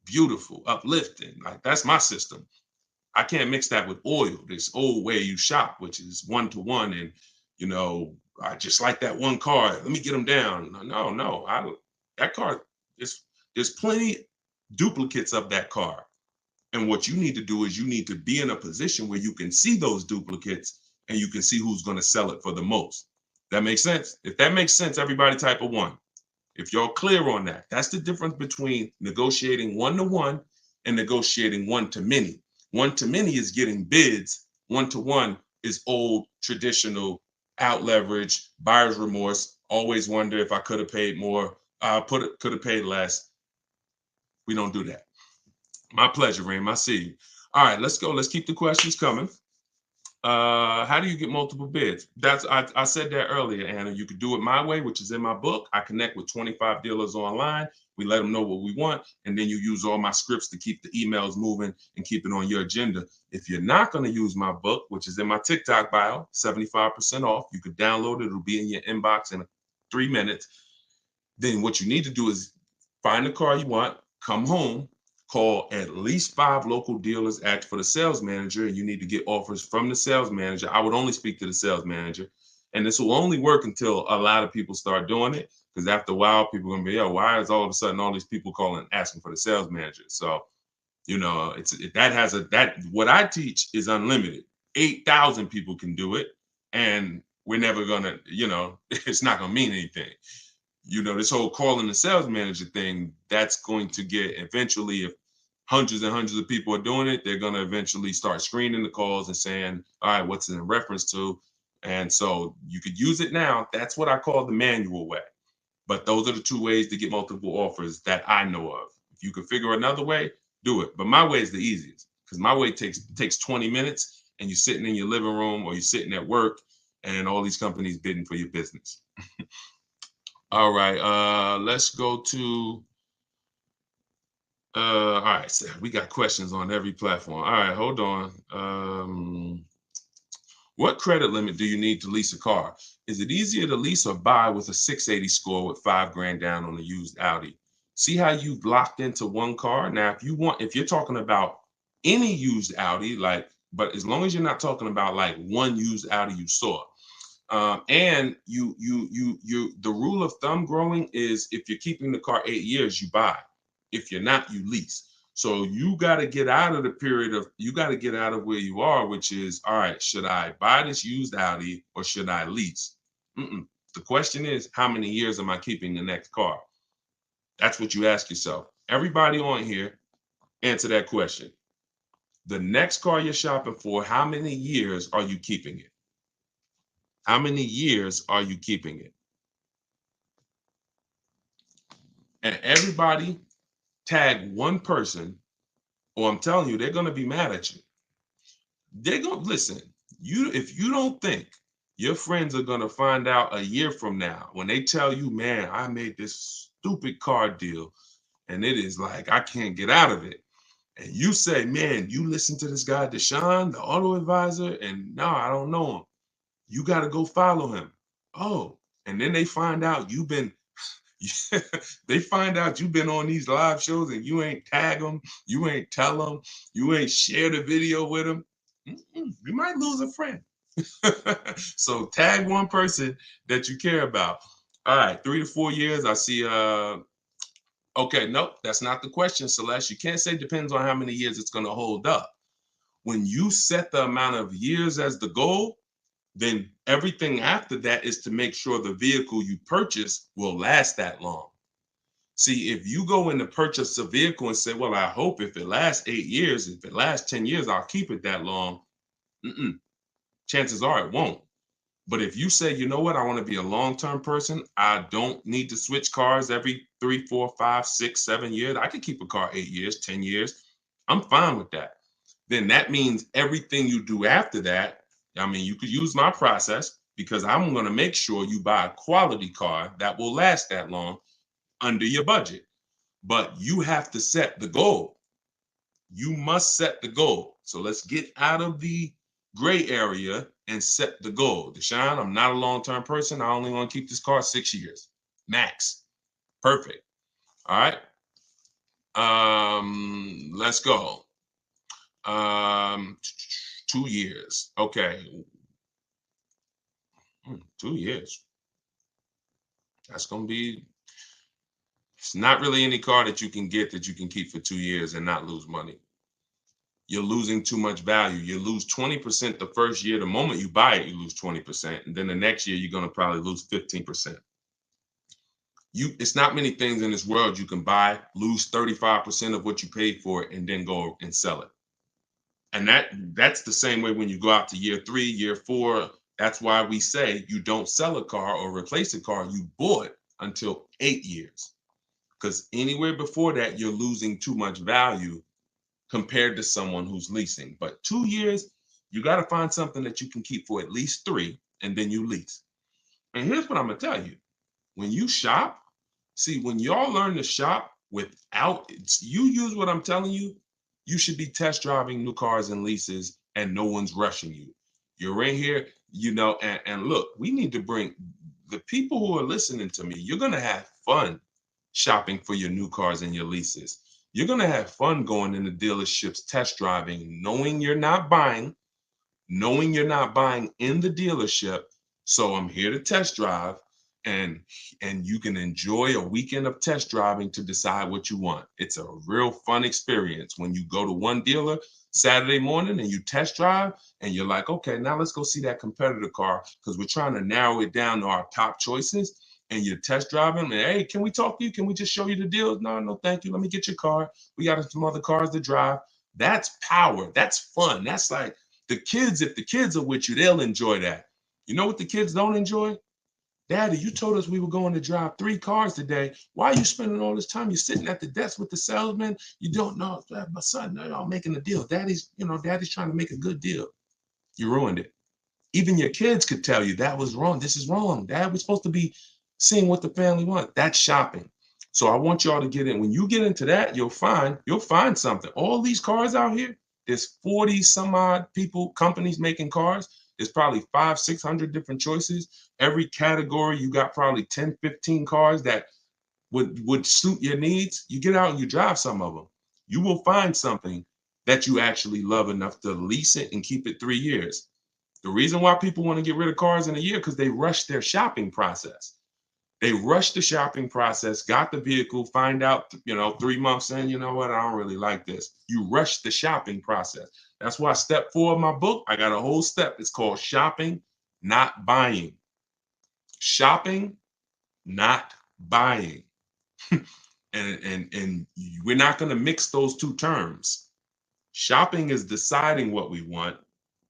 beautiful, uplifting. Like, that's my system. I can't mix that with oil, this old way you shop, which is 1-to-1. And, I just like that one car. Let me get them down. No. That car, there's plenty duplicates of that car. And what you need to do is you need to be in a position where you can see those duplicates and you can see who's going to sell it for the most. That makes sense? If that makes sense, everybody type a 1. If you're clear on that, that's the difference between negotiating 1-to-1 and negotiating 1-to-many. 1-to-many is getting bids. 1-to-1 is old, traditional, out leverage, buyer's remorse. Always wonder if I could have paid more. Could have paid less. We don't do that. My pleasure, Reem. I see you. All right, let's go. Let's keep the questions coming. How do you get multiple bids? I said that earlier, Anna. You could do it my way, which is in my book. I connect with 25 dealers online. We let them know what we want, and then you use all my scripts to keep the emails moving and keep it on your agenda. If you're not going to use my book, which is in my TikTok bio, 75% off, you could download it. It'll be in your inbox in 3 minutes. Then what you need to do is find the car you want, come home, call at least 5 local dealers, ask for the sales manager, and you need to get offers from the sales manager. I would only speak to the sales manager. And this will only work until a lot of people start doing it, because after a while, people are going to be, yo, why is all of a sudden all these people calling asking for the sales manager? So, what I teach is unlimited. 8,000 people can do it, and we're never gonna, it's not gonna mean anything. This whole calling the sales manager thing, that's going to get eventually, if hundreds and hundreds of people are doing it, they're gonna eventually start screening the calls and saying, all right, what's it in reference to? And so you could use it now. That's what I call the manual way. But those are the two ways to get multiple offers that I know of. If you could figure another way, do it. But my way is the easiest, because my way takes 20 minutes, and you're sitting in your living room or you're sitting at work, and all these companies bidding for your business. All right, let's go to all right, so we got questions on every platform. All right, hold on. What credit limit do you need to lease a car? Is it easier to lease or buy with a 680 score with $5,000 down on a used Audi? See how you've locked into one car? Now, if you're talking about any used Audi, but as long as you're not talking about like one used Audi you saw, and the rule of thumb growing is, if you're keeping the car 8 years, you buy. If you're not, you lease. So you got to get out of where you are, which is, all right, should I buy this used Audi or should I lease? The question is, how many years am I keeping the next car? That's what you ask yourself. Everybody on here, answer that question. The next car you're shopping for, how many years are you keeping it? How many years are you keeping it? And everybody tag one person, or I'm telling you, they're going to be mad at you. They're going to listen. If you don't think your friends are going to find out a year from now when they tell you, man, I made this stupid car deal and it is like, I can't get out of it. And you say, man, you listen to this guy, Deshone, the auto advisor, and no, I don't know him. You got to go follow him. Oh, and then they find out you've been on these live shows and you ain't tag them, you ain't tell them, you ain't share the video with them. You might lose a friend. So tag one person that you care about. All right, 3 to 4 years. I see. Okay, nope, that's not the question, Celeste. You can't say depends on how many years it's going to hold up. When you set the amount of years as the goal, then everything after that is to make sure the vehicle you purchase will last that long. See, if you go in to purchase a vehicle and say, well, I hope if it lasts 8 years, if it lasts 10 years, I'll keep it that long. Chances are it won't. But if you say, you know what, I want to be a long-term person, I don't need to switch cars every 3, 4, 5, 6, 7 years. I can keep a car 8 years, 10 years. I'm fine with that. Then that means everything you do after that, I mean, you could use my process, because I'm going to make sure you buy a quality car that will last that long under your budget. But you have to set the goal. You must set the goal. So let's get out of the gray area and set the goal. Deshone, I'm not a long-term person. I only want to keep this car 6 years max. Perfect. All right. Let's go. 2 years. Okay. 2 years. That's going to be, it's not really any car that you can get that you can keep for 2 years and not lose money. You're losing too much value. You lose 20% the first year. The moment you buy it, you lose 20%. And then the next year, you're going to probably lose 15%. It's not many things in this world you can buy, lose 35% of what you paid for it, and then go and sell it. And that's the same way when you go out to year 3, year 4. That's why we say you don't sell a car or replace a car you bought until 8 years. Because anywhere before that, you're losing too much value compared to someone who's leasing. But 2 years, you got to find something that you can keep for at least 3, and then you lease. And here's what I'm going to tell you. When you shop, see, when y'all learn to shop without, you use what I'm telling you, you should be test driving new cars and leases, and no one's rushing you. You're in here, and look, we need to bring the people who are listening to me, you're going to have fun shopping for your new cars and your leases. You're going to have fun going into dealerships, test driving, knowing you're not buying in the dealership. So I'm here to test drive. and you can enjoy a weekend of test driving to decide what you want. It's a real fun experience when you go to one dealer Saturday morning and you test drive and you're like, okay, now let's go see that competitor car because we're trying to narrow it down to our top choices. And you're test driving and, hey, can we talk to you? Can we just show you the deals? No, no, thank you. Let me get your car. We got some other cars to drive. That's power. That's fun. That's like the kids, if the kids are with you, they'll enjoy that. You know what the kids don't enjoy? Daddy, you told us we were going to drive 3 cars today. Why are you spending all this time? You're sitting at the desk with the salesman. You don't know. My son, no, I'm making a deal. Daddy's trying to make a good deal. You ruined it. Even your kids could tell you that was wrong. This is wrong. Dad, we're supposed to be seeing what the family wants. That's shopping. So I want y'all to get in. When you get into that, you'll find something. All these cars out here, there's 40 some odd companies making cars. There's probably 500, 600 different choices. Every category, you got probably 10, 15 cars that would suit your needs. You get out and you drive some of them. You will find something that you actually love enough to lease it and keep it 3 years. The reason why people want to get rid of cars in a year because they rush their shopping process. They rush the shopping process, got the vehicle, find out, 3 months in, you know what, I don't really like this. You rush the shopping process. That's why step 4 of my book, I got a whole step. It's called shopping, not buying. Shopping, not buying. and we're not going to mix those two terms. Shopping is deciding what we want.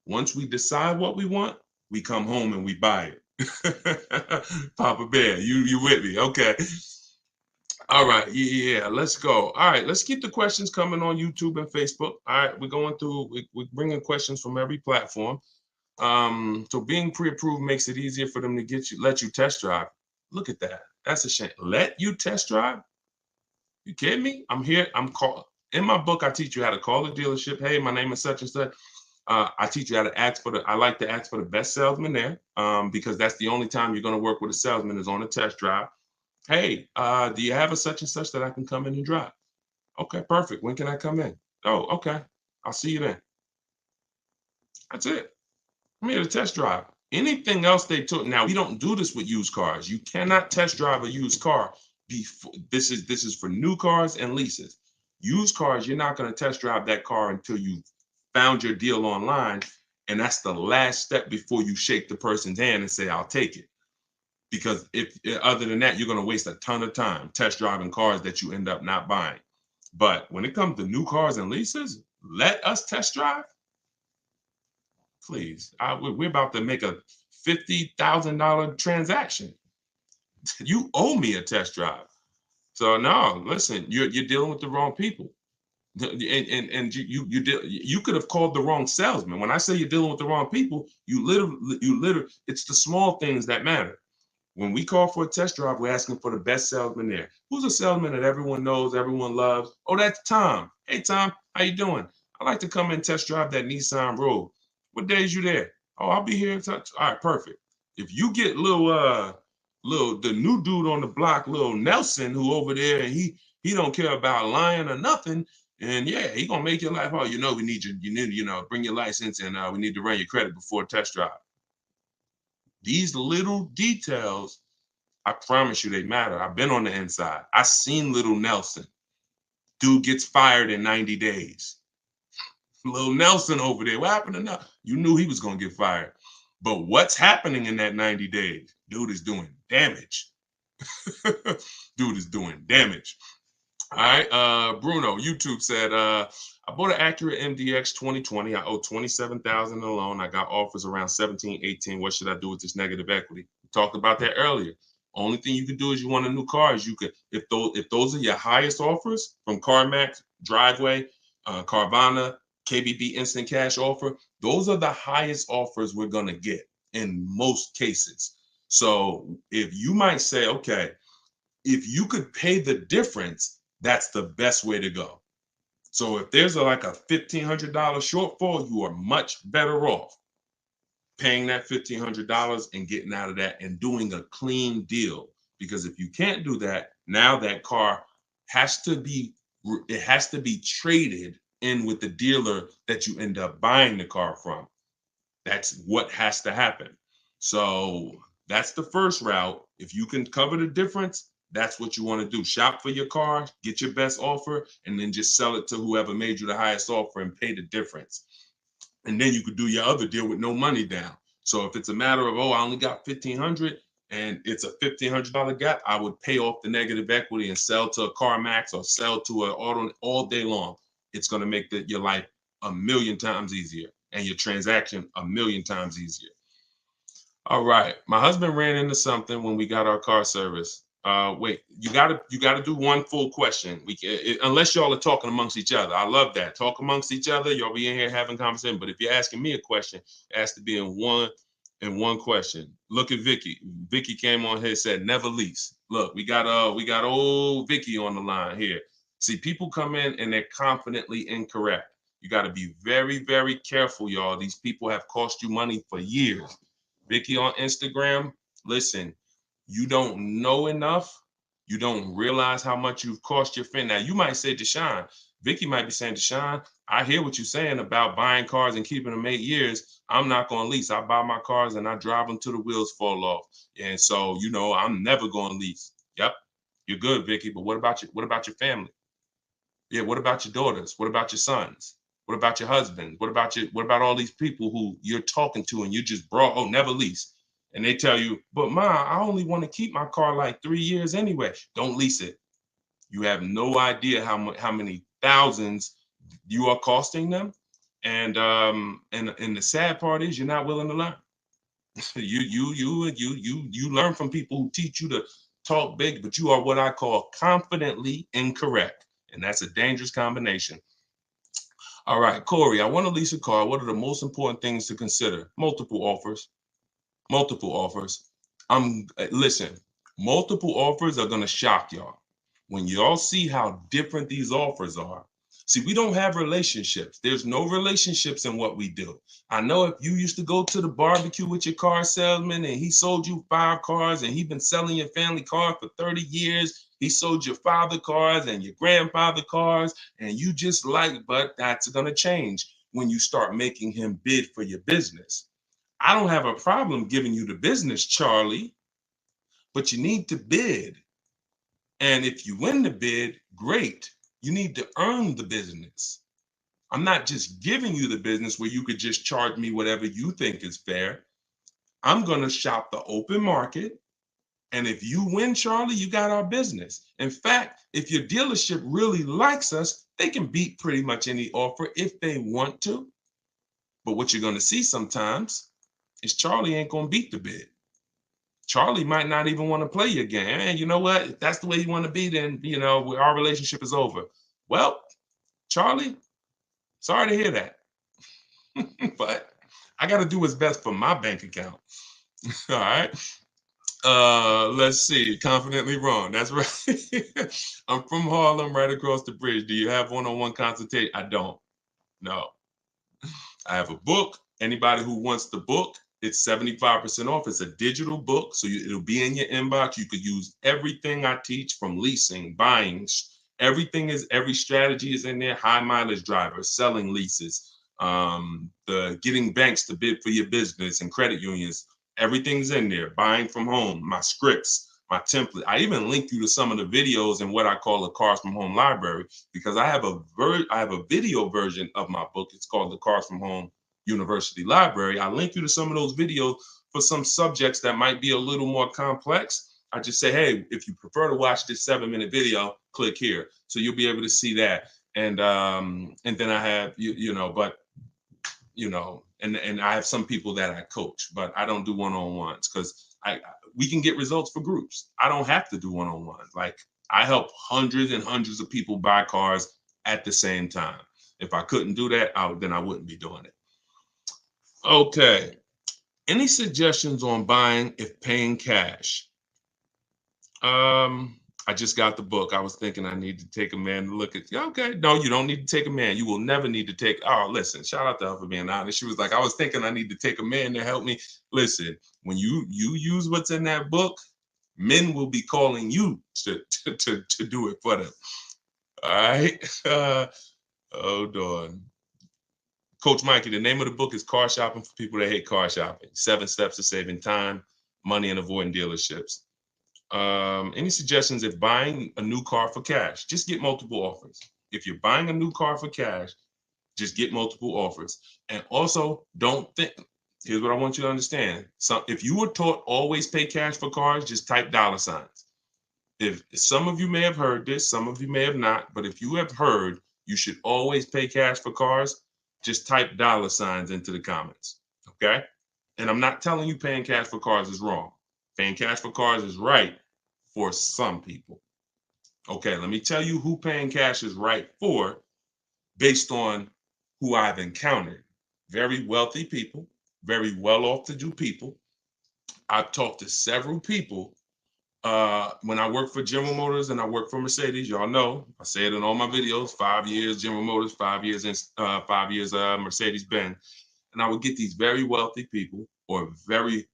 Once we decide what we want, we come home and we buy it. Papa Bear, you with me? Okay. All right. Yeah, let's go. All right, let's keep the questions coming on YouTube and Facebook. All right, we're bringing questions from every platform. So being pre-approved makes it easier for them to let you test drive. Look at that. That's a shame. Let you test drive? You kidding me? I'm here. In my book, I teach you how to call the dealership. Hey, my name is such and such. I teach you how to I like to ask for the best salesman there because that's the only time you're going to work with a salesman is on a test drive. Hey, do you have a such and such that I can come in and drive? Okay, perfect. When can I come in? Oh, okay. I'll see you then. That's it. I'm here to test drive. Anything else they took. Now, we don't do this with used cars. You cannot test drive a used car. This is for new cars and leases. Used cars, you're not going to test drive that car until you found your deal online. And that's the last step before you shake the person's hand and say, I'll take it. Because if other than that, you're going to waste a ton of time test driving cars that you end up not buying. But when it comes to new cars and leases, let us test drive. Please, we're about to make a $50,000 transaction. You owe me a test drive. So no, listen, you're dealing with the wrong people. And you could have called the wrong salesman. When I say you're dealing with the wrong people, you literally, it's the small things that matter. When we call for a test drive, we're asking for the best salesman there. Who's a salesman that everyone knows, everyone loves? Oh, that's Tom. Hey, Tom, how you doing? I'd like to come and test drive that Nissan Rogue. What days you there? Oh, I'll be here. All right, perfect. If you get the new dude on the block, little Nelson, who over there, and he don't care about lying or nothing, and yeah, he gonna make your life hard. We need bring your license, and we need to run your credit before test drive. These little details, I promise you, they matter. I've been on the inside. I seen little Nelson. Dude gets fired in 90 days. Little Nelson over there. What happened to Nelson? You knew he was going to get fired. But what's happening in that 90 days? Dude is doing damage. Dude is doing damage. All right. Bruno, YouTube said, I bought an Acura MDX 2020. I owe $27,000 in a loan. I got offers around 17, 18. What should I do with this negative equity? We talked about that earlier. Only thing you can do is you want a new car. Is you could, if those are your highest offers from CarMax, Driveway, Carvana, KBB Instant Cash Offer, those are the highest offers we're gonna get in most cases. So if you might say, okay, if you could pay the difference, that's the best way to go. So if there's like a $1,500 shortfall, you are much better off paying that $1,500 and getting out of that and doing a clean deal. Because if you can't do that, now that car has to be traded in with the dealer that you end up buying the car from. That's what has to happen. So That's the first route. If you can cover the difference, that's what you want to do. Shop for your car, get your best offer, and then just sell it to whoever made you the highest offer and pay the difference. And then you could do your other deal with no money down. So if it's a matter of, oh, I only got 1,500 and it's a $1,500 gap, I would pay off the negative equity and sell to a CarMax or sell to an auto all day long. It's going to make your life a million times easier and your transaction a million times easier. All right. My husband ran into something when we got our car service. Wait, you gotta do one full question. Unless y'all are talking amongst each other. I love that. Talk amongst each other. Y'all be in here having conversation. But if you're asking me a question, it has to be in one question. Look at Vicky. Vicky came on here and said never lease. Look, we got old Vicky on the line here. See, people come in and they're confidently incorrect. You got to be very, very careful, y'all. These people have cost you money for years. Vicky on Instagram, listen, you don't know enough. You don't realize how much you've cost your friend. Now, you might say, Deshone, Vicky might be saying, Deshone, I hear what you're saying about buying cars and keeping them 8 years. I'm not going to lease. I buy my cars and I drive them till the wheels fall off. And so, I'm never going to lease. Yep, you're good, Vicky. But what about your family? Yeah, what about your daughters? What about your sons? What about your husband? What about all these people who you're talking to and you just brought, oh, never lease. And they tell you, but Ma, I only want to keep my car like 3 years anyway. Don't lease it. You have no idea how many thousands you are costing them. And the sad part is you're not willing to learn. You learn from people who teach you to talk big, but you are what I call confidently incorrect. And that's a dangerous combination. All right, Corey, I want to lease a car. What are the most important things to consider? Multiple offers. Multiple offers. Listen, multiple offers are going to shock y'all. When y'all see how different these offers are. See, we don't have relationships. There's no relationships in what we do. I know if you used to go to the barbecue with your car salesman and he sold you 5 cars and he's been selling your family car for 30 years, he sold your father cars and your grandfather cars, and you just but that's going to change when you start making him bid for your business. I don't have a problem giving you the business, Charlie, but you need to bid. And if you win the bid, great. You need to earn the business. I'm not just giving you the business where you could just charge me whatever you think is fair. I'm going to shop the open market. And if you win, Charlie, you got our business. In fact, if your dealership really likes us, they can beat pretty much any offer if they want to. But what you're going to see sometimes is Charlie ain't going to beat the bid. Charlie might not even want to play your game. And you know what? If that's the way you want to be, then, our relationship is over. Well, Charlie, sorry to hear that. But I got to do what's best for my bank account. All right. Let's see. Confidently wrong. That's right. I'm from Harlem, right across the bridge. Do you have one-on-one consultation? I don't. No. I have a book. Anybody who wants the book, it's 75% off. It's a digital book, so it'll be in your inbox. You could use everything I teach from leasing, buying. Every strategy is in there. High mileage drivers, selling leases, the getting banks to bid for your business and credit unions. Everything's in there. Buying from home, my scripts, my template. I even link you to some of the videos in what I call the Cars from Home library, because I have a video version of my book. It's called the Cars from Home University Library. I link you to some of those videos for some subjects that might be a little more complex. I just say, hey, if you prefer to watch this 7-minute video, click here. So you'll be able to see that. And then I have, and I have some people that I coach, but I don't do one-on-ones because we can get results for groups. I don't have to do one-on-ones. Like, I help hundreds and hundreds of people buy cars at the same time. If I couldn't do that, then I wouldn't be doing it. Okay. Any suggestions on buying if paying cash? I just got the book. I was thinking I need to take a man to look at. Okay, no, you don't need to take a man. You will never need to take. Oh, listen, shout out to her for being honest. She was like, I was thinking I need to take a man to help me. Listen, when you use what's in that book, men will be calling you to do it for them. All right. Hold on. Coach Mikey, the name of the book is Car Shopping for People That Hate Car Shopping. 7 Steps to Saving Time, money and avoiding dealerships. Any suggestions if buying a new car for cash? Just get multiple offers. If you're buying a new car for cash, just get multiple offers. And also, don't think. Here's what I want you to understand. So, if you were taught always pay cash for cars, just type $signs. If some of you may have heard this, some of you may have not, but if you have heard you should always pay cash for cars, just type $signs into the comments. Okay? And I'm not telling you paying cash for cars is wrong. Paying cash for cars is right for some people. Okay, let me tell you who paying cash is right for based on who I've encountered. Very wealthy people, very well-off to do people. I've talked to several people when I worked for General Motors and I worked for Mercedes. Y'all know I say it in all my videos: 5 years General Motors, 5 years in 5 years Mercedes Benz. And I would get these very wealthy people, or very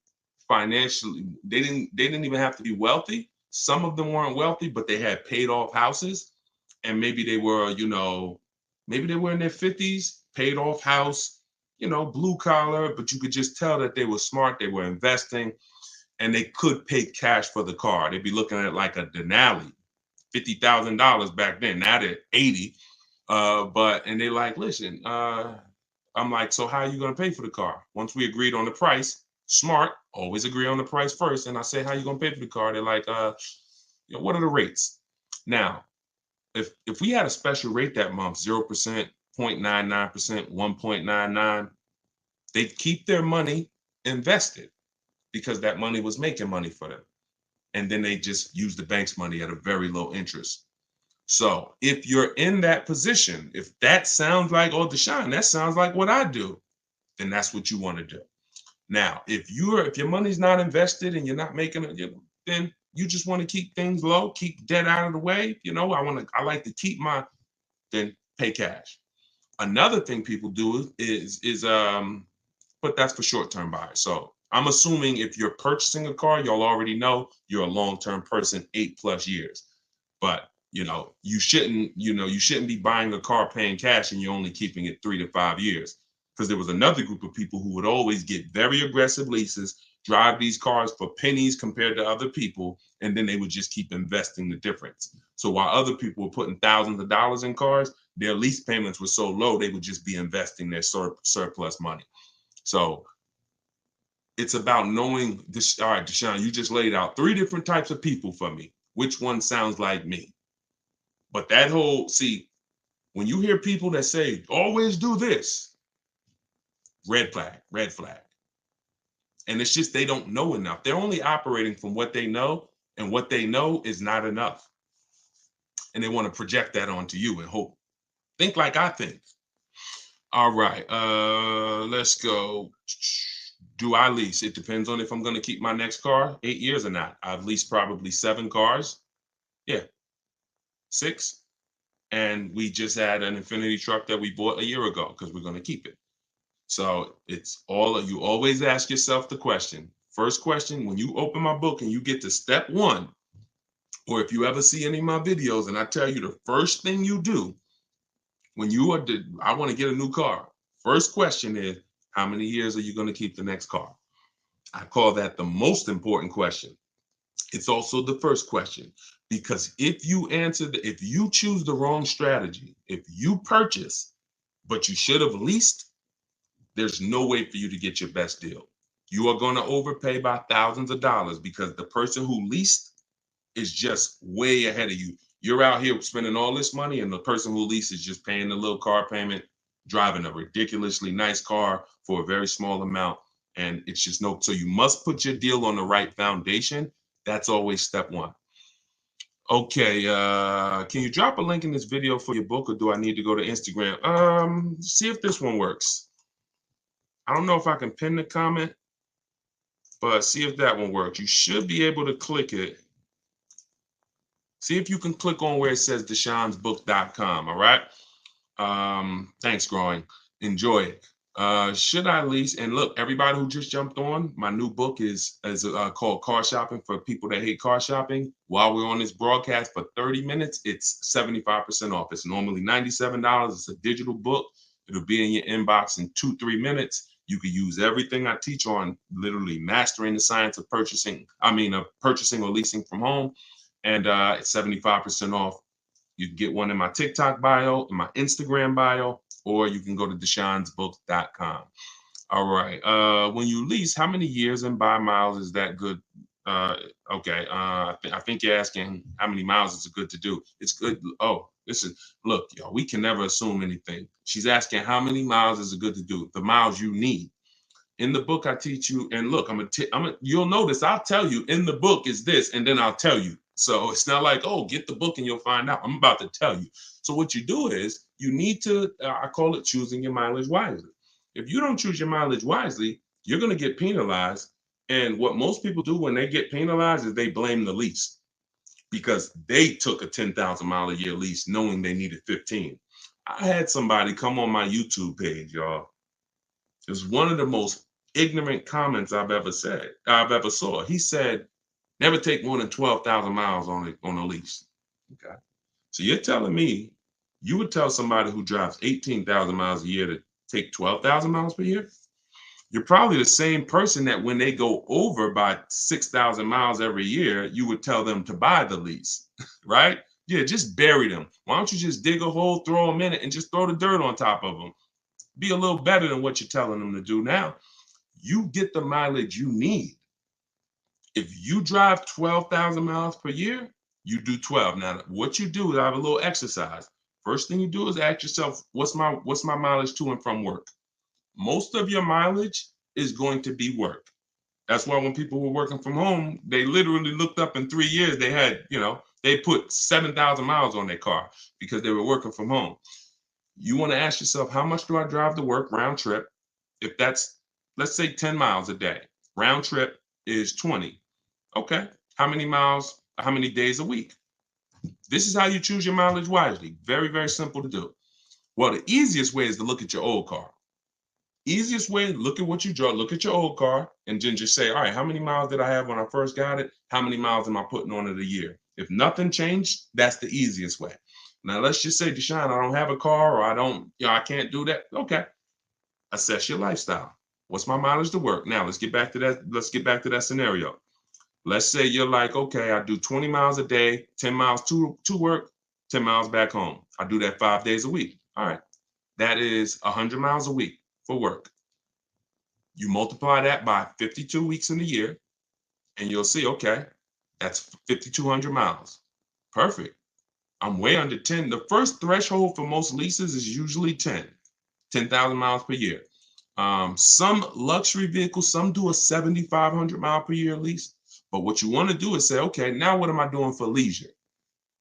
financially, they didn't even have to be wealthy. Some of them weren't wealthy, but they had paid off houses, and maybe they were, maybe they were in their 50s, paid off house, blue collar, but you could just tell that they were smart, they were investing, and they could pay cash for the car. They'd be looking at like a Denali, $50,000 back then. Now they're 80. And they're like, listen, I'm like, so how are you going to pay for the car? Once we agreed on the price, smart, always agree on the price first. And I say, how you going to pay for the car? They're like, what are the rates? Now, if we had a special rate that month, 0%, 0.99%, 1.99, they'd keep their money invested because that money was making money for them. And then they just use the bank's money at a very low interest. So if you're in that position, if that sounds like, oh, Deshone, that sounds like what I do, then that's what you want to do. Now, if your money's not invested and you're not making it, then you just want to keep things low, keep debt out of the way. I like to keep then pay cash. Another thing people do is but that's for short-term buyers. So I'm assuming if you're purchasing a car, y'all already know you're a long-term person, 8+ years. But you shouldn't be buying a car paying cash and you're only keeping it 3 to 5 years. Because there was another group of people who would always get very aggressive leases, drive these cars for pennies compared to other people, and then they would just keep investing the difference. So while other people were putting thousands of dollars in cars, their lease payments were so low, they would just be investing their surplus money. So it's about knowing this. All right, Deshone, you just laid out 3 different types of people for me. Which one sounds like me? But when you hear people that say, always do this, red flag. And it's just they don't know enough. They're only operating from what they know, and what they know is not enough. And they want to project that onto you and hope. Think like I think. All right, let's go. Do I lease? It depends on if I'm going to keep my next car 8 years or not. I've leased probably 7 cars. Yeah, 6. And we just had an Infinity truck that we bought a year ago because we're going to keep it. So you always ask yourself the question. First question, when you open my book and you get to step 1, or if you ever see any of my videos and I tell you the first thing you do when I want to get a new car, first question is, how many years are you going to keep the next car? I call that the most important question. It's also the first question, because if you choose the wrong strategy, if you purchase, but you should have leased, there's no way for you to get your best deal. You are going to overpay by thousands of dollars because the person who leased is just way ahead of you. You're out here spending all this money, and the person who leased is just paying the little car payment, driving a ridiculously nice car for a very small amount. And it's just so you must put your deal on the right foundation. That's always step 1. Okay, can you drop a link in this video for your book, or do I need to go to Instagram? See if this one works. I don't know if I can pin the comment, but see if that one works. You should be able to click it. See if you can click on where it says DeshonesBook.com, all right? Thanks, Growing. Enjoy it. Should I lease? And look, everybody who just jumped on, my new book is called Car Shopping for People That Hate Car Shopping. While we're on this broadcast for 30 minutes, it's 75% off. It's normally $97. It's a digital book. It'll be in your inbox in 2-3 minutes. You could use everything I teach on literally mastering the science of purchasing. Purchasing or leasing from home. And it's 75% off. You can get one in my TikTok bio, in my Instagram bio, or you can go to deshonesbook.com. All right. When you lease, how many years and by miles is that good? Okay. I think you're asking how many miles is it good to do. It's good. Oh, look, y'all, we can never assume anything. She's asking how many miles is it good to do? The miles you need. In the book, I teach you, and look, you'll notice I'll tell you in the book is this, and then I'll tell you. So it's not like, oh, get the book and you'll find out. I'm about to tell you. So what you do is you need to, I call it choosing your mileage wisely. If you don't choose your mileage wisely, you're going to get penalized. And what most people do when they get penalized is they blame the lease because they took a 10,000 mile a year lease knowing they needed 15. I had somebody come on my YouTube page, y'all. It was one of the most ignorant comments I've ever saw. He said, never take more than 12,000 miles on a lease. Okay. So you're telling me you would tell somebody who drives 18,000 miles a year to take 12,000 miles per year? You're probably the same person that when they go over by 6,000 miles every year, you would tell them to buy the lease, right? Yeah, just bury them. Why don't you just dig a hole, throw them in it, and just throw the dirt on top of them? Be a little better than what you're telling them to do now. You get the mileage you need. If you drive 12,000 miles per year, you do 12. Now, what you do is I have a little exercise. First thing you do is ask yourself, what's my mileage to and from work? Most of your mileage is going to be work. That's why when people were working from home, they literally looked up in 3 years, they had, they put 7,000 miles on their car because they were working from home. You want to ask yourself, how much do I drive to work round trip? If that's, let's say 10 miles a day, round trip is 20. Okay. How many miles, how many days a week? This is how you choose your mileage wisely. Very, very simple to do. Well, the easiest way is to look at your old car. Easiest way, look at what you draw, look at your old car, and then just say, all right, how many miles did I have when I first got it? How many miles am I putting on it a year? If nothing changed, that's the easiest way. Now, let's just say, Deshone, I don't have a car or I can't do that. Okay. Assess your lifestyle. What's my mileage to work? Now, let's get back to that. Let's get back to that scenario. Let's say you're like, okay, I do 20 miles a day, 10 miles to work, 10 miles back home. I do that 5 days a week. All right. That is 100 miles a week for work. You multiply that by 52 weeks in a year, and you'll see, okay, that's 5,200 miles. Perfect. I'm way under 10. The first threshold for most leases is usually 10,000 miles per year. Some luxury vehicles, some do a 7,500 mile per year lease. But what you want to do is say, okay, now what am I doing for leisure?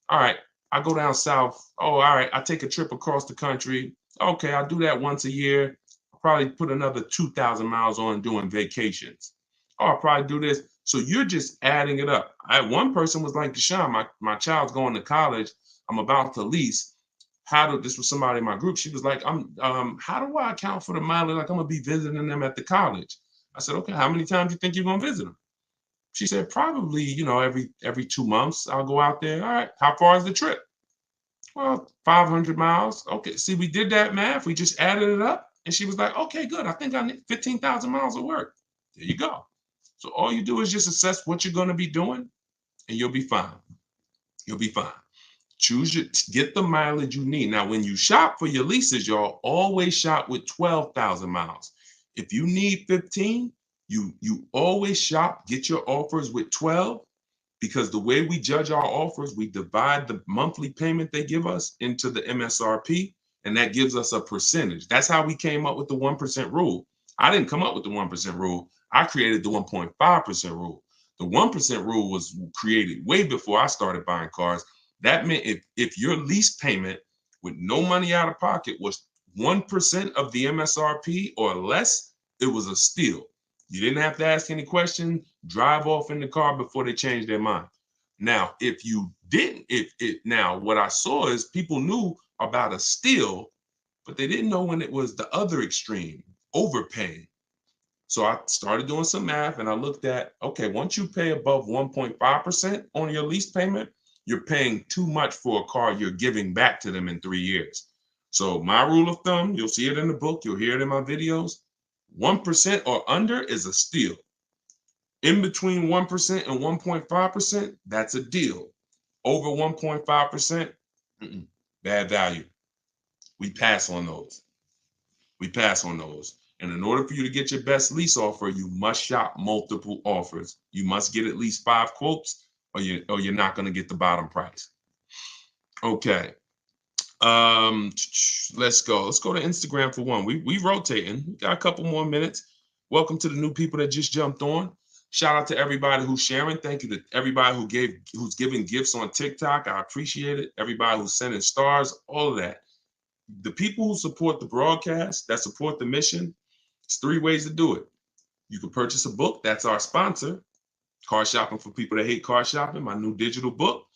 All right, I go down south. Oh, all right, I take a trip across the country. Okay, I'll do that once a year. I'll probably put another 2,000 miles on doing vacations. Oh, I'll probably do this. So you're just adding it up. One person was like, Deshone, my child's going to college. I'm about to lease. This was somebody in my group. She was like, how do I account for the mileage? Like I'm gonna be visiting them at the college. I said, okay, how many times do you think you're gonna visit them? She said, probably, every 2 months I'll go out there. All right, how far is the trip? Well, 500 miles. Okay, see, we did that math. We just added it up. And she was like, okay, good. I think I need 15,000 miles of work. There you go. So all you do is just assess what you're gonna be doing and you'll be fine. You'll be fine. Get the mileage you need. Now, when you shop for your leases, y'all always shop with 12,000 miles. If you need 15, you always shop, get your offers with 12, because the way we judge our offers, we divide the monthly payment they give us into the MSRP, and that gives us a percentage. That's how we came up with the 1% rule. I didn't come up with the 1% rule. I created the 1.5% rule. The 1% rule was created way before I started buying cars. That meant if your lease payment with no money out of pocket was 1% of the MSRP or less, it was a steal. You didn't have to ask any questions, drive off in the car before they changed their mind. Now, if you didn't, now what I saw is people knew about a steal, but they didn't know when it was the other extreme, overpaying. So I started doing some math and I looked at, okay, once you pay above 1.5% on your lease payment, you're paying too much for a car you're giving back to them in 3 years. So my rule of thumb, you'll see it in the book, you'll hear it in my videos, 1% or under is a steal. In between 1% and 1.5%, that's a deal. Over 1.5%, bad value. We pass on those. We pass on those. And in order for you to get your best lease offer, you must shop multiple offers. You must get at least 5 quotes, or you're not going to get the bottom price. Okay. Let's go. Let's go to Instagram for one. We rotating. We got a couple more minutes. Welcome to the new people that just jumped on. Shout out to everybody who's sharing. Thank you to everybody who's giving gifts on TikTok. I appreciate it. Everybody who's sending stars, all of that. The people who support the broadcast, that support the mission, it's 3 ways to do it. You can purchase a book. That's our sponsor. Car Shopping for People That Hate Car Shopping, my new digital book.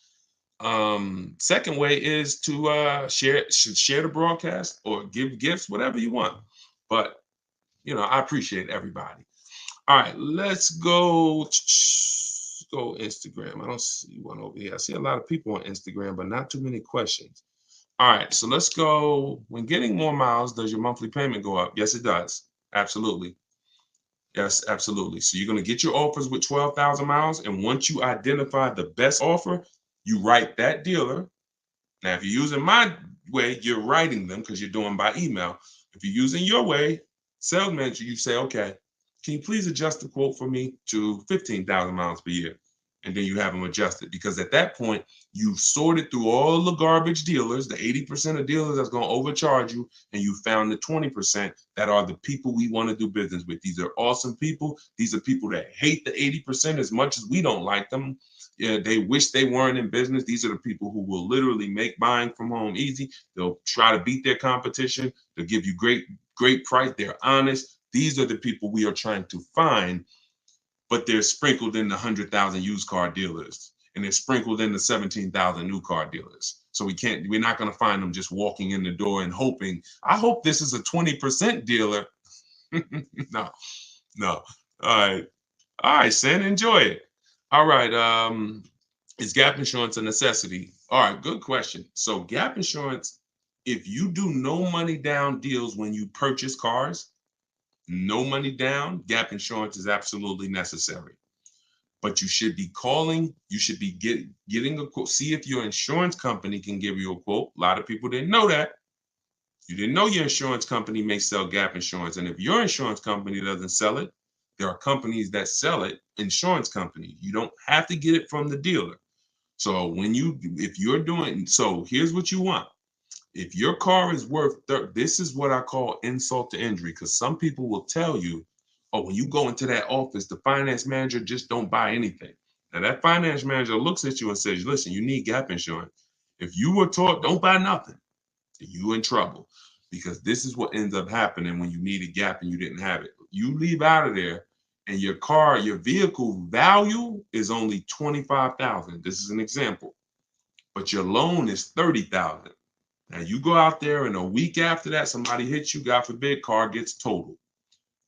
Second way is to share the broadcast or give gifts, whatever you want. But, I appreciate everybody. All right, let's go Instagram. I don't see one over here. I see a lot of people on Instagram, but not too many questions. All right, so let's go. When getting more miles, does your monthly payment go up? Yes, it does. Absolutely. Yes, absolutely. So you're going to get your offers with 12,000 miles. And once you identify the best offer, you write that dealer. Now, if you're using my way, you're writing them because you're doing by email. If you're using your way, sales manager, you say, okay, can you please adjust the quote for me to 15,000 miles per year? And then you have them adjusted, because at that point, you've sorted through all the garbage dealers, the 80% of dealers that's going to overcharge you, and you found the 20% that are the people we want to do business with. These are awesome people. These are people that hate the 80% as much as we don't like them. Yeah, they wish they weren't in business. These are the people who will literally make buying from home easy. They'll try to beat their competition. They'll give you great price. They're honest. These are the people we are trying to find, but they're sprinkled in the 100,000 used car dealers, and they're sprinkled in the 17,000 new car dealers. So we're not going to find them just walking in the door and hoping, I hope this is a 20% dealer. No. All right, Sen, enjoy it. All right. Is gap insurance a necessity? All right, good question. So gap insurance, if you do no money down deals when you purchase cars, no money down, gap insurance is absolutely necessary. But you should be calling, you should be getting a quote. See if your insurance company can give you a quote. A lot of people didn't know that. You didn't know your insurance company may sell gap insurance. And if your insurance company doesn't sell it, there are companies that sell it, insurance companies. You don't have to get it from the dealer. So so here's what you want. If your car is worth, this is what I call insult to injury, because some people will tell you, oh, when you go into that office, the finance manager just don't buy anything. Now that finance manager looks at you and says, listen, you need gap insurance. If you were taught don't buy nothing, you in trouble, because this is what ends up happening when you need a gap and you didn't have it. You leave out of there and your vehicle value is only 25,000. This is an example, but your loan is 30,000. Now you go out there and a week after that, somebody hits you, God forbid, car gets totaled.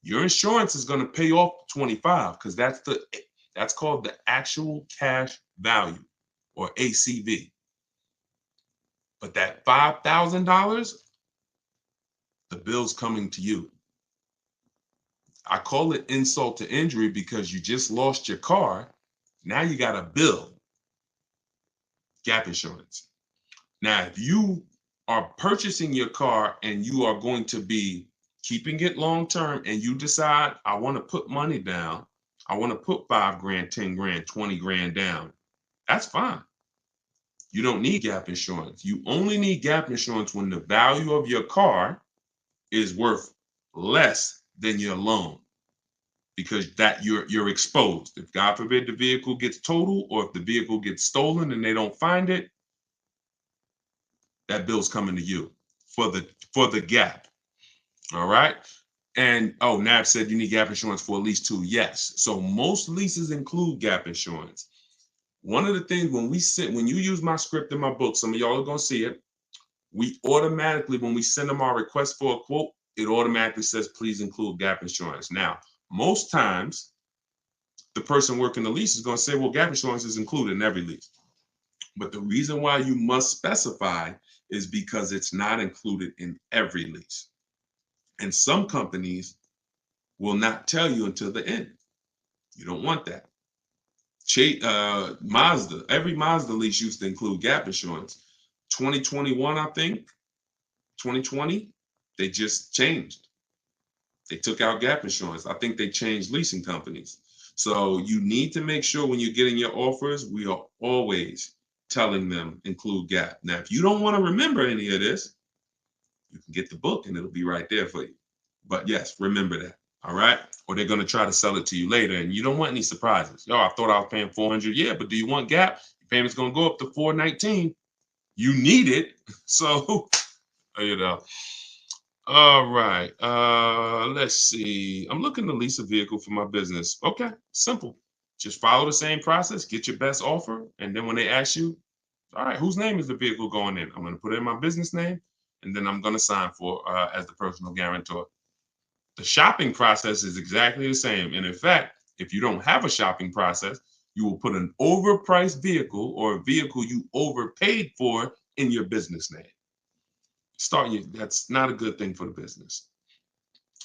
Your insurance is going to pay off 25, because that's called the actual cash value, or ACV. But that $5,000, the bill's coming to you. I call it insult to injury because you just lost your car. Now you got a bill. Gap insurance. Now, if you are purchasing your car and you are going to be keeping it long term, and you decide, I want to put money down, I want to put 5 grand, 10 grand, 20 grand down, that's fine. You don't need gap insurance. You only need gap insurance when the value of your car is worth less than your loan, because that you're exposed. If God forbid the vehicle gets totaled, or if the vehicle gets stolen and they don't find it, that bill's coming to you for the gap. All right. And Nav said you need gap insurance for at least 2. Yes. So most leases include gap insurance. One of the things when you use my script in my book, some of y'all are gonna see it. We automatically, when we send them our request for a quote, it automatically says please include gap insurance. Now, most times the person working the lease is gonna say, well, gap insurance is included in every lease. But the reason why you must specify is because it's not included in every lease. And some companies will not tell you until the end. You don't want that. Mazda, every Mazda lease used to include gap insurance. 2021, I think, 2020, they just changed. They took out gap insurance. I think they changed leasing companies. So you need to make sure when you're getting your offers, we are always telling them include gap. Now, if you don't want to remember any of this, you can get the book and it'll be right there for you. But yes, remember that. All right. Or they're going to try to sell it to you later and you don't want any surprises. Yo, I thought I was paying $400. Yeah, but do you want gap? Your payment's going to go up to $419. You need it. So, you know. All right. Let's see. I'm looking to lease a vehicle for my business. Okay, simple. Just follow the same process, get your best offer, and then when they ask you, all right, whose name is the vehicle going in? I'm going to put in my business name, and then I'm going to sign for as the personal guarantor. The shopping process is exactly the same. And in fact, if you don't have a shopping process, you will put an overpriced vehicle or a vehicle you overpaid for in your business name. That's not a good thing for the business.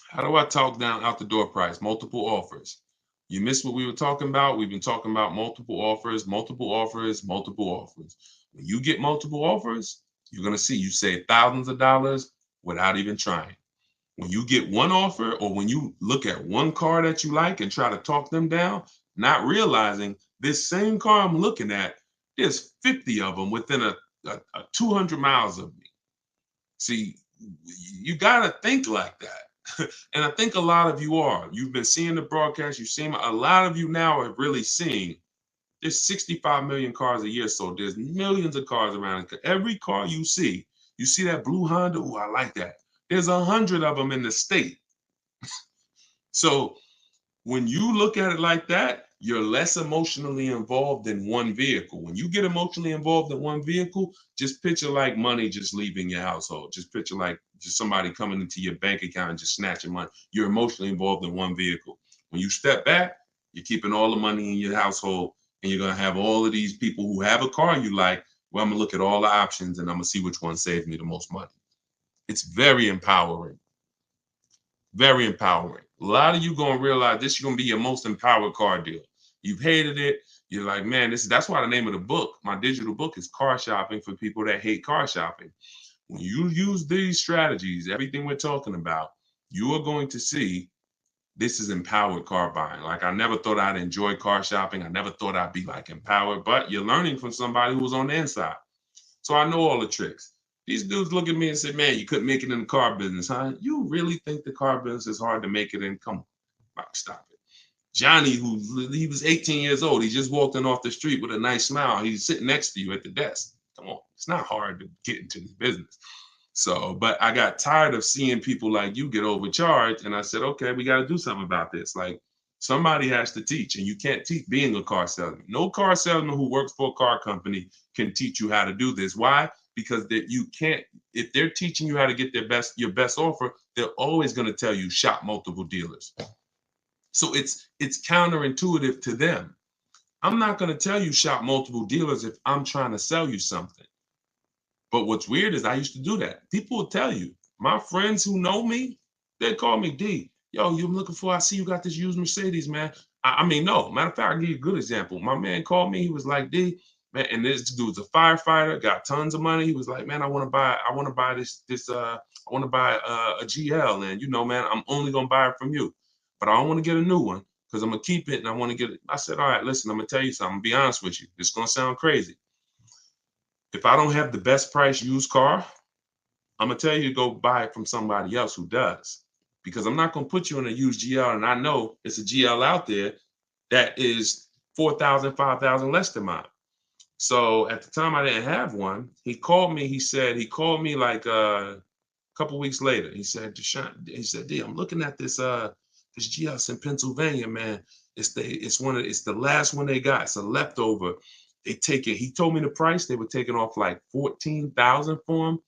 How do I talk down out the door price? Multiple offers. You missed what we were talking about. We've been talking about multiple offers, multiple offers, multiple offers. When you get multiple offers, you're going to see you save thousands of dollars without even trying. When you get one offer or when you look at one car that you like and try to talk them down, not realizing this same car I'm looking at, there's 50 of them within a 200 miles of me. See, you got to think like that. And I think a lot of you are. You've been seeing the broadcast. You've seen a lot of you now are really seeing there's 65 million cars a year. So there's millions of cars around. Every car you see that blue Honda. Oh, I like that. There's 100 of them in the state. So when you look at it like that, you're less emotionally involved in one vehicle. When you get emotionally involved in one vehicle, just picture like money just leaving your household. Just picture like just somebody coming into your bank account and just snatching money. You're emotionally involved in one vehicle. When you step back, you're keeping all the money in your household and you're going to have all of these people who have a car you like. Well, I'm going to look at all the options and I'm going to see which one saves me the most money. It's very empowering. Very empowering. A lot of you going to realize this is going to be your most empowered car deal. You've hated it. You're like, man, that's why the name of the book, my digital book, is Car Shopping for People That Hate Car Shopping. When you use these strategies, everything we're talking about, you are going to see this is empowered car buying. Like, I never thought I'd enjoy car shopping. I never thought I'd be like empowered, but you're learning from somebody who was on the inside. So I know all the tricks. These dudes look at me and say, man, you couldn't make it in the car business, huh? You really think the car business is hard to make it in? Come on, stop it. Johnny, he was 18 years old. He just walked in off the street with a nice smile. He's sitting next to you at the desk. Come on, it's not hard to get into this business. So, but I got tired of seeing people like you get overcharged. And I said, okay, we got to do something about this. Like, somebody has to teach, and you can't teach being a car salesman. No car salesman who works for a car company can teach you how to do this. Why? Because you can't, if they're teaching you how to get your best offer, they're always going to tell you shop multiple dealers. So it's counterintuitive to them. I'm not going to tell you shop multiple dealers if I'm trying to sell you something. But what's weird is I used to do that. People will tell you, my friends who know me, they call me D. Yo, you looking for, I see you got this used Mercedes, man. I mean, no, matter of fact, I'll give you a good example. My man called me, he was like, D, man, and this dude's a firefighter, got tons of money. He was like, man, I want to buy a GL. And you know, man, I'm only gonna buy it from you. But I don't want to get a new one because I'm gonna keep it and I want to get it. I said, all right, listen, I'm gonna tell you something. I'm gonna be honest with you. It's gonna sound crazy. If I don't have the best price used car, I'm gonna tell you to go buy it from somebody else who does. Because I'm not gonna put you in a used GL, and I know it's a GL out there that is 4,000, 5,000 less than mine. So at the time I didn't have one. He called me. He called me like a couple weeks later. He said, Deshone, he said, D, I'm looking at this GL in Pennsylvania, man. It's the last one they got. It's a leftover. They take it. He told me the price. They were taking off like 14,000 for him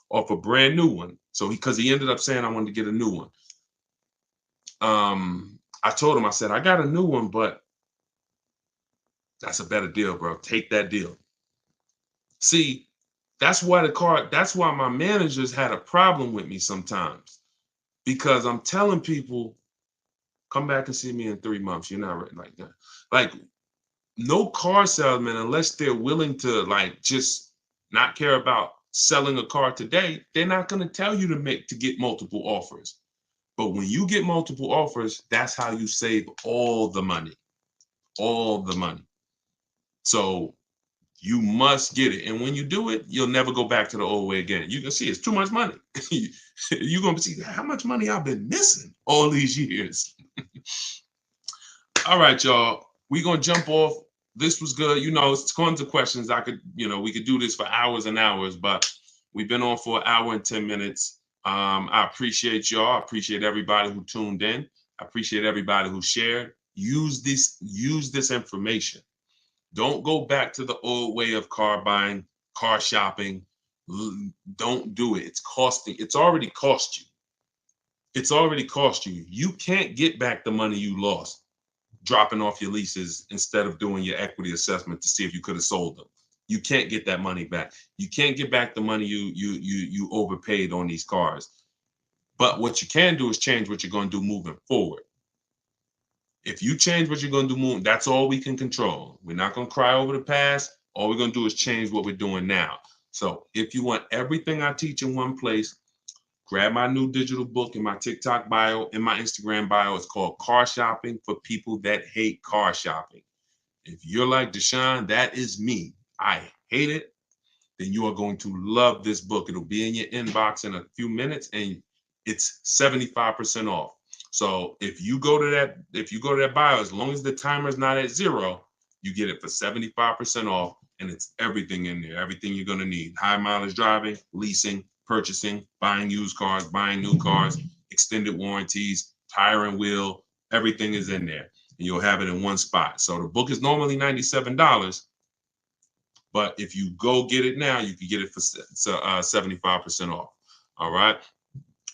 off a brand new one. So because he ended up saying I wanted to get a new one. I told him, I said, I got a new one, but that's a better deal, bro. Take that deal. See, that's why my managers had a problem with me sometimes, because I'm telling people Come back and see me in 3 months. You're not ready like that. Like, no car salesman, unless they're willing to like just not care about selling a car today, they're not going to tell you to get multiple offers. But when you get multiple offers, that's how you save all the money. All the money. So you must get it. And when you do it, you'll never go back to the old way again. You can see it's too much money. You're going to see how much money I've been missing all these years. All right, y'all. We're going to jump off. This was good. You know, it's tons of questions. We could do this for hours and hours, but we've been on for an hour and 10 minutes. I appreciate y'all. I appreciate everybody who tuned in. I appreciate everybody who shared. Use this information. Don't go back to the old way of car buying, car shopping. Don't do it. It's already cost you. It's already cost you. You can't get back the money you lost dropping off your leases instead of doing your equity assessment to see if you could have sold them. You can't get that money back. You can't get back the money you overpaid on these cars. But what you can do is change what you're going to do moving forward. If you change what you're going to do, that's all we can control. We're not going to cry over the past. All we're going to do is change what we're doing now. So if you want everything I teach in one place, grab my new digital book in my TikTok bio, in my Instagram bio. It's called Car Shopping for People That Hate Car Shopping. If you're like Deshone, that is me. I hate it. Then you are going to love this book. It'll be in your inbox in a few minutes, and it's 75% off. So if you go to that bio, as long as the timer is not at 0, you get it for 75% off, and it's everything in there, everything you're going to need. High mileage driving, leasing, purchasing, buying used cars, buying new cars, extended warranties, tire and wheel, everything is in there. And you'll have it in one spot. So the book is normally $97, but if you go get it now, you can get it for 75% off. All right.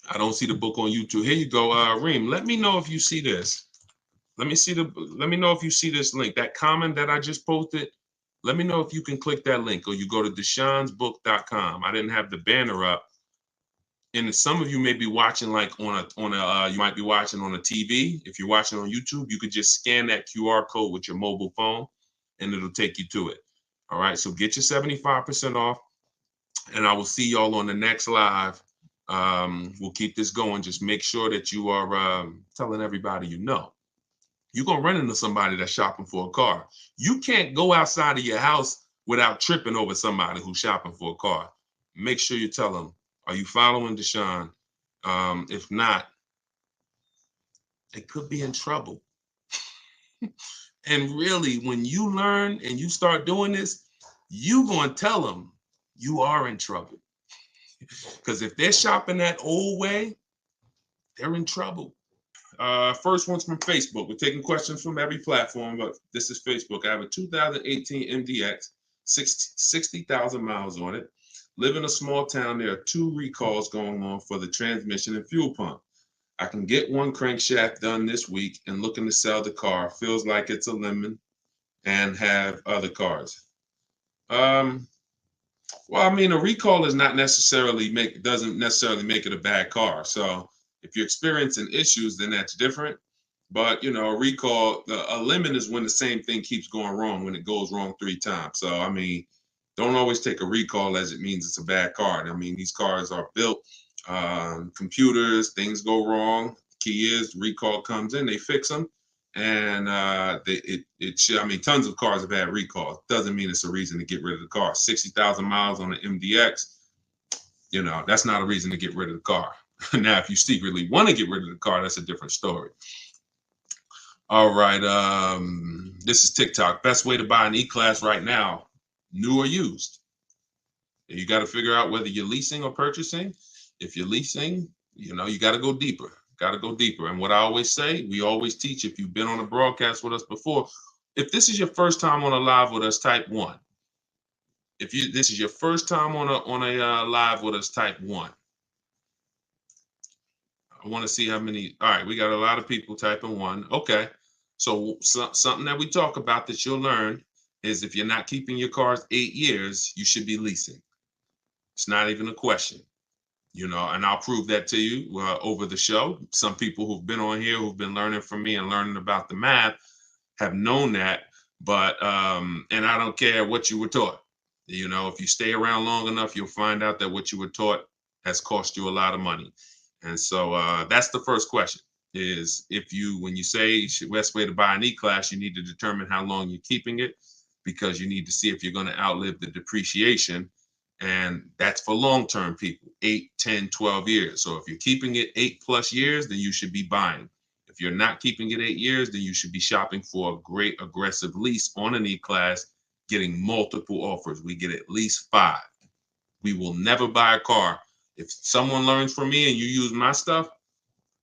I don't see the book on YouTube. Here you go. Reem, let me know if you see this. Let me know if you see this link. That comment that I just posted, let me know if you can click that link, or you go to deshonesbook.com. I didn't have the banner up. And some of you may be watching like you might be watching on a TV. If you're watching on YouTube, you could just scan that QR code with your mobile phone and it'll take you to it. All right. So get your 75% off, and I will see y'all on the next live. We'll keep this going. Just make sure that you are telling everybody you know. You're going to run into somebody that's shopping for a car. You can't go outside of your house without tripping over somebody who's shopping for a car. Make sure you tell them, are you following Deshone? If not, they could be in trouble. And really, when you learn and you start doing this, you're going to tell them you are in trouble. Because if they're shopping that old way, they're in trouble. First one's from Facebook. We're taking questions from every platform, but this is Facebook. I have a 2018 MDX, 60,000 miles on it. Live in a small town. There are 2 recalls going on for the transmission and fuel pump. I can get one crankshaft done this week and looking to sell the car. Feels like it's a lemon and have other cars. Well, I mean, a recall is not necessarily doesn't necessarily make it a bad car. So if you're experiencing issues, then that's different. But you know, a recall, a lemon is when the same thing keeps going wrong, when it goes wrong 3 times. So I mean, don't always take a recall as it means it's a bad car. I mean, these cars are built, computers, things go wrong. Key is recall comes in, they fix them, and I mean, tons of cars have had recalls. Doesn't mean it's a reason to get rid of the car. 60,000 miles on an MDX, you know, that's not a reason to get rid of the car. Now, if you secretly want to get rid of the car, that's a different story. All right, this is TikTok. Best way to buy an E-Class right now, new or used. You got to figure out whether you're leasing or purchasing. If you're leasing, you know, you got to go deeper. Got to go deeper. And what I always say, we always teach, if you've been on a broadcast with us before, if this is your first time on a live with us, type 1. If this is your first time on a live with us, type 1. I want to see how many. All right, we got a lot of people typing 1. Okay. So something that we talk about that you'll learn is if you're not keeping your cars 8 years, you should be leasing. It's not even a question. you know, and I'll prove that to you over the show. Some people who've been on here, who've been learning from me and learning about the math, have known that. But and I don't care what you were taught. You know, if you stay around long enough, you'll find out that what you were taught has cost you a lot of money. And so that's the first question: is if you, when you say best way to buy an E-Class, you need to determine how long you're keeping it, because you need to see if you're going to outlive the depreciation. And that's for long-term people, 8, 10, 12 years. So if you're keeping it 8+ years, then you should be buying. If you're not keeping it 8 years, then you should be shopping for a great aggressive lease on an E-Class, getting multiple offers. We get at least 5. We will never buy a car. If someone learns from me and you use my stuff,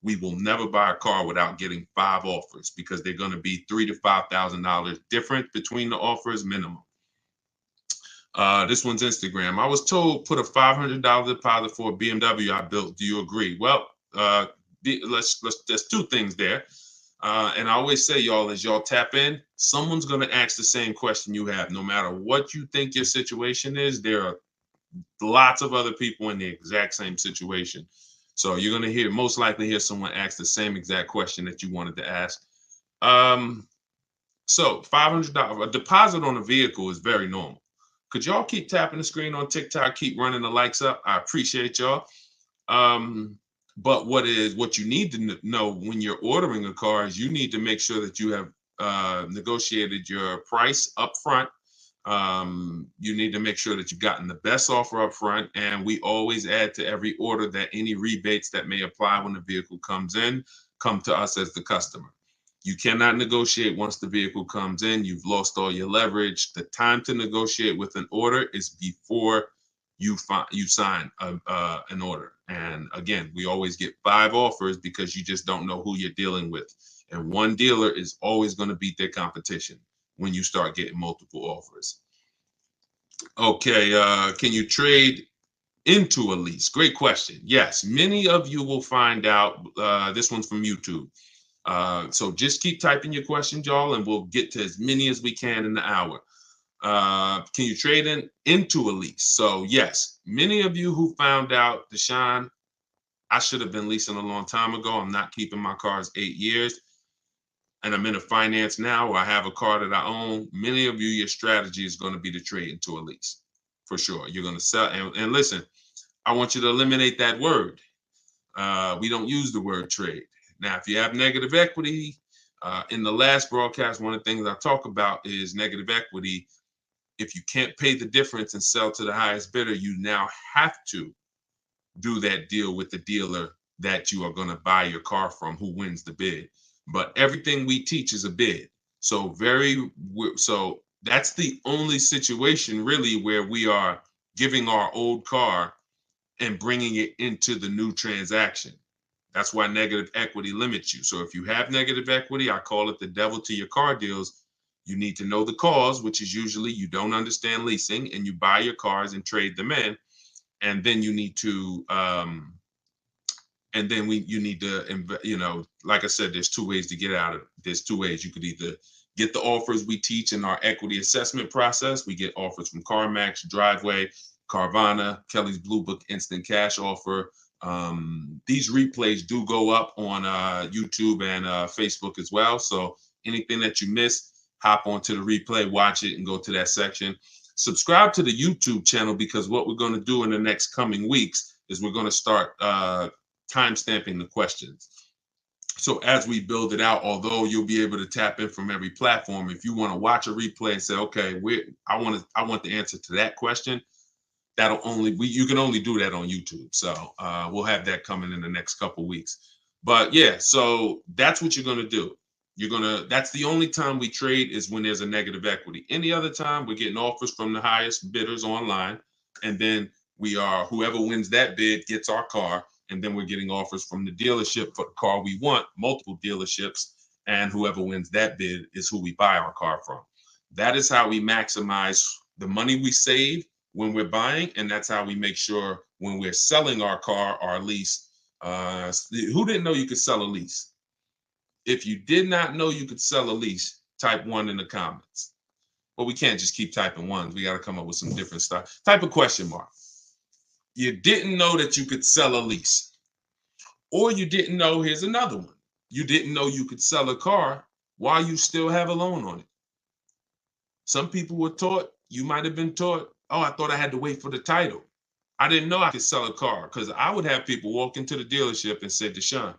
we will never buy a car without getting 5 offers, because they're going to be $3,000 to $5,000 different between the offers minimum. This one's Instagram. I was told put a $500 deposit for a BMW I built. Do you agree? Well, there's 2 things there. And I always say, y'all, as y'all tap in, someone's going to ask the same question you have. No matter what you think your situation is, there are lots of other people in the exact same situation. So you're going to most likely hear someone ask the same exact question that you wanted to ask. So $500, a deposit on a vehicle is very normal. Could y'all keep tapping the screen on TikTok, keep running the likes up? I appreciate y'all. But what you need to know when you're ordering a car is you need to make sure that you have negotiated your price up front. You need to make sure that you've gotten the best offer up front. And we always add to every order that any rebates that may apply when the vehicle comes in come to us as the customer. You cannot negotiate once the vehicle comes in. You've lost all your leverage. The time to negotiate with an order is before you sign an order. And again, we always get 5 offers because you just don't know who you're dealing with. And one dealer is always going to beat their competition when you start getting multiple offers. Okay, can you trade into a lease? Great question. Yes, many of you will find out. This one's from YouTube. So just keep typing your questions, y'all, and we'll get to as many as we can in the hour. Can you trade into a lease? So yes, many of you who found out, Deshone, I should have been leasing a long time ago. I'm not keeping my cars 8 years. And I'm in a finance now where I have a car that I own. Many of you, your strategy is going to be to trade into a lease. For sure. You're going to sell. And listen, I want you to eliminate that word. We don't use the word trade. Now, if you have negative equity, in the last broadcast, one of the things I talk about is negative equity. If you can't pay the difference and sell to the highest bidder, you now have to do that deal with the dealer that you are going to buy your car from, who wins the bid. But everything we teach is a bid. So that's the only situation really where we are giving our old car and bringing it into the new transaction. That's why negative equity limits you. So if you have negative equity, I call it the devil to your car deals. You need to know the cause, which is usually you don't understand leasing and you buy your cars and trade them in. And then you need to, like I said, there's 2 ways to get out of it. There's 2 ways. You could either get the offers we teach in our equity assessment process. We get offers from CarMax, Driveway, Carvana, Kelly's Blue Book Instant Cash Offer. These replays do go up on YouTube and Facebook as well. So anything that you missed, hop onto the replay, watch it, and go to that section. Subscribe to the YouTube channel, because what we're going to do in the next coming weeks is we're going to start timestamping the questions. So as we build it out, although you'll be able to tap in from every platform, if you want to watch a replay and say, okay, I want the answer to that question, you can only do that on YouTube. So we'll have that coming in the next couple weeks. But yeah, so that's what you're going to do. That's the only time we trade is when there's a negative equity. Any other time, we're getting offers from the highest bidders online, and then whoever wins that bid gets our car, and then we're getting offers from the dealership for the car we want, multiple dealerships, and whoever wins that bid is who we buy our car from. That is how we maximize the money we save when we're buying, and that's how we make sure when we're selling our car, our lease. Who didn't know you could sell a lease? If you did not know you could sell a lease, type 1 in the comments. Well, we can't just keep typing ones. We got to come up with some different stuff. Type a question mark. You didn't know that you could sell a lease. Or you didn't know, here's another one. You didn't know you could sell a car while you still have a loan on it. Some people were taught, you might have been taught, oh, I thought I had to wait for the title. I didn't know I could sell a car because I would have people walk into the dealership and say, Deshone,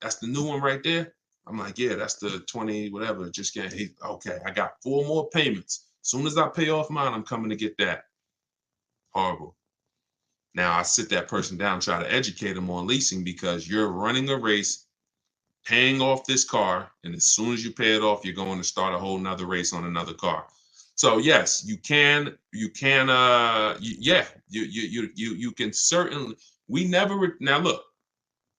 that's the new one right there. I'm like, yeah, that's the 20, whatever. Just getting, okay, I got 4 more payments. As soon as I pay off mine, I'm coming to get that. Horrible. Now I sit that person down, try to educate them on leasing because you're running a race, paying off this car, and as soon as you pay it off, you're going to start a whole nother race on another car. So yes, you can, yeah, you can certainly. We never now look.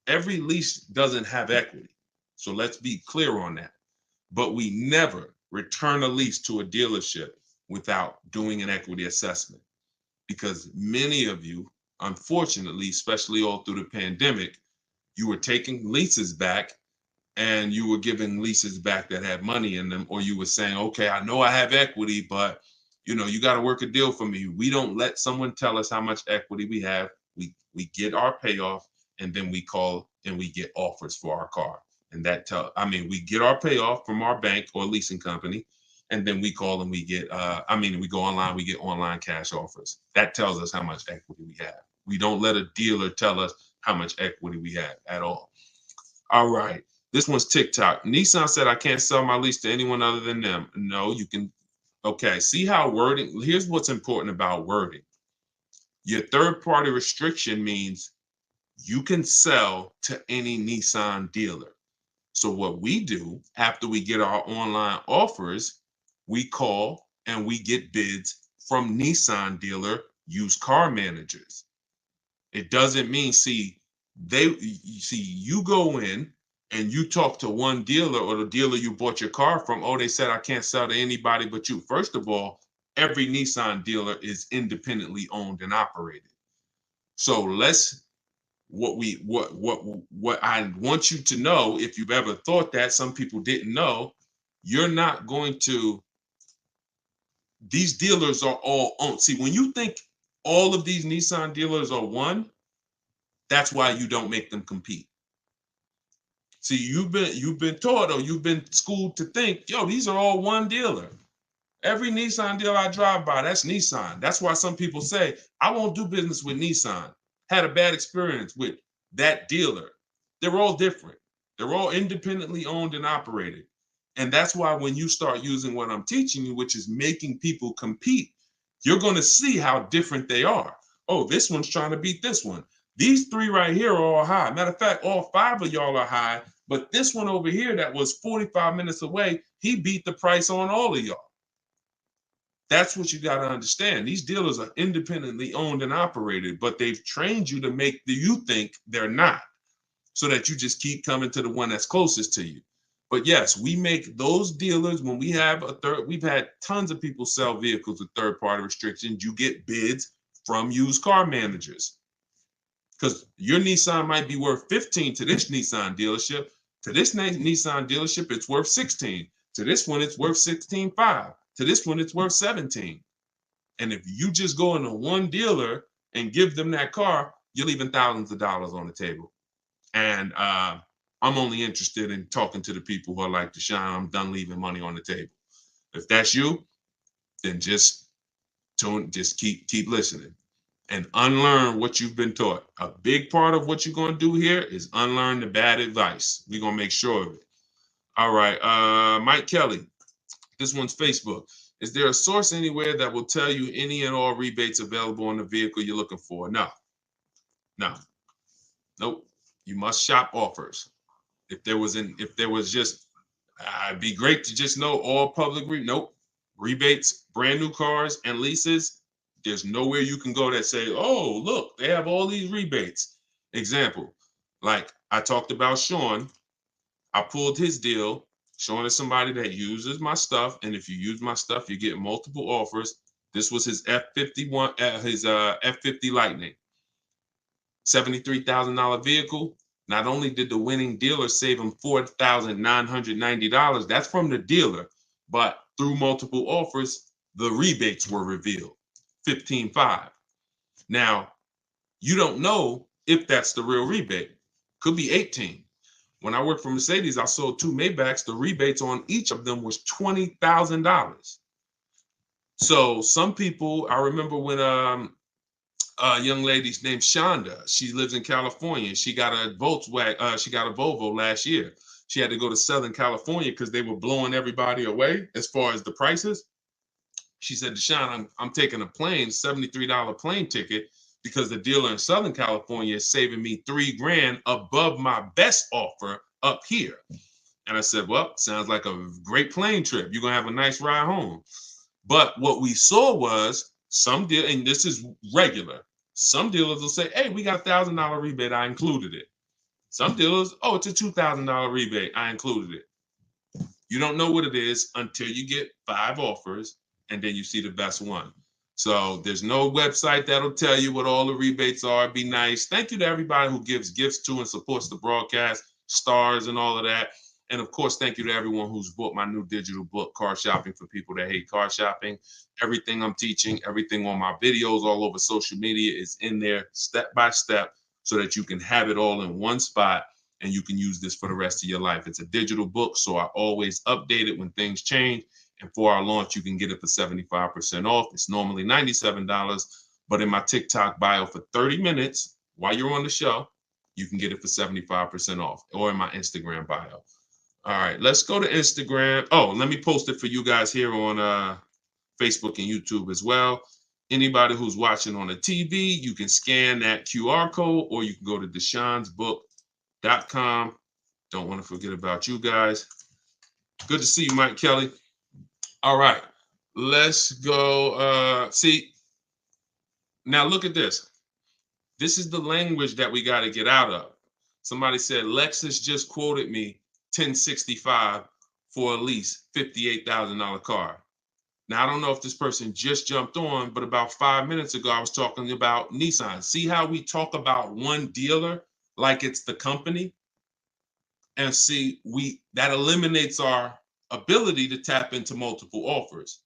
Every lease doesn't have equity, so let's be clear on that. But we never return a lease to a dealership without doing an equity assessment because many of you, unfortunately, especially all through the pandemic, you were taking leases back and you were giving leases back that had money in them, or you were saying, okay, I know I have equity, but you got to work a deal for me. We don't let someone tell us how much equity we have. We get our payoff and then we call and we get offers for our car. And we get our payoff from our bank or leasing company, and then we call and we get, we go online, we get online cash offers. That tells us how much equity we have. We don't let a dealer tell us how much equity we have at all. All right. This one's TikTok. Nissan said I can't sell my lease to anyone other than them. No, you can. Okay. See how wording, here's what's important about wording. Your third party restriction means you can sell to any Nissan dealer. So what we do after we get our online offers, we call and we get bids from Nissan dealer used car managers. It doesn't mean, you go in and you talk to one dealer or the dealer you bought your car from. Oh, they said I can't sell to anybody but you. First of all, every Nissan dealer is independently owned and operated. So what I want you to know, if you've ever thought that, some people didn't know, you're not going to, these dealers are all owned. See, when you think all of these Nissan dealers are one, that's why you don't make them compete. See, you've been taught or you've been schooled to think, yo, these are all one dealer. Every Nissan dealer I drive by, that's Nissan. That's why some people say, I won't do business with Nissan. Had a bad experience with that dealer. They're all different. They're all independently owned and operated. And that's why when you start using what I'm teaching you, which is making people compete, you're going to see how different they are. Oh, this one's trying to beat this one. These 3 right here are all high. Matter of fact, all 5 of y'all are high, but this one over here that was 45 minutes away, he beat the price on all of y'all. That's what you got to understand. These dealers are independently owned and operated, but they've trained you to make you think they're not, so that you just keep coming to the one that's closest to you. But yes, we make those dealers, when we have we've had tons of people sell vehicles with third-party restrictions. You get bids from used car managers. Because your Nissan might be worth 15 to this Nissan dealership. To this Nissan dealership, it's worth 16. To this one, it's worth 16.5. To this one, it's worth 17. And if you just go into one dealer and give them that car, you're leaving thousands of dollars on the table. And I'm only interested in talking to the people who are like, Deshone, I'm done leaving money on the table. If that's you, then just keep listening and unlearn what you've been taught. A big part of what you're going to do here is unlearn the bad advice. We're going to make sure of it. All right. Mike Kelly. This one's Facebook. Is there a source anywhere that will tell you any and all rebates available on the vehicle you're looking for? No. Nope. You must shop offers. If there was just, it'd be great to just know all public nope. Rebates, brand new cars and leases. There's nowhere you can go that say, oh, look, they have all these rebates. Example, like I talked about Sean. I pulled his deal. Sean is somebody that uses my stuff, and if you use my stuff, you get multiple offers. This was his F51, his F50 Lightning, $73,000 vehicle. Not only did the winning dealer save him $4,990, that's from the dealer, but through multiple offers, the rebates were revealed, 15.5. Now, You don't know if that's the real rebate. Could be 18. When I worked for Mercedes, I sold 2 Maybachs. The rebates on each of them was $20,000. So some people, I remember when a young lady named Shonda, she lives in California. She got a Volkswagen, she got a Volvo last year. She had to go to Southern California because they were blowing everybody away as far as the prices. She said, Deshaun, I'm taking a plane, $73 plane ticket, because the dealer in Southern California is saving me $3,000 above my best offer up here. And I said, well, sounds like a great plane trip. You're going to have a nice ride home. But what we saw was some deal, and this is regular. Some dealers will say, hey, we got $1,000 rebate. I included it. Some dealers, oh, it's a $2,000 rebate. I included it. You don't know what it is until you get 5 offers, and then you see the best one. So there's no website that'll tell you what all the rebates are. Be nice. Thank you to everybody who gives gifts to and supports the broadcast, stars and all of that. And of course, thank you to everyone who's bought my new digital book, Car Shopping for People That Hate Car Shopping. Everything I'm teaching, everything on my videos all over social media is in there step by step so that you can have it all in one spot and you can use this for the rest of your life. It's a digital book, so I always update it when things change. And for our launch, you can get it for 75% off. It's normally $97, but in my TikTok bio for 30 minutes while you're on the show, you can get it for 75% off, or in my Instagram bio. All right, let's go to Instagram. Oh, let me post it for you guys here on Facebook and YouTube as well. Anybody who's watching on a TV, you can scan that QR code, or you can go to deshonsbook.com. Don't want to forget about you guys. Good to see you, Mike Kelly. All right, let's go. See, now look at this. This is the language that we got to get out of. Somebody said, Lexus just quoted me $1,065 for a lease, $58,000 car. Now, I don't know if this person just jumped on, but about 5 minutes ago, I was talking about Nissan. See how we talk about one dealer like it's the company? And see, that eliminates our ability to tap into multiple offers.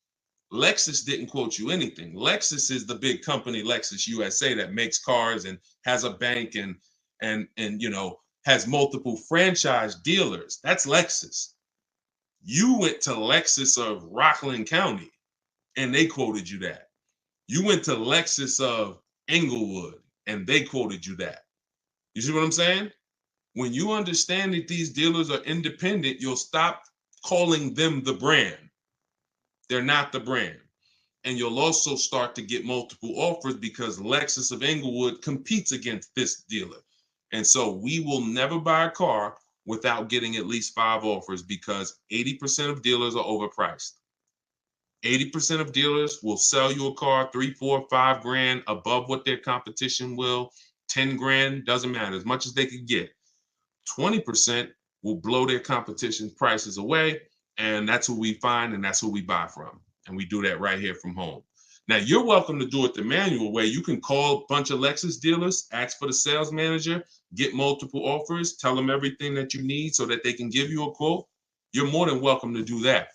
Lexus didn't quote you anything. Lexus is the big company, Lexus USA, that makes cars and has a bank and has multiple franchise dealers. That's Lexus. You went to Lexus of Rockland County and they quoted you that. You went to Lexus of Englewood and they quoted you that. You see what I'm saying? When you understand that these dealers are independent, you'll stop calling them the brand. They're not the brand. And you'll also start to get multiple offers because Lexus of Englewood competes against this dealer. And so we will never buy a car without getting at least 5 offers, because 80% of dealers are overpriced. 80% of dealers will sell you a car 3, 4, 5 grand above what their competition will. 10 grand, doesn't matter, as much as they could get. 20% will blow their competition prices away, and that's who we find and that's who we buy from. And we do that right here from home. Now, you're welcome to do it the manual way. You can call a bunch of Lexus dealers, ask for the sales manager, get multiple offers, tell them everything that you need so that they can give you a quote. You're more than welcome to do that.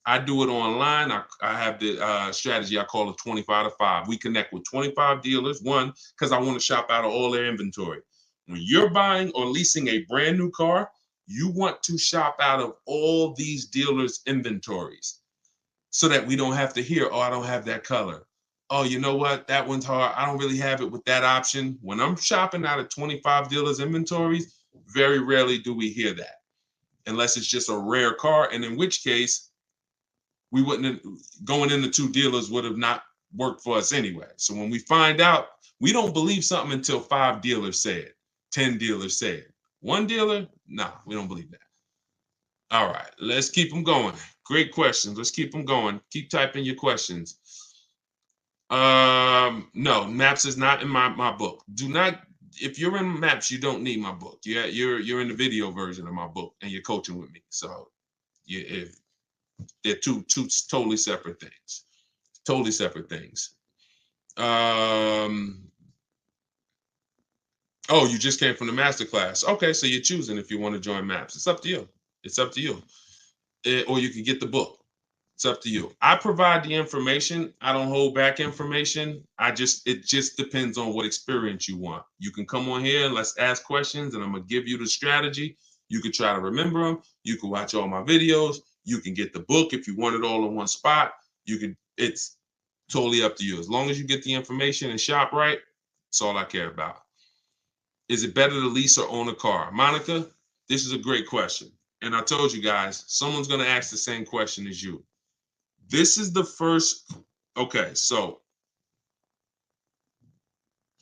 I do it online. I have the strategy I call it 25 to 5. We connect with 25 dealers, one, because I want to shop out of all their inventory. When you're buying or leasing a brand new car, you want to shop out of all these dealers' inventories so that we don't have to hear, oh, I don't have that color. Oh, you know what? That one's hard. I don't really have it with that option. When I'm shopping out of 25 dealers' inventories, very rarely do we hear that, unless it's just a rare car, and in which case, we wouldn't have, going into 2 dealers would have not worked for us anyway. So when we find out, we don't believe something until 5 dealers say it, 10 dealers say it. 1 dealer, nah, we don't believe that. All right, let's keep them going. Great questions. Let's keep them going. Keep typing your questions. No, maps is not in my book. Do not, if you're in maps, you don't need my book. Yeah, you're in the video version of my book and you're coaching with me. So if they're two totally separate things. Totally separate things. Oh, you just came from the masterclass. Okay, so you're choosing if you want to join MAPS. It's up to you. It's up to you. Or you can get the book. It's up to you. I provide the information. I don't hold back information. It just depends on what experience you want. You can come on here and let's ask questions, and I'm gonna give you the strategy. You can try to remember them. You can watch all my videos. You can get the book if you want it all in one spot. It's totally up to you. As long as you get the information and shop right, that's all I care about. Is it better to lease or own a car? Monica, this is a great question. And I told you guys, someone's gonna ask the same question as you. This is the first, okay, so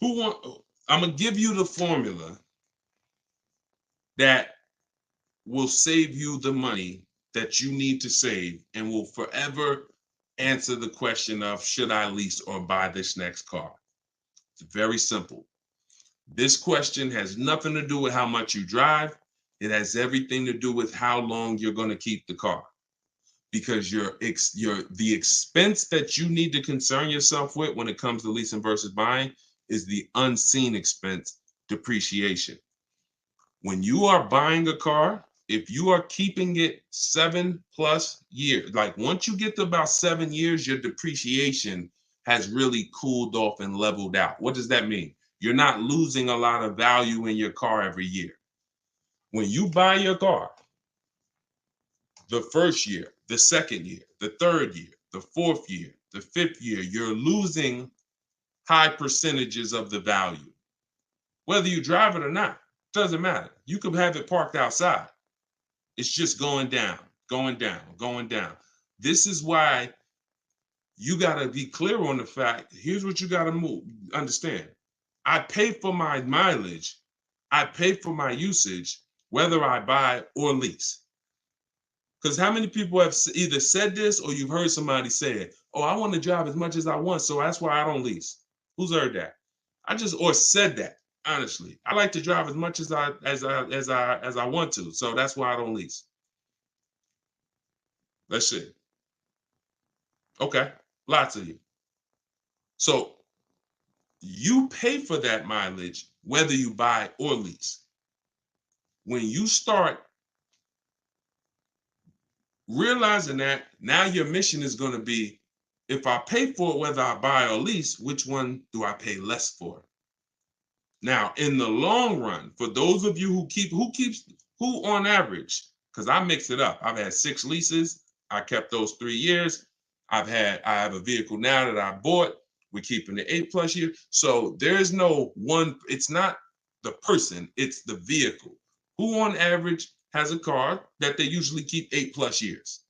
I'm gonna give you the formula that will save you the money that you need to save and will forever answer the question of should I lease or buy this next car? It's very simple. This question has nothing to do with how much you drive. It has everything to do with how long you're gonna keep the car. Because the expense that you need to concern yourself with when it comes to leasing versus buying is the unseen expense, depreciation. When you are buying a car, if you are keeping it 7+ years, like once you get to about 7 years, your depreciation has really cooled off and leveled out. What does that mean? You're not losing a lot of value in your car every year. When you buy your car, the first year, the second year, the third year, the fourth year, the fifth year, you're losing high percentages of the value. Whether you drive it or not, doesn't matter. You could have it parked outside. It's just going down, going down, going down. This is why you got to be clear on the fact, here's what you got to understand. I pay for my mileage, I pay for my usage, whether I buy or lease. Because how many people have either said this or you've heard somebody say it? Oh, I want to drive as much as I want, so that's why I don't lease. Who's heard that? Or said that. Honestly, I like to drive as much as I want to, so that's why I don't lease. Let's see. Okay, lots of you. So you pay for that mileage whether you buy or lease. When you start realizing that, now your mission is going to be, if I pay for it whether I buy or lease, which one do I pay less for? Now, in the long run, for those of you who on average, because I mix it up. I've had 6 leases. I kept those 3 years. I have a vehicle now that I bought. We're keeping it 8+ years. So there is no one, it's not the person, it's the vehicle. Who on average has a car that they usually keep 8+ years?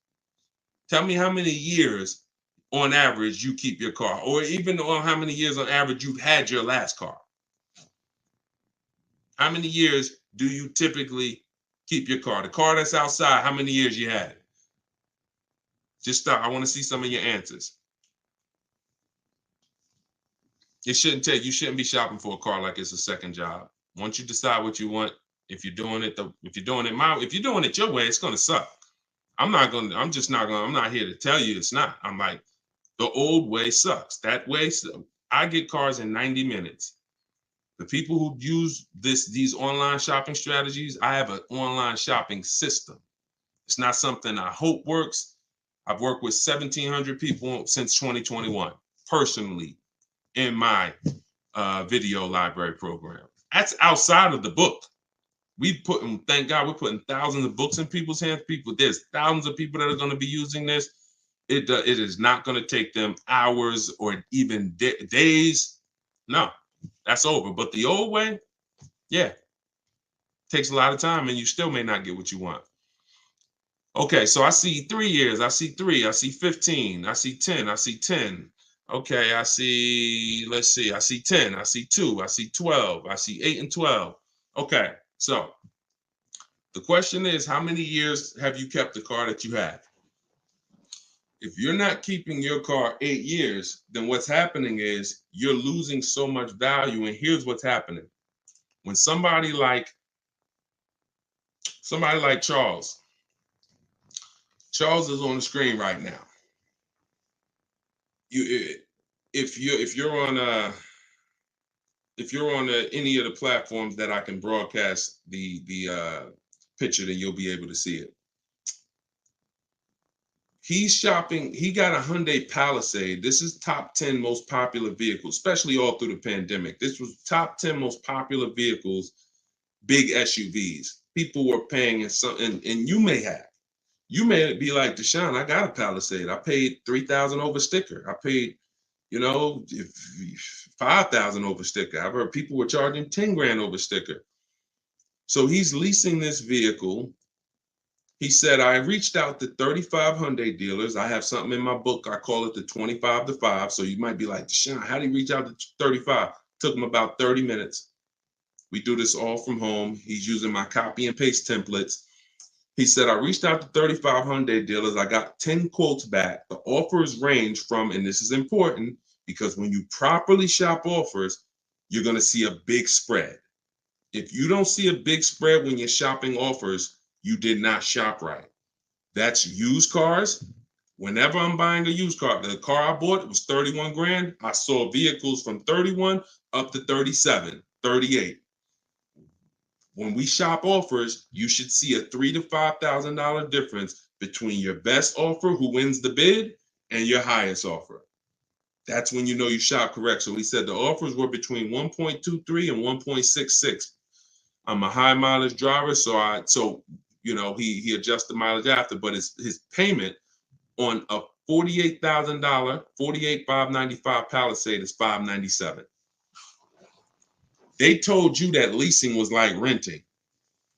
Tell me how many years on average you keep your car, or even on how many years on average you've had your last car. How many years do you typically keep your car? The car that's outside, how many years you had it? Just stop. I want to see some of your answers. You shouldn't be shopping for a car like it's a second job. Once you decide what you want, if you're doing it your way, it's gonna suck. I'm not here to tell you it's not. I'm like, the old way sucks. That way, I get cars in 90 minutes. The people who use these online shopping strategies, I have an online shopping system. It's not something I hope works. I've worked with 1,700 people since 2021, personally, in my video library program. That's outside of the book. Thank God, we're putting thousands of books in people's hands. There's thousands of people that are going to be using this. It is not going to take them hours or even days. No, that's over. But the old way, yeah, takes a lot of time, and you still may not get what you want. Okay, so I see 3 years. I see 3. I see 15. I see 10. I see 10. Okay, let's see. I see 10. I see 2. I see 12. I see 8 and 12. Okay, so the question is, how many years have you kept the car that you have? If you're not keeping your car 8 years, then what's happening is you're losing so much value. And here's what's happening. When somebody like Charles is on the screen right now. If you're on any of the platforms that I can broadcast the picture, then you'll be able to see it. He's shopping. He got a Hyundai Palisade. This is top 10 most popular vehicles, especially all through the pandemic. This was top 10 most popular vehicles, big SUVs. People were paying, and you may be like, Deshone, I got a Palisade. I paid 3,000 over sticker. I paid, 5,000 over sticker. I've heard people were charging 10 grand over sticker. So he's leasing this vehicle. He said, I reached out to 35 Hyundai dealers. I have something in my book. I call it the 25 to 5. So you might be like, Deshone, how do you reach out to 35? Took him about 30 minutes. We do this all from home. He's using my copy and paste templates. He said, I reached out to 35 Hyundai dealers. I got 10 quotes back. The offers range from, and this is important because when you properly shop offers, you're going to see a big spread. If you don't see a big spread when you're shopping offers, you did not shop right. That's used cars. Whenever I'm buying a used car, the car I bought, it was 31 grand. I saw vehicles from 31 up to 37, 38. When we shop offers, you should see a $3,000 to $5,000 difference between your best offer, who wins the bid, and your highest offer. That's when you know you shop correct. So he said the offers were between 1.23 and 1.66. I'm a high mileage driver, so he adjusts the mileage after, but his payment on a $48,000, $48,595 Palisade is $597. They told you that leasing was like renting.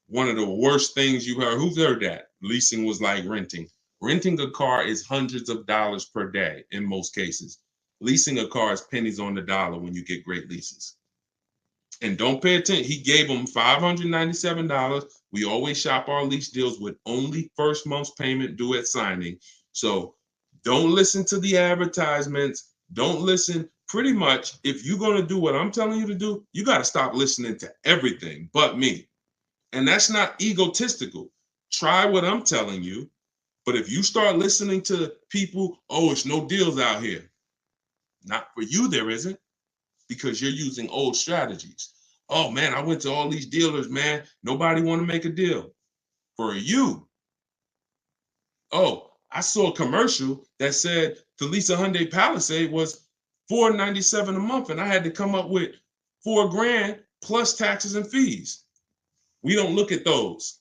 One of the worst things you heard. Who's heard that? Leasing was like renting. Renting a car is hundreds of dollars per day in most cases. Leasing a car is pennies on the dollar when you get great leases. And don't pay attention. He gave them $597. We always shop our lease deals with only first month's payment due at signing. So don't listen to the advertisements. Don't listen. Pretty much, if you're going to do what I'm telling you to do, you got to stop listening to everything but me. And that's not egotistical. Try what I'm telling you. But if you start listening to people, oh, it's no deals out here. Not for you, there isn't, because you're using old strategies. Oh man, I went to all these dealers, man. Nobody want to make a deal. For you, oh, I saw a commercial that said to lease a Hyundai Palisade was $497 a month, and I had to come up with $4 grand plus taxes and fees. We don't look at those.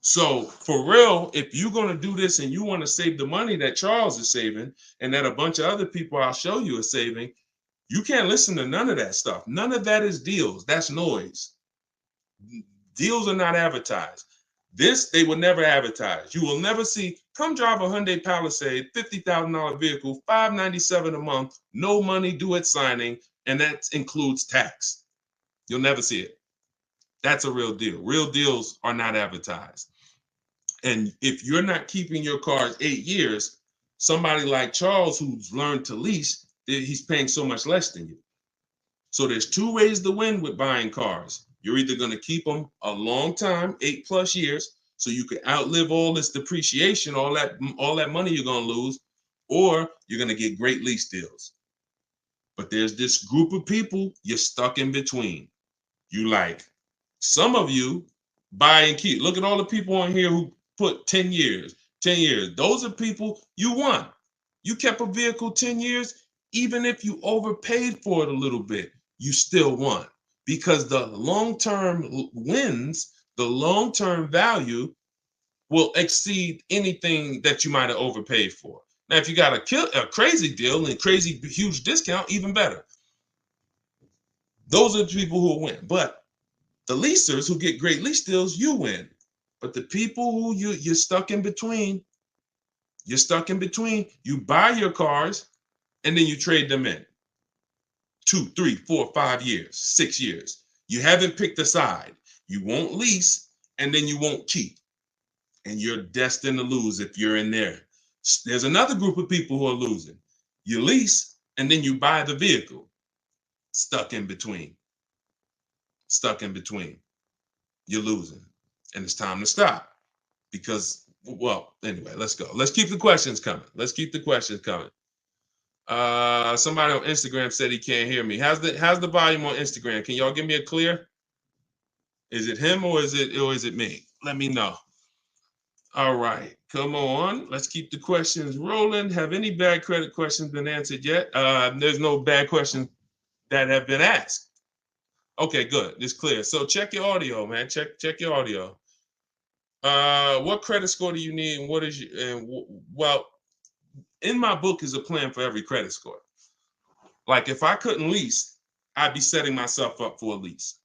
So for real, if you're going to do this and you want to save the money that Charles is saving and that a bunch of other people I'll show you are saving, you can't listen to none of that stuff. None of that is deals. That's noise. Deals are not advertised. This, they will never advertise. You will never see, come drive a Hyundai Palisade, $50,000 vehicle, $597 a month, no money due at signing, and that includes tax. You'll never see it. That's a real deal. Real deals are not advertised. And if you're not keeping your cars 8 years, somebody like Charles, who's learned to lease, he's paying so much less than you. So there's two ways to win with buying cars. You're either going to keep them a long time, 8+ years, so you can outlive all this depreciation, all that money you're going to lose, or you're going to get great lease deals. But there's this group of people you're stuck in between. You like, some of you buy and keep. Look at all the people on here who put 10 years, 10 years. Those are people you won. You kept a vehicle 10 years, even if you overpaid for it a little bit, you still won, because the long-term wins, the long-term value will exceed anything that you might have overpaid for. Now, if you got a crazy deal and crazy huge discount, even better. Those are the people who will win. But the leasers who get great lease deals, you win. But the people who you're stuck in between, you buy your cars and then you trade them in. 2, 3, 4, 5 years, 6 years. You haven't picked a side. You won't lease and then you won't keep. And you're destined to lose if you're in there. There's another group of people who are losing. You lease and then you buy the vehicle. Stuck in between. You're losing. And it's time to stop. Because, well, anyway, let's go. Let's keep the questions coming. Somebody on Instagram said he can't hear me. How's the volume on Instagram? Can y'all give me a clear? Is it him or is it me? Let me know. All right, come on. Let's keep the questions rolling. Have any bad credit questions been answered yet? There's no bad questions that have been asked. Okay, good. It's clear. So check your audio, man. Check your audio. What credit score do you need, and what is your? And well, in my book is a plan for every credit score. Like if I couldn't lease, I'd be setting myself up for a lease.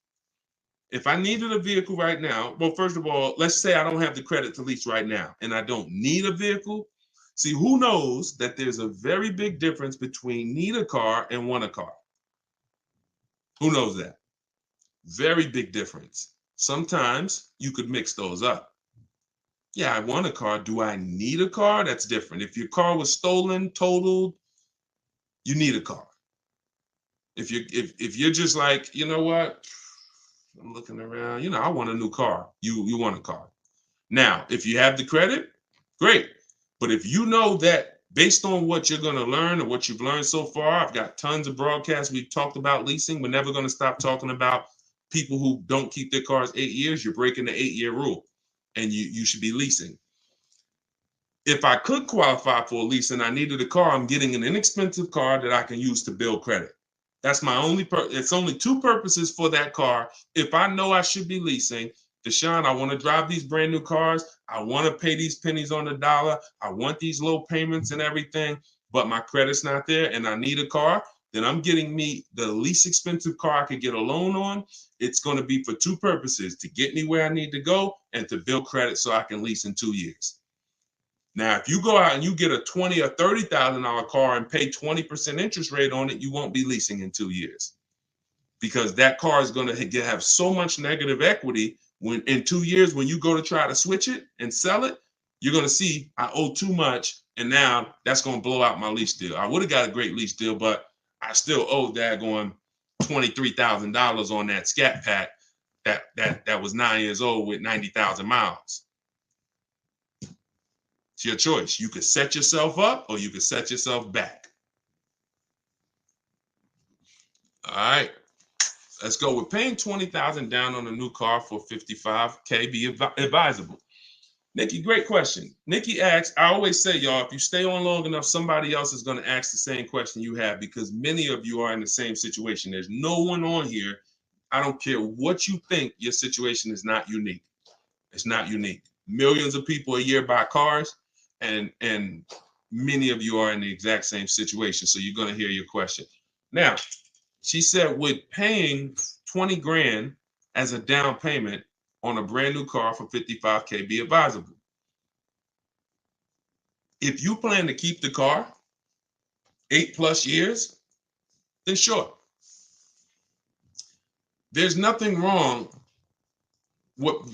If I needed a vehicle right now, well, first of all, let's say I don't have the credit to lease right now and I don't need a vehicle. See, who knows that there's a very big difference between need a car and want a car? Who knows that? Very big difference. Sometimes you could mix those up. Yeah, I want a car. Do I need a car? That's different. If your car was stolen, totaled, you need a car. If you're just like, you know what? I'm looking around, I want a new car. You want a car. Now, if you have the credit, great. But if you know that based on what you're going to learn or what you've learned so far, I've got tons of broadcasts. We've talked about leasing. We're never going to stop talking about people who don't keep their cars 8 years. You're breaking the 8-year rule and you should be leasing. If I could qualify for a lease and I needed a car, I'm getting an inexpensive car that I can use to build credit. That's my only it's only two purposes for that car. If I know I should be leasing, Deshone, I want to drive these brand new cars. I want to pay these pennies on the dollar. I want these low payments and everything, but my credit's not there and I need a car. Then I'm getting me the least expensive car I could get a loan on. It's going to be for two purposes: to get me where I need to go and to build credit so I can lease in 2 years. Now, if you go out and you get a $20,000 or $30,000 car and pay 20% interest rate on it, you won't be leasing in 2 years, because that car is going to have so much negative equity. When in 2 years, when you go to try to switch it and sell it, you're going to see I owe too much, and now that's going to blow out my lease deal. I would have got a great lease deal, but I still owe daggone $23,000 on that Scat Pack that was 9 years old with 90,000 miles. It's your choice. You could set yourself up or you could set yourself back. All right. Let's go. We're paying $20,000 down on a new car for $55K. Be advisable. Nikki, great question. Nikki asks, I always say, y'all, if you stay on long enough, somebody else is going to ask the same question you have, because many of you are in the same situation. There's no one on here. I don't care what you think. Your situation is not unique. It's not unique. Millions of people a year buy cars. And many of you are in the exact same situation. So you're going to hear your question. Now, she said, with paying 20 grand as a down payment on a brand new car for $55K, be advisable. If you plan to keep the car 8+ years, then sure. There's nothing wrong.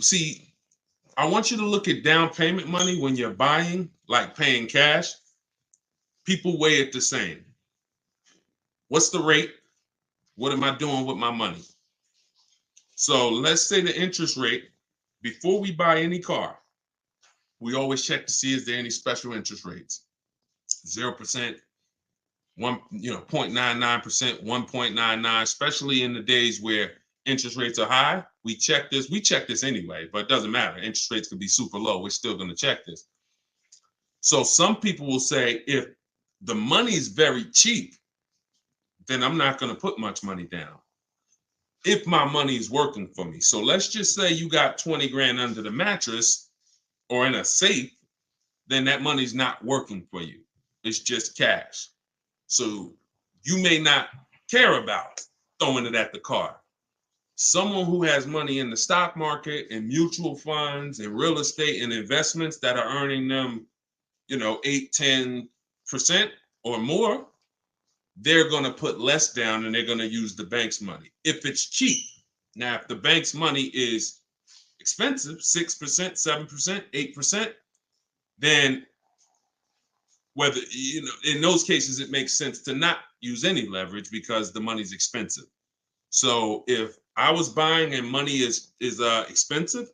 See, I want you to look at down payment money when you're buying, like paying cash. People weigh it the same. What's the rate? What am I doing with my money? So let's say the interest rate, before we buy any car, we always check to see, is there any special interest rates? 0%, 0.99%, 1.99, especially in the days where interest rates are high. We check this. We check this anyway, but it doesn't matter. Interest rates could be super low. We're still going to check this. So some people will say, if the money is very cheap, then I'm not going to put much money down if my money is working for me. So let's just say you got 20 grand under the mattress or in a safe, then that money's not working for you. It's just cash. So you may not care about throwing it at the car. Someone who has money in the stock market and mutual funds and real estate and investments that are earning them, 8-10% or more, they're going to put less down and they're going to use the bank's money if it's cheap. Now, if the bank's money is expensive, 6%, 7%, 8%, then whether, in those cases, it makes sense to not use any leverage because the money's expensive. So if I was buying and money is expensive,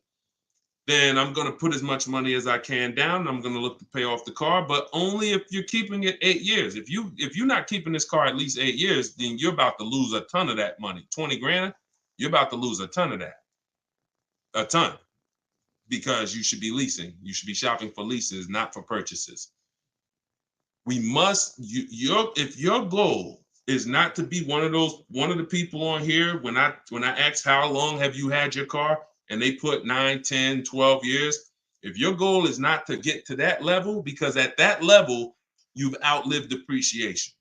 then I'm going to put as much money as I can down. I'm going to look to pay off the car, but only if you're keeping it 8 years. If you're not keeping this car at least 8 years, then you're about to lose a ton of that money. 20 grand, you're about to lose a ton of that. A ton. because you should be leasing. You should be shopping for leases, not for purchases. We must, if your goal is not to be one of the people on here, when I ask how long have you had your car and they put 9, 10, 12 years, if your goal is not to get to that level, because at that level, you've outlived depreciation.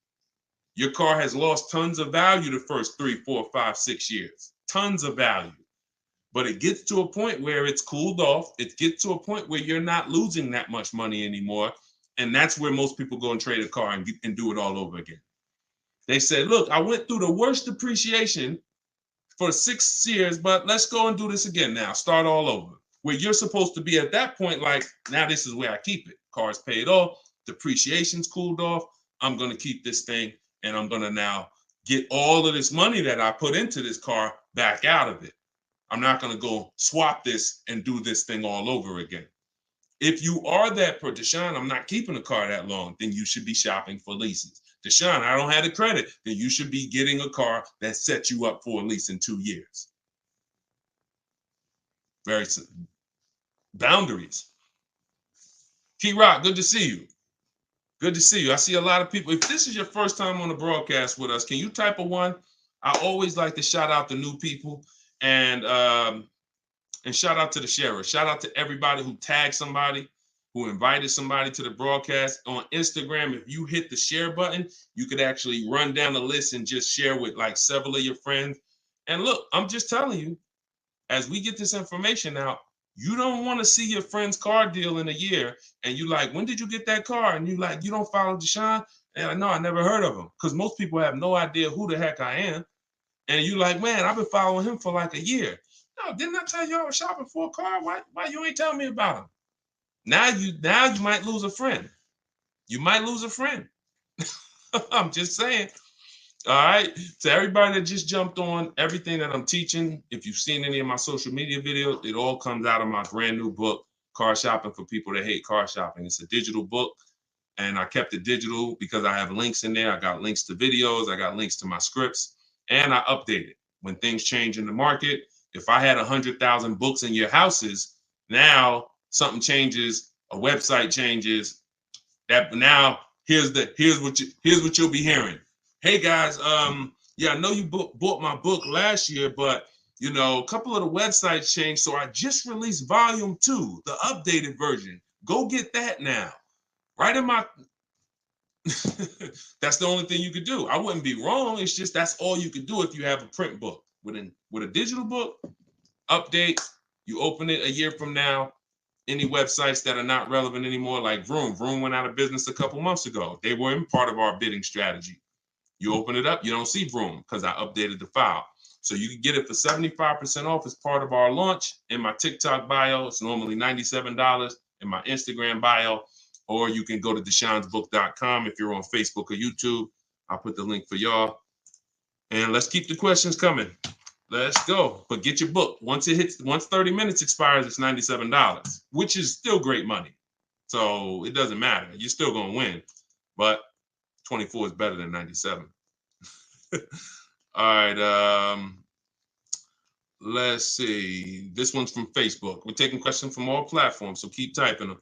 Your car has lost tons of value the first 3, 4, 5, 6 years, tons of value. But it gets to a point where it's cooled off. It gets to a point where you're not losing that much money anymore. And that's where most people go and trade a car and do it all over again. They say, look, I went through the worst depreciation for 6 years, but let's go and do this again now. Start all over. Where you're supposed to be at that point, like, now this is where I keep it. Car's paid off, depreciation's cooled off. I'm going to keep this thing, and I'm going to now get all of this money that I put into this car back out of it. I'm not going to go swap this and do this thing all over again. If you are that per Deshone, I'm not keeping a car that long, then you should be shopping for leases. Deshone, I don't have the credit, then you should be getting a car that sets you up for a lease in 2 years. Very simple. Boundaries. Key Rock, good to see you. Good to see you. I see a lot of people. If this is your first time on the broadcast with us, can you type a 1? I always like to shout out the new people and shout out to the sharers. Shout out to everybody who tagged somebody, who invited somebody to the broadcast. On Instagram, if you hit the share button, you could actually run down the list and just share with like several of your friends. And look, I'm just telling you, as we get this information out, you don't want to see your friend's car deal in a year and you like, when did you get that car? And you like, you don't follow Deshone? And like, no, I never heard of him. Because most people have no idea who the heck I am. And you like, man, I've been following him for like a year. No, didn't I tell you I was shopping for a car? Why you ain't telling me about him? Now you might lose a friend. You might lose a friend. I'm just saying. All right. To everybody that just jumped on, everything that I'm teaching, if you've seen any of my social media videos, it all comes out of my brand new book, Car Shopping for People That Hate Car Shopping. It's a digital book, and I kept it digital because I have links in there. I got links to videos. I got links to my scripts, and I update it. When things change in the market, if I had 100,000 books in your houses, now something changes, a website changes. That now here's what you'll be hearing. Hey guys, yeah, I know you bought my book last year, but you know, a couple of the websites changed, so I just released volume 2, the updated version. Go get that now. Right in my that's the only thing you could do. I wouldn't be wrong. It's just that's all you could do if you have a print book. With a digital book, update, you open it a year from now. Any websites that are not relevant anymore, like Vroom went out of business a couple months ago. They were in part of our bidding strategy. You open it up, you don't see Vroom because I updated the file. So you can get it for 75% off as part of our launch. In my TikTok bio, it's normally $97. In my Instagram bio, or you can go to deshonesbook.com if you're on Facebook or YouTube. I'll put the link for y'all. And let's keep the questions coming. Let's go. But get your book. Once 30 minutes expires, it's $97, which is still great money. So it doesn't matter. You're still going to win. But 24 is better than 97. All right. Let's see. This one's from Facebook. We're taking questions from all platforms, so keep typing them.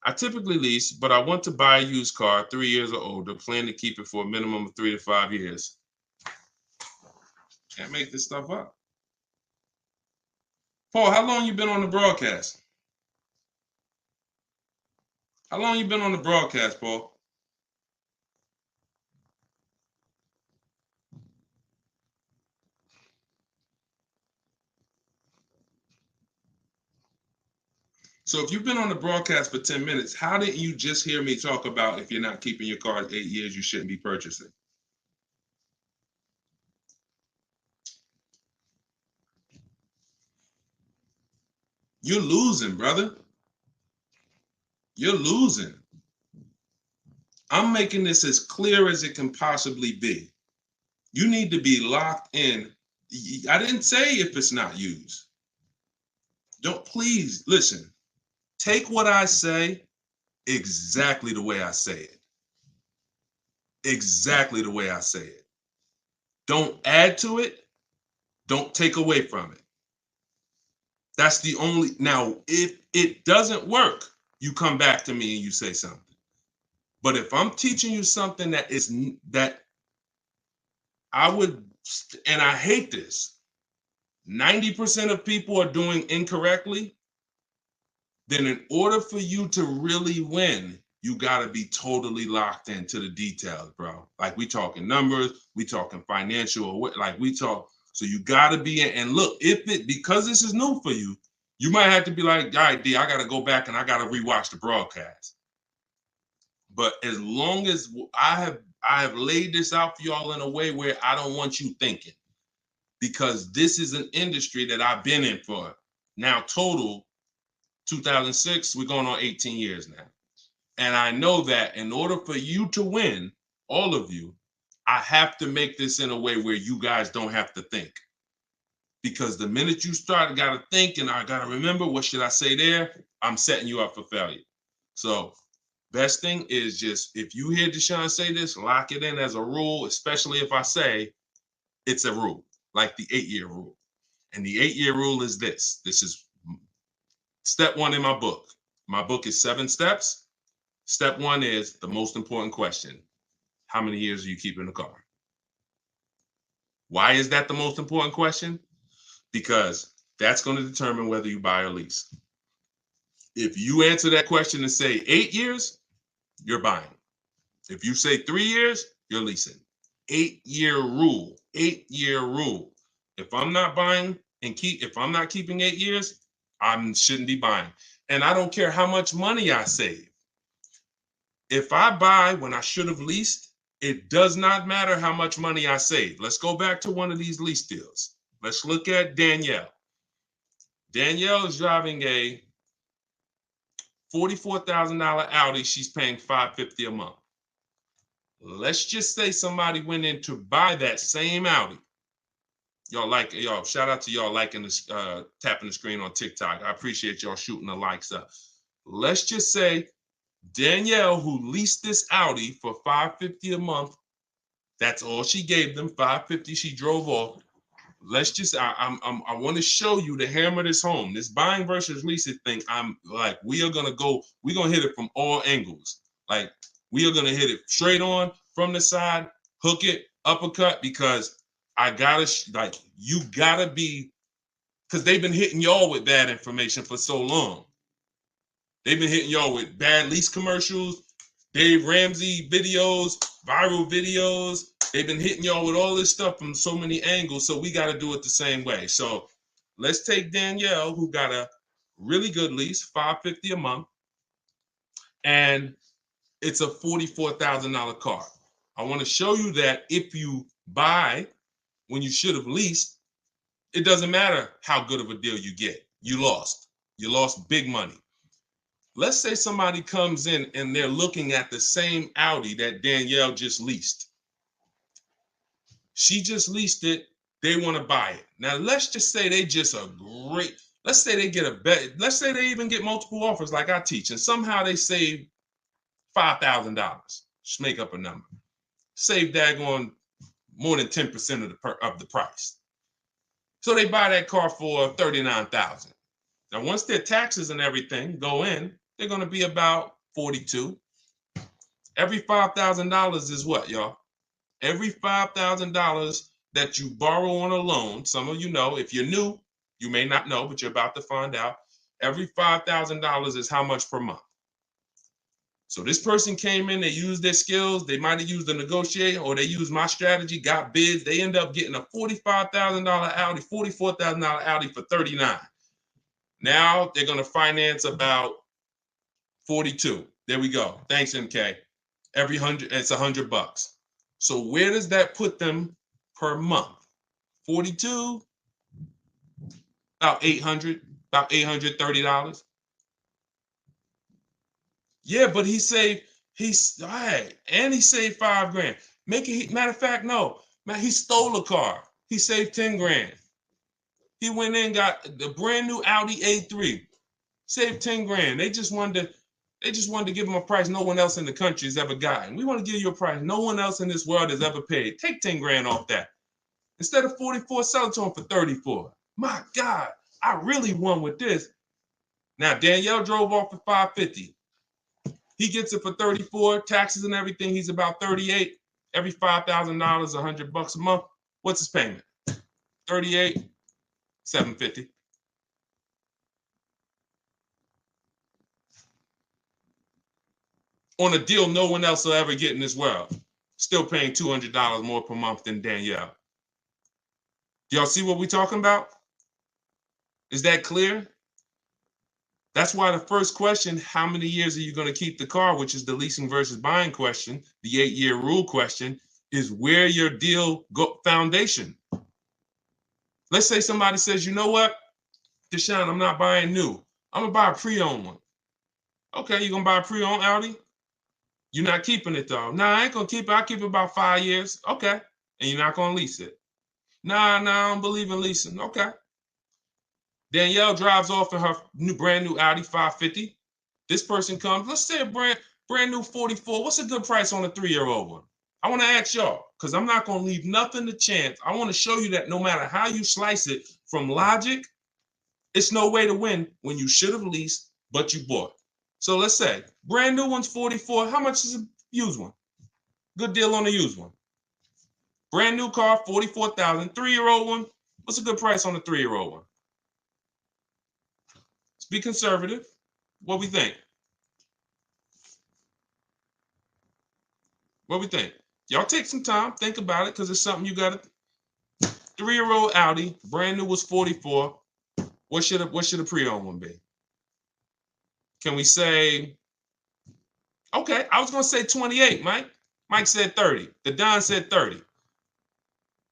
I typically lease, but I want to buy a used car 3 years or older. Plan to keep it for a minimum of 3 to 5 years. Can't make this stuff up. Paul, how long you been on the broadcast? How long you been on the broadcast, Paul? So if you've been on the broadcast for 10 minutes, how didn't you just hear me talk about if you're not keeping your car 8 years, you shouldn't be purchasing? You're losing, brother. You're losing. I'm making this as clear as it can possibly be. You need to be locked in. I didn't say if it's not used. Don't, please listen. Take what I say exactly the way I say it. Exactly the way I say it. Don't add to it. Don't take away from it. That's the only, now, if it doesn't work, you come back to me and you say something. But if I'm teaching you something that I would, and I hate this, 90% of people are doing incorrectly, then in order for you to really win, you got to be totally locked into the details, bro. Like we talking numbers, we talking financial, like we talk. So you got to be in, and look, because this is new for you, you might have to be like, all right, D, I got to go back and I got to rewatch the broadcast. But as long as I have laid this out for y'all in a way where I don't want you thinking, because this is an industry that I've been in for now total 2006, we're going on 18 years now. And I know that in order for you to win, all of you, I have to make this in a way where you guys don't have to think. Because the minute you start, I got to think and I got to remember, what should I say there? I'm setting you up for failure. So best thing is just, if you hear Deshone say this, lock it in as a rule, especially if I say it's a rule, like the 8-year rule. And the 8-year rule is this. This is step 1 in my book. My book is 7 steps. Step 1 is the most important question. How many years are you keeping the car? Why is that the most important question? Because that's going to determine whether you buy or lease. If you answer that question and say 8 years, you're buying. If you say 3 years, you're leasing. 8-year rule. 8-year rule. If I'm not buying if I'm not keeping 8 years, I shouldn't be buying. And I don't care how much money I save. If I buy when I should have leased, it does not matter how much money I save. Let's go back to one of these lease deals. Let's look at Danielle. Danielle is driving a $44,000 Audi. She's paying $550 a month. Let's just say somebody went in to buy that same Audi. Y'all, shout out to y'all liking this, tapping the screen on TikTok. I appreciate y'all shooting the likes up. Let's just say Danielle, who leased this Audi for $550 a month, that's all she gave them, $550. She drove off. Let's just, I want to show you, to hammer this home, this buying versus leasing thing. I'm like, we're gonna hit it from all angles. Like, we are gonna hit it straight on from the side, hook it, uppercut, because you gotta be, because they've been hitting y'all with bad information for so long. They've been hitting y'all with bad lease commercials, Dave Ramsey videos, viral videos. They've been hitting y'all with all this stuff from so many angles, so we got to do it the same way. So let's take Danielle, who got a really good lease, $550 a month, and it's a $44,000 car. I want to show you that if you buy when you should have leased, it doesn't matter how good of a deal you get. You lost. You lost big money. Let's say somebody comes in and they're looking at the same Audi that Danielle just leased. She just leased it. They want to buy it. Now, let's just say let's say they get a bet. Let's say they even get multiple offers like I teach, and somehow they save $5,000. Just make up a number. Save daggone more than 10% of the price. So they buy that car for $39,000. Now, once their taxes and everything go in, they're going to be about $42,000. Every $5,000 is what, y'all? Every $5,000 that you borrow on a loan, some of you know, if you're new, you may not know, but you're about to find out. Every $5,000 is how much per month? So this person came in, they used their skills, they might have used a negotiator, or they used my strategy, got bids, they end up getting a $45,000 Audi, $44,000 Audi for $39,000. Now they're going to finance about $42,000. There we go. Thanks, MK. Every 100, it's $100. So where does that put them per month? 42, about $830. Yeah, but he saved $5,000. Matter of fact, no, man, he stole a car. He saved $10,000. He went in, got the brand new Audi A3, saved $10,000. They just wanted to give him a price no one else in the country has ever gotten. We want to give you a price no one else in this world has ever paid. Take $10,000 off that. Instead of 44, sell it to him for 34. My God, I really won with this. Now, Danielle drove off for $550. He gets it for 34, taxes and everything. He's about 38. Every $5,000, $100 a month. What's his payment? 38, 750. On a deal no one else will ever get in this world. Still paying $200 more per month than Danielle. Do y'all see what we're talking about? Is that clear? That's why the first question, how many years are you going to keep the car, which is the leasing versus buying question, the 8-year rule question, is where your deal foundation. Let's say somebody says, you know what, Deshone, I'm not buying new. I'm going to buy a pre-owned one. Okay, you're going to buy a pre-owned Audi? You're not keeping it though. Nah, I ain't going to keep it. I'll keep it about 5 years. Okay. And you're not going to lease it. Nah, I don't believe in leasing. Okay. Danielle drives off in her brand new Audi 550. This person comes, let's say a brand new 44. What's a good price on a 3-year-old one? I want to ask y'all, because I'm not going to leave nothing to chance. I want to show you that no matter how you slice it from logic, it's no way to win when you should have leased, but you bought. So let's say brand new one's 44. How much is a used one? Good deal on a used one. Brand new car, 44,000. 3-year-old one, what's a good price on a 3-year-old one? Let's be conservative. What we think? What we think? Y'all take some time, think about it, because it's something you got to. 3-year-old Audi, brand new was 44. What should a pre-owned one be? Can we say, okay, I was going to say 28, Mike. Mike said 30. The Don said 30.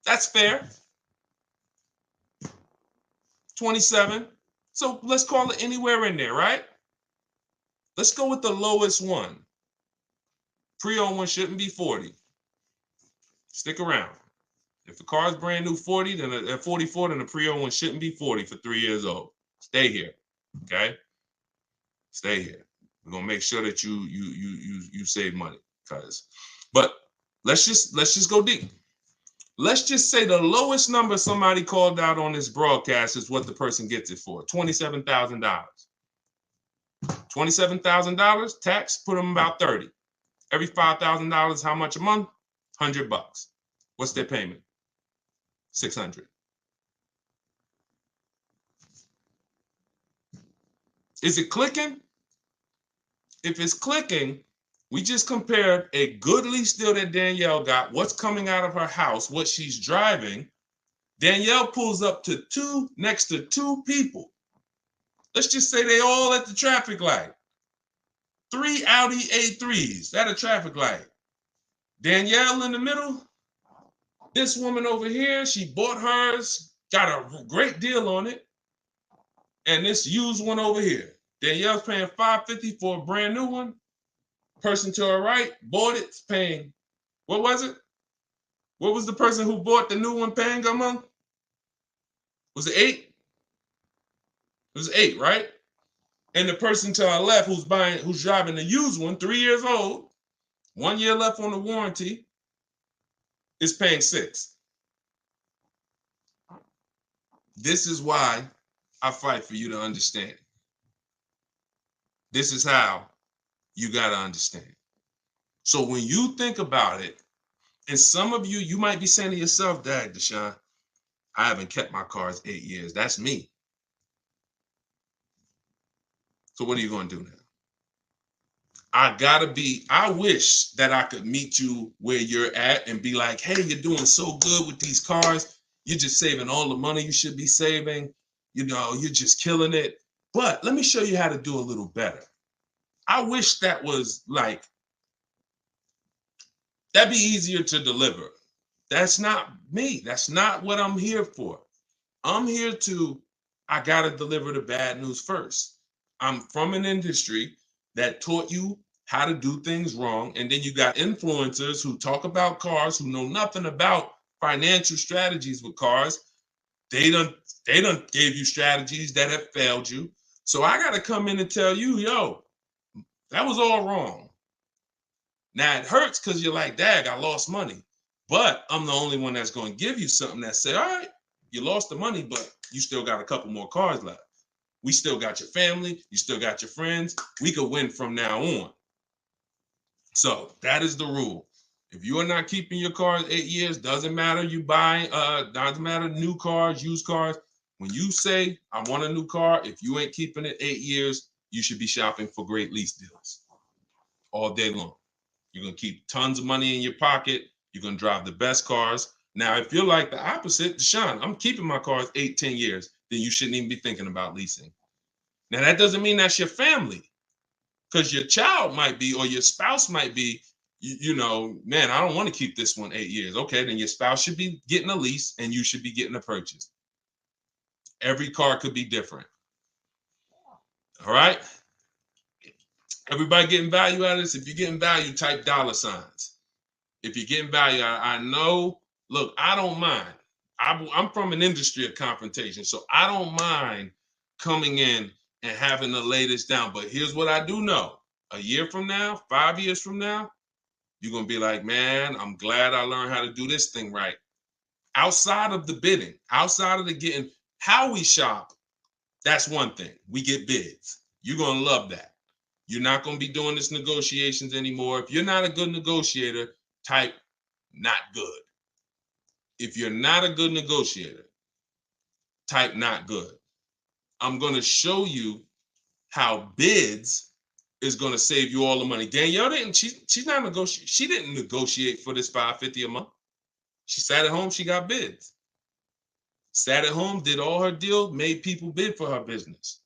That's fair. 27. So let's call it anywhere in there, right? Let's go with the lowest one. Pre-owned one shouldn't be 40. Stick around. If the car is brand new 40, then at 44, then the pre-owned one shouldn't be 40 for 3 years old. Stay here, okay? Stay here. We're gonna make sure that you save money, but let's just go deep. Let's just say the lowest number somebody called out on this broadcast is what the person gets it for, $27,000. $27,000 tax, put them about 30. Every $5,000, how much a month? $100. What's their payment? $600. Is it clicking? If it's clicking, we just compared a good lease deal that Danielle got, what's coming out of her house, what she's driving. Danielle pulls up to next to two people. Let's just say they all at the traffic light. 3 Audi A3s at a traffic light. Danielle in the middle. This woman over here, she bought hers, got a great deal on it. And this used one over here. Danielle's paying $550 for a brand new one. Person to her right bought it, paying, what was it? What was the person who bought the new one paying a month? Was it 8? It was 8, right? And the person to our left who's driving the used one, 3 years old, 1 year left on the warranty, is paying 6. This is why I fight for you to understand. This is how you got to understand. So when you think about it, and some of you might be saying to yourself, Dad, Deshone, I haven't kept my cars 8 years. That's me. So what are you going to do now? I wish that I could meet you where you're at and be like, hey, you're doing so good with these cars. You're just saving all the money you should be saving. You know, you're just killing it. But let me show you how to do a little better. I wish that was like, that'd be easier to deliver. That's not me. That's not what I'm here for. I'm here I got to deliver the bad news first. I'm from an industry that taught you how to do things wrong. And then you got influencers who talk about cars, who know nothing about financial strategies with cars. They done gave you strategies that have failed you. So I got to come in and tell you, yo, that was all wrong. Now it hurts because you're like, Dad, I lost money. But I'm the only one that's going to give you something that say, all right, You lost the money, but you still got a couple more cars left. We still got your family. You still got your friends. We could win from now on. So that is the rule. If you are not keeping your cars 8 years, doesn't matter you buy, doesn't matter new cars, used cars. When you say, I want a new car, if you ain't keeping it 8 years, you should be shopping for great lease deals all day long. You're going to keep tons of money in your pocket. You're going to drive the best cars. Now, if you're like the opposite, Deshone, I'm keeping my cars 8, 10 years, then you shouldn't even be thinking about leasing. Now, that doesn't mean that's your family, because your child might be, or your spouse might be, you know, man, I don't want to keep this one 8 years. Okay, then your spouse should be getting a lease and you should be getting a purchase. Every car could be different. All right. Everybody getting value out of this? If you're getting value, type $signs. If you're getting value, I know, look, I don't mind. I'm from an industry of confrontation, so I don't mind coming in and having the latest down. But here's what I do know. A year from now, 5 years from now, you're going to be like, man, I'm glad I learned how to do this thing right. Outside of the bidding, outside of the getting, how we shop, that's one thing. We get bids. You're going to love that. You're not going to be doing this negotiations anymore. If you're not a good negotiator, type not good. If you're not a good negotiator, type not good. I'm going to show you how bids is going to save you all the money. Danielle didn't, she's not negotiating. She didn't negotiate for this $550 a month. She sat at home, she got bids. Sat at home, did all her deals, made people bid for her business.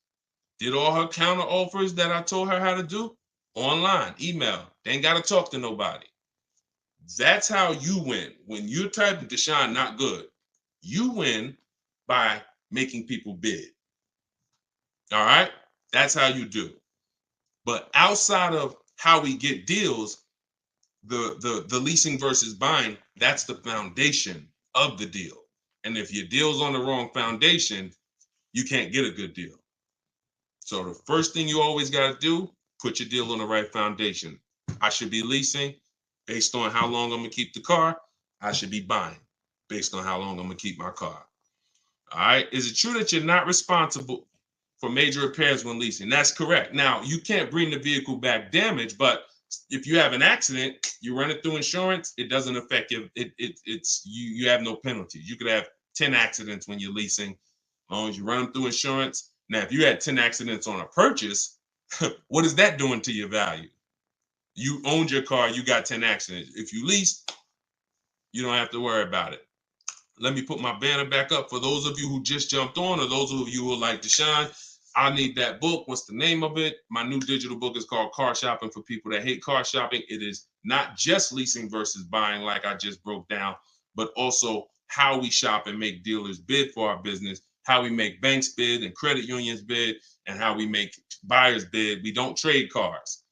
Did all her counter offers that I told her how to do online, email. They ain't got to talk to nobody. That's how you win. When you're typing Deshone not good, you win by making people bid. All right? That's how you do. But outside of how we get deals, the leasing versus buying, that's the foundation of the deal. And if your deal's on the wrong foundation, you can't get a good deal. So the first thing you always got to do, put your deal on the right foundation. I should be leasing based on how long I'm going to keep the car. I should be buying based on how long I'm going to keep my car. All right. Is it true that you're not responsible for major repairs when leasing? That's correct. Now, you can't bring the vehicle back damaged, but if you have an accident, you run it through insurance, it doesn't affect you. You have no penalties. You could have 10 accidents when you're leasing, as long as you run them through insurance. Now, if you had 10 accidents on a purchase, what is that doing to your value? You owned your car, you got 10 accidents. If you lease, you don't have to worry about it. Let me put my banner back up for those of you who just jumped on, or those of you who are like Deshone. I need that book. What's the name of it? My new digital book is called Car Shopping for People That Hate Car Shopping. It is not just leasing versus buying like I just broke down, but also how we shop and make dealers bid for our business, how we make banks bid and credit unions bid, and how we make buyers bid. We don't trade cars.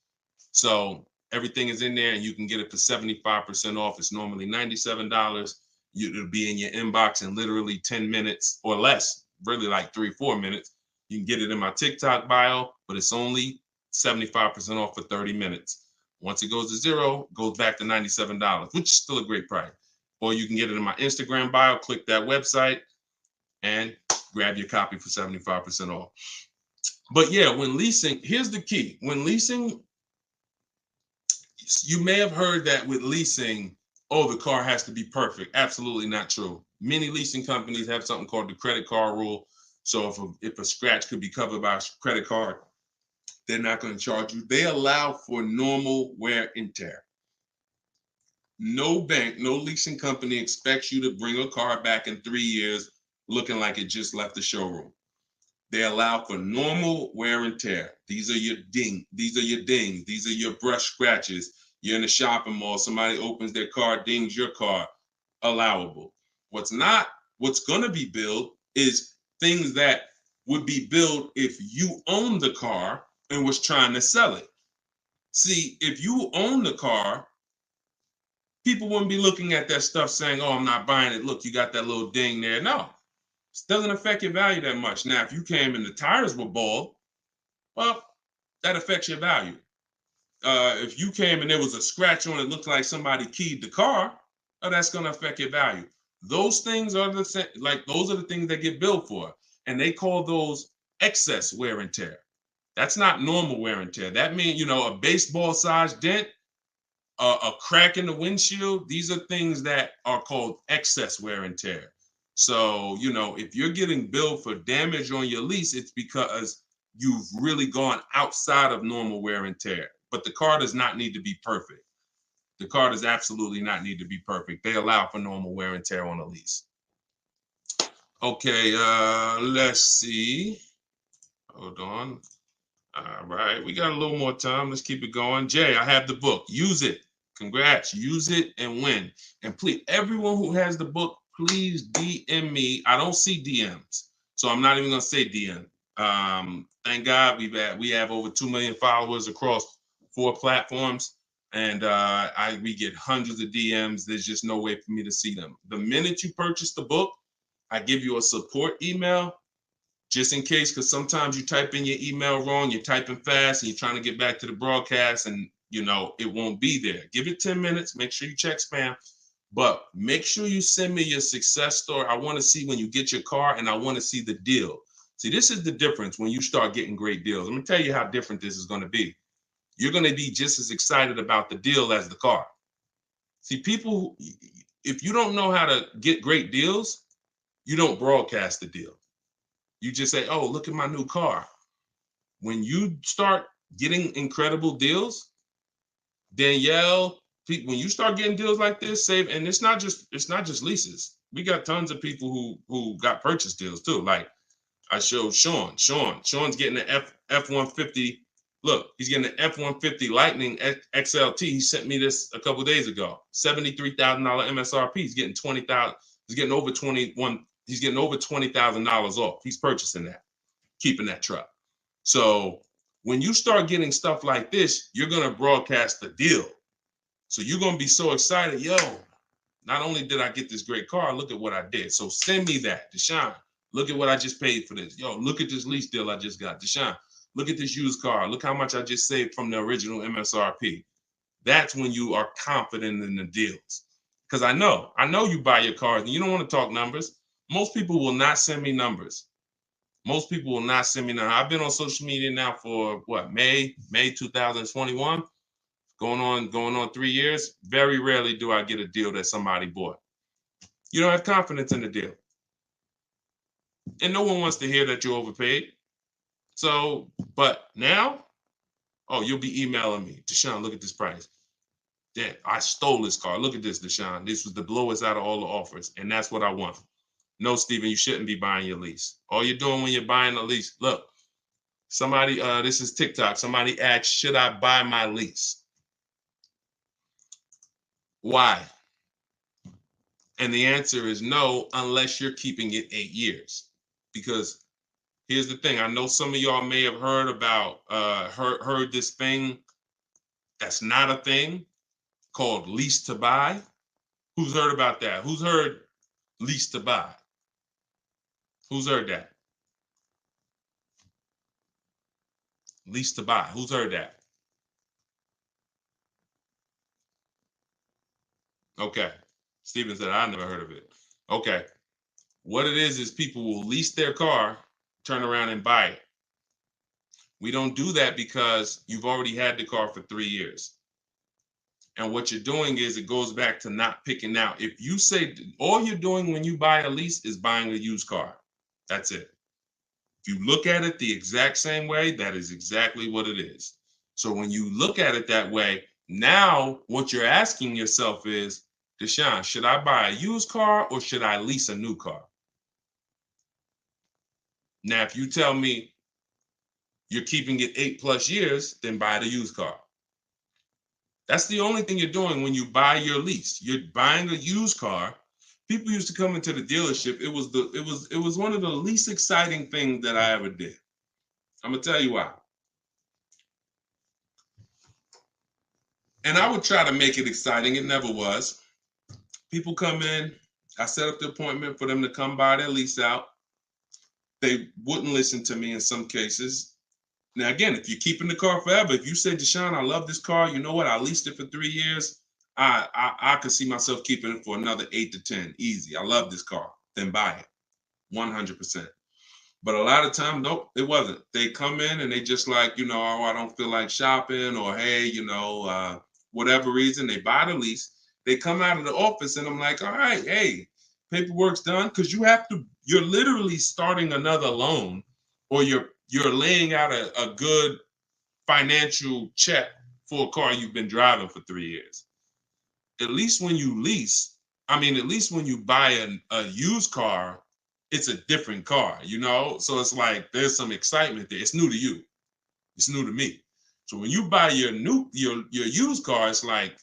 So everything is in there, and you can get it for 75% off. It's normally $97. It'll be in your inbox in literally 10 minutes or less, really like 3-4 minutes. You can get it in my TikTok bio, but it's only 75% off for 30 minutes. Once it goes to zero, it goes back to $97, which is still a great price. Or you can get it in my Instagram bio, click that website, and grab your copy for 75% off. But yeah, when leasing, here's the key. When leasing, you may have heard that with leasing, oh, the car has to be perfect. Absolutely not true. Many leasing companies have something called the credit card rule. So if a scratch could be covered by a credit card, they're not going to charge you. They allow for normal wear and tear. No bank, no leasing company expects you to bring a car back in 3 years looking like it just left the showroom. They allow for normal wear and tear. These are your dings. These are your brush scratches. You're in a shopping mall, somebody opens their car, dings your car, allowable. What's going to be billed is things that would be billed if you owned the car and was trying to sell it. See, if you own the car, people wouldn't be looking at that stuff saying, oh, I'm not buying it. Look, you got that little ding there. No, it doesn't affect your value that much. Now, if you came and the tires were bald, well, that affects your value. If you came and there was a scratch on it, looked like somebody keyed the car, oh, that's going to affect your value. Those things are those are the things that get billed for, and they call those excess wear and tear. That's not normal wear and tear. That means, a baseball sized dent, a crack in the windshield. These are things that are called excess wear and tear. So, if you're getting billed for damage on your lease, it's because you've really gone outside of normal wear and tear. But the car does not need to be perfect. The car does absolutely not need to be perfect. They allow for normal wear and tear on a lease. Okay, let's see. Hold on. All right, we got a little more time. Let's keep it going. Jay, I have the book. Use it. Congrats. Use it and win. And please, everyone who has the book, please DM me. I don't see DMs, so I'm not even gonna say DM. Thank God we have over 2 million followers across 4 platforms, and we get hundreds of DMs. There's just no way for me to see them. The minute you purchase the book, I give you a support email, just in case, because sometimes you type in your email wrong, you're typing fast, and you're trying to get back to the broadcast, and it won't be there. Give it 10 minutes. Make sure you check spam, but make sure you send me your success story. I want to see when you get your car, and I want to see the deal. See, this is the difference when you start getting great deals. Let me tell you how different this is going to be. You're going to be just as excited about the deal as the car. See, people, if you don't know how to get great deals, you don't broadcast the deal. You just say, oh, look at my new car. When you start getting incredible deals, Danielle, when you start getting deals like this, and it's not just leases. We got tons of people who got purchase deals too. Like I showed Sean. Sean's getting an F-150. Look, he's getting an F-150 Lightning XLT. He sent me this a couple days ago. $73,000 MSRP. He's getting $20,000. He's getting over $20,000 off. He's purchasing that, keeping that truck. So when you start getting stuff like this, you're going to broadcast the deal. So you're going to be so excited. Yo, not only did I get this great car, look at what I did. So send me that. Deshone, look at what I just paid for this. Yo, look at this lease deal I just got. Deshone, look at this used car. Look how much I just saved from the original MSRP. That's when you are confident in the deals. Because I know you buy your cars and you don't want to talk numbers. Most people will not send me numbers. Most people will not send me numbers. I've been on social media now for May 2021, going on 3 years. Very rarely do I get a deal that somebody bought. You don't have confidence in the deal. And no one wants to hear that you overpaid. So, but now, oh, you'll be emailing me, Deshone, look at this price. Yeah, I stole this car. Look at this, Deshone. This was the lowest out of all the offers, and that's what I want. No, Steven, you shouldn't be buying your lease. All you're doing when you're buying a lease, look, somebody, this is TikTok. Somebody asked, should I buy my lease? Why? And the answer is no, unless you're keeping it 8 years. Because here's the thing. I know some of y'all may have heard about, heard this thing that's not a thing called lease to buy. Who's heard about that? Who's heard lease to buy? Who's heard that? Lease to buy. Who's heard that? Okay. Steven said, I never heard of it. Okay. What it is people will lease their car, turn around and buy it. We don't do that because you've already had the car for 3 years. And what you're doing is it goes back to not picking out. If you say all you're doing when you buy a lease is buying a used car, that's it. If you look at it the exact same way, that is exactly what it is. So when you look at it that way, now what you're asking yourself is, Deshone, should I buy a used car or should I lease a new car? Now, if you tell me you're keeping it 8+ years, then buy the used car. That's the only thing you're doing when you buy your lease. You're buying a used car. People used to come into the dealership. It was one of the least exciting things that I ever did. I'm gonna tell you why. And I would try to make it exciting. It never was. People come in. I set up the appointment for them to come buy their lease out. They wouldn't listen to me in some cases. Now, again, if you're keeping the car forever, if you say, Deshone, I love this car, you know what? I leased it for 3 years. I could see myself keeping it for another 8 to 10, easy. I love this car. Then buy it, 100%. But a lot of times, nope, it wasn't. They come in and they just like, oh, I don't feel like shopping, or hey, whatever reason, they buy the lease. They come out of the office and I'm like, all right, hey, paperwork's done, because you're literally starting another loan, or you're laying out a good financial check for a car you've been driving for 3 years. At least when you lease, at least when you buy a used car, it's a different car, So it's like there's some excitement there. It's new to you. It's new to me. So when you buy your used car, it's like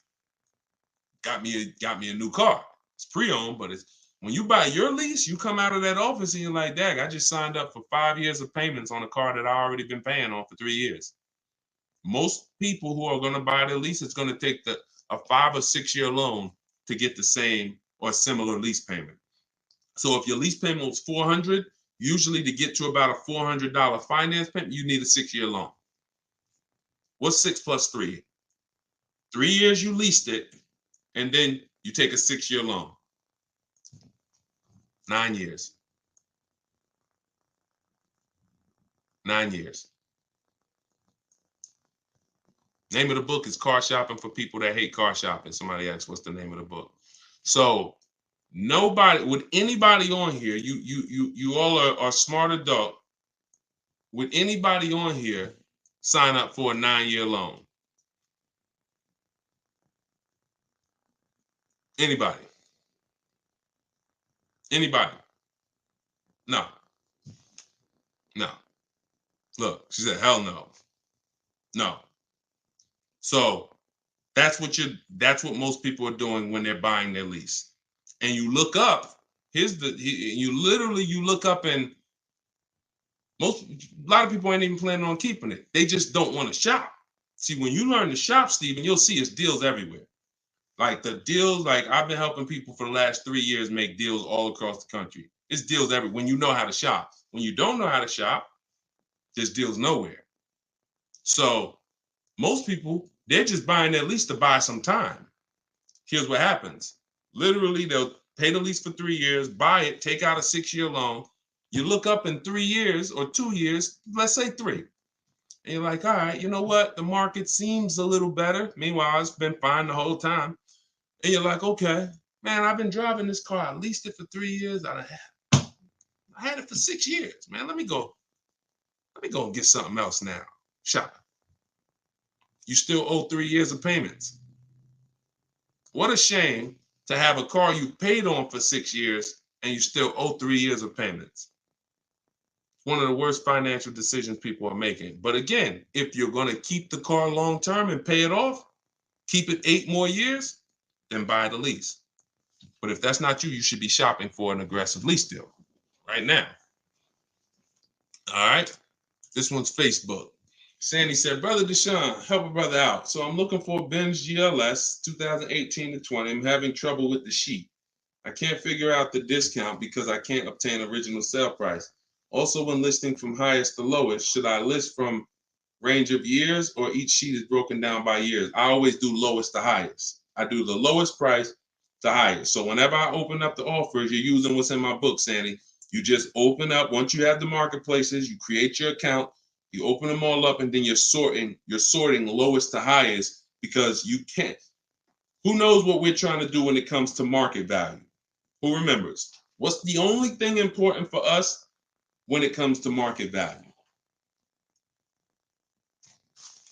got me a new car. It's pre-owned, but it's when you buy your lease, you come out of that office and you're like, dang, I just signed up for 5 years of payments on a car that I already been paying on for 3 years. Most people who are going to buy their lease, it's going to take a 5 or 6 year loan to get the same or similar lease payment. So if your lease payment was $400, usually to get to about a $400 finance payment, you need a 6-year loan. What's 6 plus 3? 3 years you leased it, and then you take a 6-year loan. 9 years. 9 years. Name of the book is Car Shopping for People That Hate Car Shopping. Somebody asked, what's the name of the book? So would anybody on here, you all are smart adult, would anybody on here sign up for a 9-year loan? Anybody? Anybody? No. No. Look, she said, hell no. No. So that's what most people are doing when they're buying their lease. And you look up, you look up, and a lot of people ain't even planning on keeping it. They just don't want to shop. See, when you learn to shop, Stephen, you'll see it's deals everywhere. Like the deals, like I've been helping people for the last 3 years make deals all across the country. It's deals everywhere when you know how to shop. When you don't know how to shop, there's deals nowhere. So most people, they're just buying their lease to buy some time. Here's what happens. Literally, they'll pay the lease for 3 years, buy it, take out a 6-year loan. You look up in 3 years or 2 years, let's say 3. And you're like, all right, you know what? The market seems a little better. Meanwhile, it's been fine the whole time. And you're like, okay, man, I've been driving this car. I leased it for 3 years. I had it for 6 years, man. Let me go and get something else now. Shop. You still owe 3 years of payments. What a shame to have a car you paid on for 6 years and you still owe 3 years of payments. One of the worst financial decisions people are making. But again, if you're going to keep the car long term and pay it off, keep it 8 more years, then buy the lease. But if that's not you, you should be shopping for an aggressive lease deal right now. All right. This one's Facebook. Sandy said, Brother Deshone, help a brother out. So I'm looking for a Benz GLS 2018 to 20. I'm having trouble with the sheet. I can't figure out the discount because I can't obtain original sale price. Also, when listing from highest to lowest, should I list from range of years, or each sheet is broken down by years? I always do lowest to highest. I do the lowest price to highest. So whenever I open up the offers, you're using what's in my book, Sandy. You just open up, once you have the marketplaces, you create your account, you open them all up, and then you're sorting lowest to highest, because you can't. Who knows what we're trying to do when it comes to market value? Who remembers? What's the only thing important for us when it comes to market value?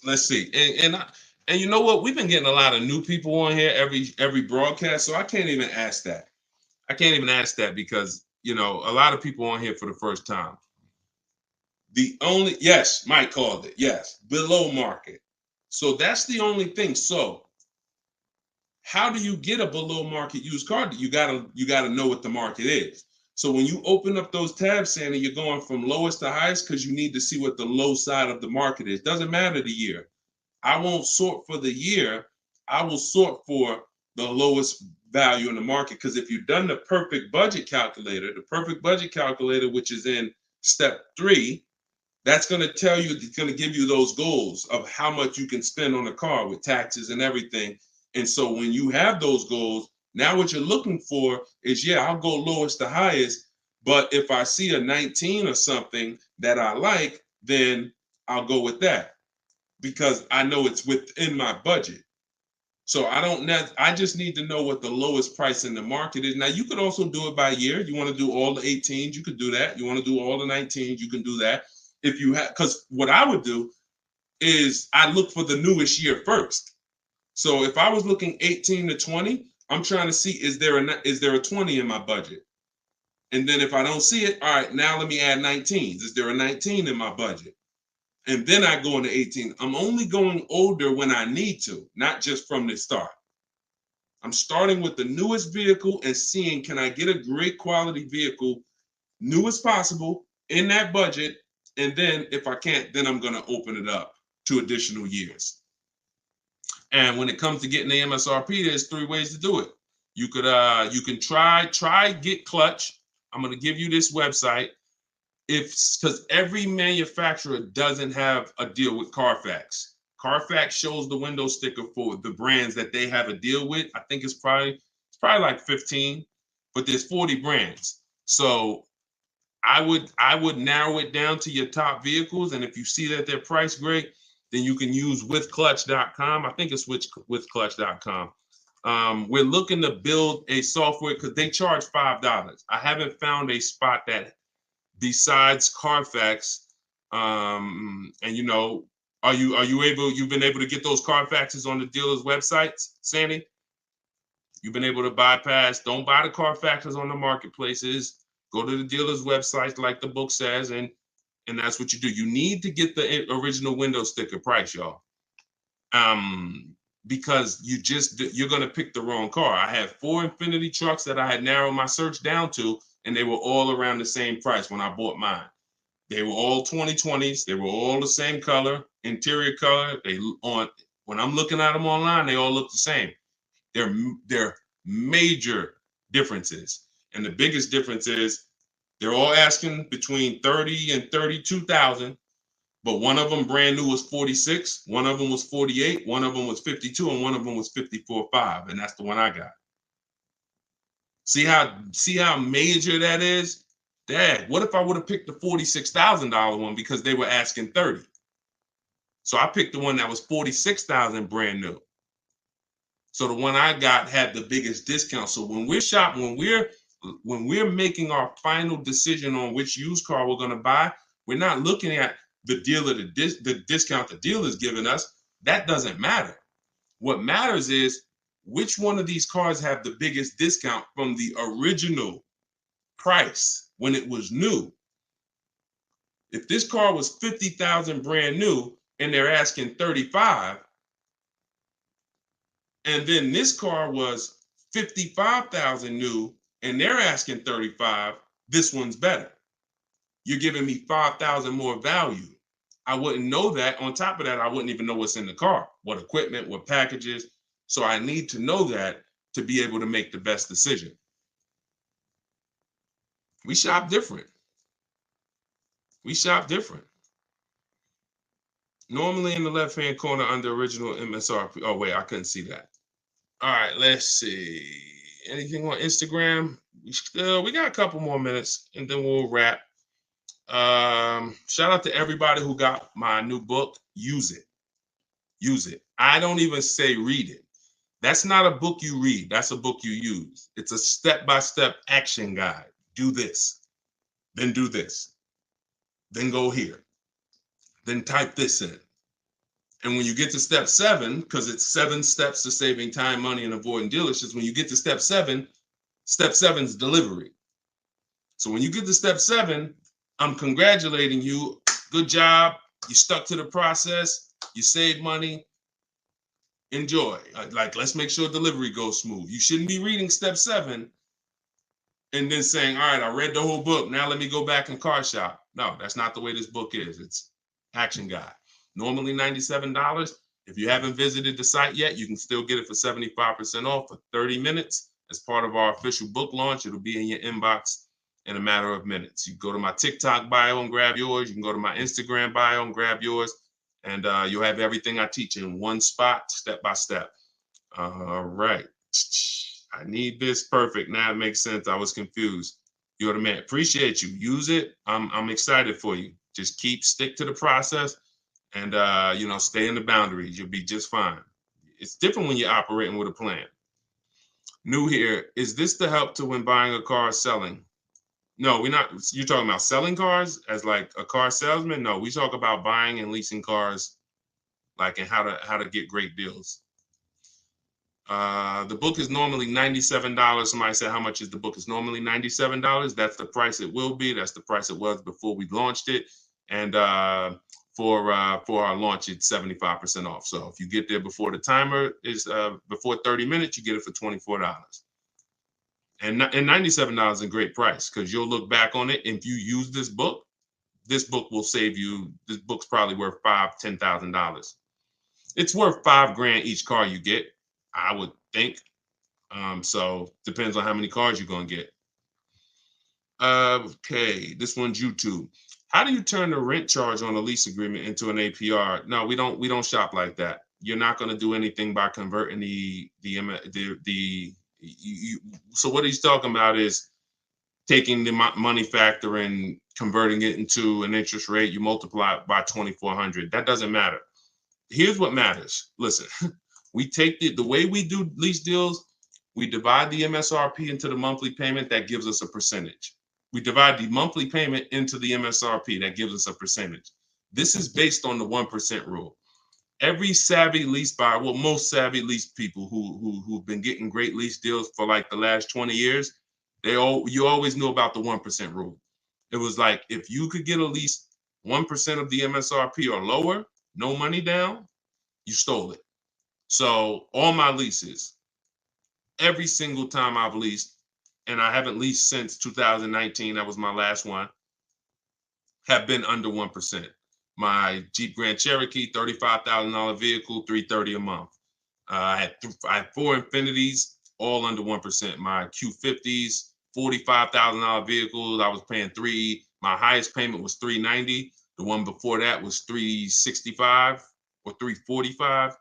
Let's see. And you know what? We've been getting a lot of new people on here every broadcast, so I can't even ask that. I can't even ask that because, a lot of people on here for the first time. Yes, Mike called it. Yes, below market. So that's the only thing. So how do you get a below market used car? You gotta know what the market is. So when you open up those tabs, Sandy, you're going from lowest to highest because you need to see what the low side of the market is. Doesn't matter the year. I won't sort for the year. I will sort for the lowest value in the market, because if you've done the perfect budget calculator, which is in step 3, that's going to tell you, it's going to give you those goals of how much you can spend on a car with taxes and everything. And so when you have those goals, now what you're looking for is, yeah, I'll go lowest to highest, but if I see a 19 or something that I like, then I'll go with that because I know it's within my budget. So I just need to know what the lowest price in the market is. Now you could also do it by year. You want to do all the 18s, you could do that. You want to do all the 19s, you can do that. If you have, because what I would do is I look for the newest year first. So if I was looking 18 to 20, I'm trying to see, is there a 20 in my budget? And then if I don't see it, all right, now let me add 19s. Is there a 19 in my budget? And then I go into 18. I'm only going older when I need to, not just from the start. I'm starting with the newest vehicle and seeing, can I get a great quality vehicle, new as possible, in that budget? And then if I can't, then I'm going to open it up to additional years. And when it comes to getting the MSRP, there's 3 ways to do it. You can try Get Clutch. I'm going to give you this website. Because every manufacturer doesn't have a deal with Carfax. Carfax shows the window sticker for the brands that they have a deal with. I think it's probably like 15, but there's 40 brands. So I would narrow it down to your top vehicles, and if you see that they're priced great, then you can use withclutch.com. I think it's withclutch.com. We're looking to build a software because they charge $5. I haven't found a spot that besides Carfax, and you've been able to get those Carfaxes on the dealers' websites, Sandy? You've been able to bypass, don't buy the Carfaxes on the marketplaces, go to the dealers' websites like the book says, and that's what you do. You need to get the original window sticker price, y'all. Because you're gonna pick the wrong car. I had 4 Infinity trucks that I had narrowed my search down to, and they were all around the same price when I bought mine. They were all 2020s. They were all the same color, interior color. When I'm looking at them online, they all look the same. They're major differences, and the biggest difference is they're all asking between 30 and 32,000. But one of them brand new was 46, one of them was 48, one of them was 52, and one of them was 54.5, and that's the one I got. See how major that is? Dad, what if I would have picked the $46,000 one because they were asking 30? So I picked the one that was 46,000 brand new. So the one I got had the biggest discount. So when we're shopping, when we're making our final decision on which used car we're going to buy, we're not looking at the dealer, the discount the dealer's giving us. That doesn't matter. What matters is which one of these cars have the biggest discount from the original price when it was new. If this car was 50,000 brand new and they're asking 35, and then this car was 55,000 new and they're asking 35, this one's better. You're giving me 5,000 more value. I wouldn't know that. On top of that, I wouldn't even know what's in the car, what equipment, what packages. So I need to know that to be able to make the best decision. We shop different. We shop different. Normally in the left-hand corner under original MSRP. Oh, wait, I couldn't see that. All right, let's see. Anything on Instagram? We got a couple more minutes and then we'll wrap. Shout out to everybody who got my new book. Use it. Use it. I don't even say read it. That's not a book you read. That's a book you use. It's a step-by-step action guide. Do this, then do this, then go here, then type this in. And when you get to step 7, because it's 7 steps to saving time, money, and avoiding dealerships, when you get to step 7 is delivery. So when you get to step 7, I'm congratulating you. Good job. You stuck to the process. You saved money. Enjoy. Like, let's make sure delivery goes smooth. You shouldn't be reading step 7 and then saying, all right, I read the whole book. Now let me go back and car shop. No, that's not the way this book is. It's action guide. Normally $97. If you haven't visited the site yet, you can still get it for 75% off for 30 minutes as part of our official book launch. It'll be in your inbox in a matter of minutes. You can go to my TikTok bio and grab yours. You can go to my Instagram bio and grab yours. And you'll have everything I teach in one spot, step by step. All right. I need this. Perfect. Now it makes sense. I was confused. You're the man. Appreciate you. Use it. I'm excited for you. Just stick to the process and stay in the boundaries. You'll be just fine. It's different when you're operating with a plan. New here. Is this the help to when buying a car or selling? No, we're not. You're talking about selling cars as like a car salesman? No, we talk about buying and leasing cars, like, and how to get great deals. The book is normally $97. Somebody said, how much is the book? It's normally $97. That's the price it will be. That's the price it was before we launched it. And for our launch, it's 75% off. So if you get there before the timer is before 30 minutes, you get it for $24. And $97 is a great price because you'll look back on it. If you use this book will save you. This book's probably worth $10,000. It's worth $5,000 each car you get, I would think. So depends on how many cars you're gonna get. Okay, this one's YouTube. How do you turn the rent charge on a lease agreement into an APR? No, we don't shop like that. You're not gonna do anything by converting so what he's talking about is taking the money factor and converting it into an interest rate. You multiply it by 2,400. That doesn't matter. Here's what matters. Listen, we take the way we do lease deals, we divide the MSRP into the monthly payment. That gives us a percentage. We divide the monthly payment into the MSRP. That gives us a percentage. This is based on the 1% rule. Every savvy lease buyer, well, most savvy lease people who've been getting great lease deals for like the last 20 years, you always knew about the 1% rule. It was like, if you could get a lease 1% of the MSRP or lower, no money down, you stole it. So all my leases, every single time I've leased, and I haven't leased since 2019, that was my last one, have been under 1%. My Jeep Grand Cherokee, $35,000 vehicle, $330 a month. I had 4 Infinities, all under 1%. My Q50s, $45,000 vehicles, I was paying $3. My highest payment was $390. The one before that was $365 or $345.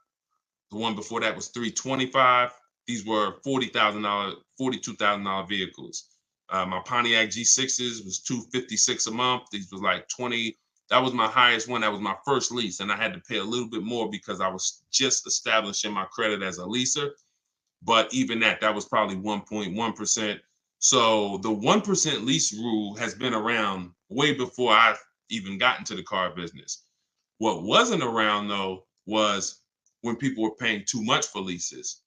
The one before that was $325. These were $40,000, $42,000 vehicles. My Pontiac G6s was $256 a month. These was like 20. That was my highest one. That was my first lease, and I had to pay a little bit more because I was just establishing my credit as a leaser. But even that was probably 1.1%. So the 1% lease rule has been around way before I even got into the car business. What wasn't around though was when people were paying too much for leases.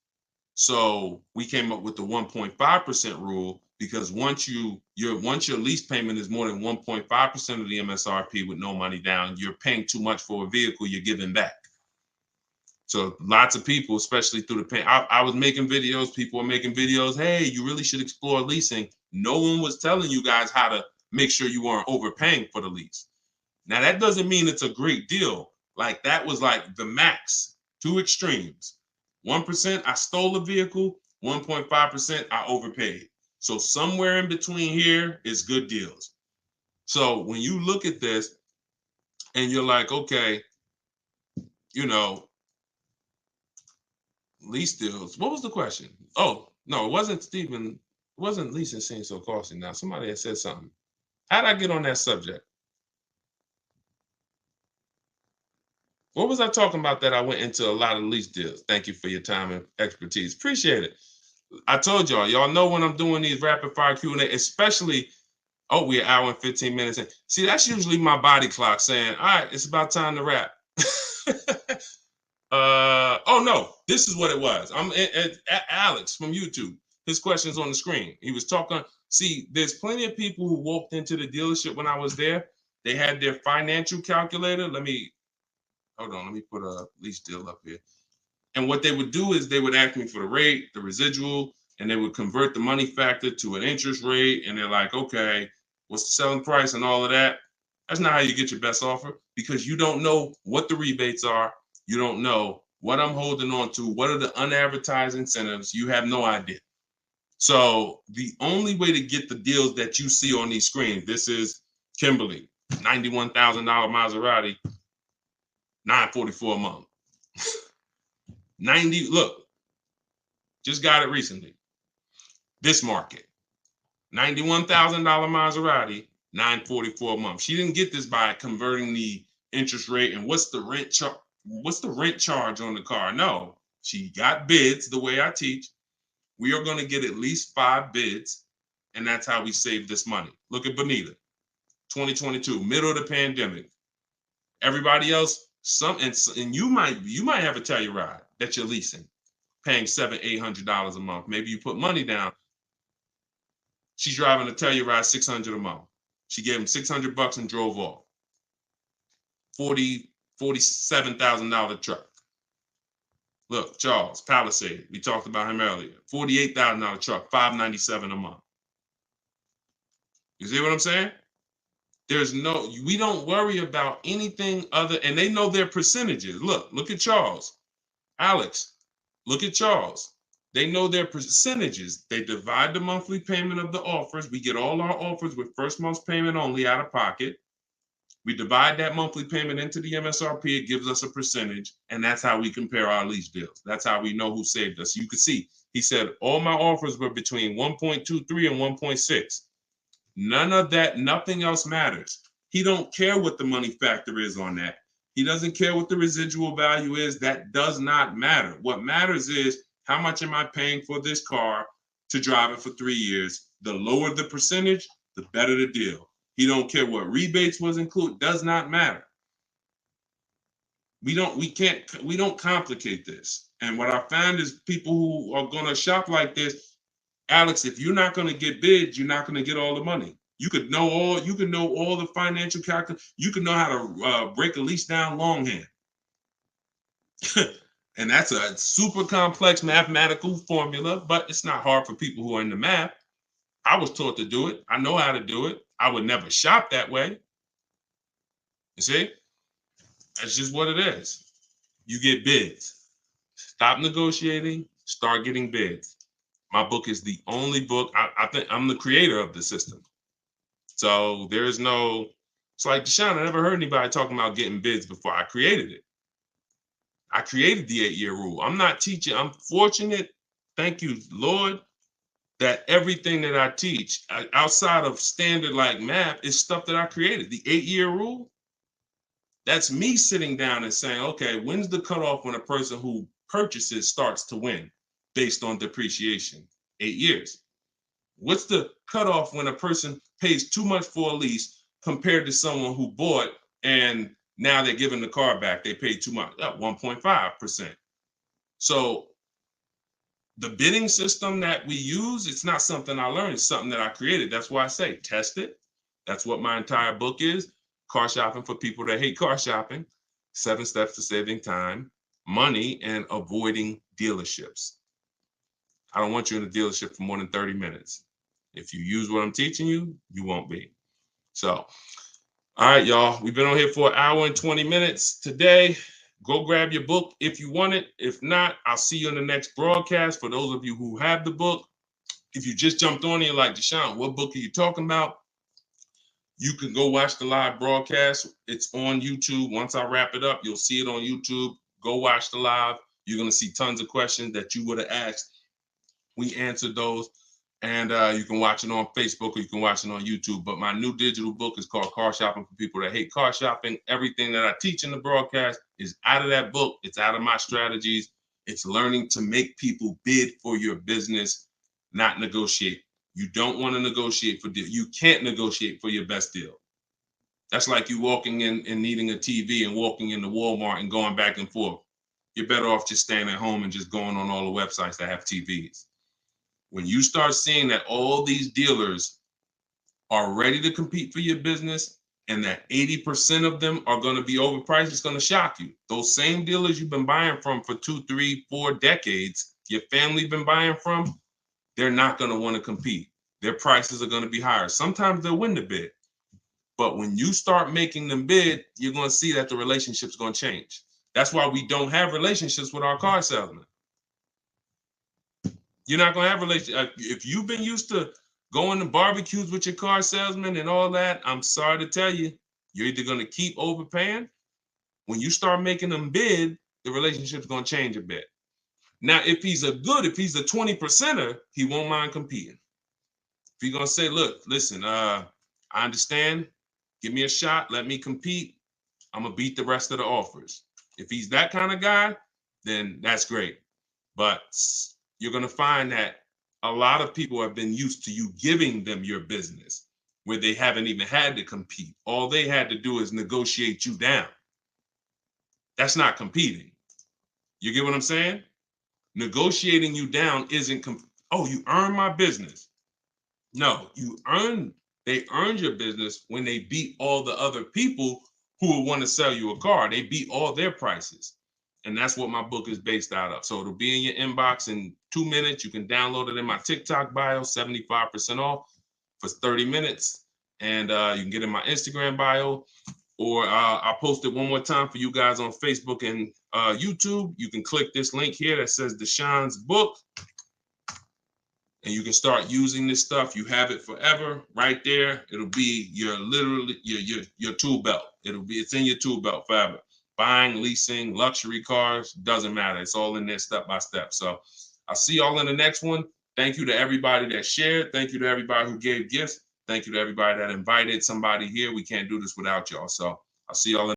So we came up with the 1.5% rule, because once your lease payment is more than 1.5% of the MSRP with no money down, you're paying too much for a vehicle you're giving back. So lots of people, especially through the I was making videos, people were making videos, hey, you really should explore leasing. No one was telling you guys how to make sure you weren't overpaying for the lease. Now, that doesn't mean it's a great deal. Like, that was like the max, 2 extremes. 1%, I stole a vehicle. 1.5%, I overpaid. So somewhere in between here is good deals. So when you look at this and you're like, okay, lease deals. What was the question? Oh, no, it wasn't Stephen. It wasn't leasing seems so costly now. Somebody had said something. How'd I get on that subject? What was I talking about that I went into a lot of lease deals? Thank you for your time and expertise. Appreciate it. I told y'all know when I'm doing these rapid fire Q&A, especially, we're an hour and 15 minutes in. See, that's usually my body clock saying, all right, it's about time to wrap. Oh no, this is what it was. I'm at Alex from YouTube. His question's on the screen. He was talking. See, there's plenty of people who walked into the dealership when I was there. They had their financial calculator. Hold on, let me put a lease deal up here. And what they would do is they would ask me for the rate, the residual, and they would convert the money factor to an interest rate. And they're like, okay, what's the selling price and all of that? That's not how you get your best offer, because you don't know what the rebates are. You don't know what I'm holding on to. What are the unadvertised incentives? You have no idea. So the only way to get the deals that you see on these screens, this is Kimberly, $91,000 Maserati, $944 a month. 90, look, Just got it recently. This market, $91,000 Maserati, $944 a month. She didn't get this by converting the interest rate and what's the rent charge on the car. No, she got bids the way I teach. We are going to get at least 5 bids, and that's how we save this money. Look at Bonita, 2022, middle of the pandemic. Everybody else, and you might have a Telluride that you're leasing, paying $700-800 a month. Maybe you put money down. She's driving a Telluride $600 a month. She gave him $600 and drove off. $47,000 truck. Look, Charles, Palisade. We talked about him earlier. $48,000 truck, $597 a month. You see what I'm saying? We don't worry about anything other, and they know their percentages. Look at Charles. Alex, look at Charles. They know their percentages. They divide the monthly payment of the offers. We get all our offers with first month's payment only out of pocket. We divide that monthly payment into the MSRP. It gives us a percentage, and that's how we compare our lease deals. That's how we know who saved us. You can see, he said all my offers were between 1.23 and 1.6. None of that, nothing else matters. He don't care what the money factor is on that. He doesn't care what the residual value is. That does not matter. What matters is how much am I paying for this car to drive it for 3 years? The lower the percentage, the better the deal. He don't care what rebates was included. Does not matter. We don't complicate this. And what I found is people who are going to shop like this, Alex, if you're not going to get bids, you're not going to get all the money. You could know all the financial calculations. You could know how to break a lease down longhand. And that's a super complex mathematical formula, but it's not hard for people who are in the math. I was taught to do it. I know how to do it. I would never shop that way. You see? That's just what it is. You get bids. Stop negotiating, start getting bids. My book is the only book. I think I'm the creator of the system. So it's like Deshone, I never heard anybody talking about getting bids before. I created it. I created the 8-year rule. I'm not teaching. I'm fortunate, thank you, Lord, that everything that I teach outside of standard like math is stuff that I created. The 8-year rule, that's me sitting down and saying, okay, when's the cutoff when a person who purchases starts to win based on depreciation? 8 years. What's the cutoff when a person pays too much for a lease compared to someone who bought and now they're giving the car back? They paid too much, 1.5%. So the bidding system that we use, it's not something I learned, it's something that I created. That's why I say test it. That's what my entire book is. Car shopping for people that hate car shopping. 7 steps to saving time, money, and avoiding dealerships. I don't want you in a dealership for more than 30 minutes. If you use what I'm teaching you, you won't be. So, all right, y'all. We've been on here for 1 hour and 20 minutes today. Go grab your book if you want it. If not, I'll see you in the next broadcast. For those of you who have the book, if you just jumped on here like, Deshone, what book are you talking about? You can go watch the live broadcast. It's on YouTube. Once I wrap it up, you'll see it on YouTube. Go watch the live. You're going to see tons of questions that you would have asked. We answered those. And you can watch it on Facebook or you can watch it on YouTube. But my new digital book is called Car Shopping for People That Hate Car Shopping. Everything that I teach in the broadcast is out of that book. It's out of my strategies. It's learning to make people bid for your business, not negotiate. You don't want to negotiate for deal. You can't negotiate for your best deal. That's like you walking in and needing a TV and walking into Walmart and going back and forth. You're better off just staying at home and just going on all the websites that have TVs. When you start seeing that all these dealers are ready to compete for your business and that 80% of them are going to be overpriced, it's going to shock you. Those same dealers you've been buying from for 2, 3, 4 decades, your family been buying from, they're not going to want to compete. Their prices are going to be higher. Sometimes they'll win the bid. But when you start making them bid, you're going to see that the relationship's going to change. That's why we don't have relationships with our car salesmen. You're not going to have relationships. If you've been used to going to barbecues with your car salesman and all that, I'm sorry to tell you, you're either going to keep overpaying. When you start making them bid, the relationship's going to change a bit. Now, if he's a 20%er, he won't mind competing. If you're gonna say, look, listen, I understand, give me a shot, let me compete, I'm gonna beat the rest of the offers. If he's that kind of guy, then that's great. But you're gonna find that a lot of people have been used to you giving them your business where they haven't even had to compete. All they had to do is negotiate you down. That's not competing. You get what I'm saying? Negotiating you down isn't, oh, you earn my business. No, they earned your business when they beat all the other people who would want to sell you a car. They beat all their prices. And that's what my book is based out of. So it'll be in your inbox in 2 minutes. You can download it in my TikTok bio, 75% off for 30 minutes. And you can get it in my Instagram bio, or I'll post it one more time for you guys on Facebook and YouTube. You can click this link here that says Deshone's book, and you can start using this stuff. You have it forever right there. It'll be your tool belt. It's in your tool belt forever. Buying, leasing, luxury cars, doesn't matter. It's all in there step by step. So I'll see y'all in the next one. Thank you to everybody that shared. Thank you to everybody who gave gifts. Thank you to everybody that invited somebody here. We can't do this without y'all. So I'll see y'all in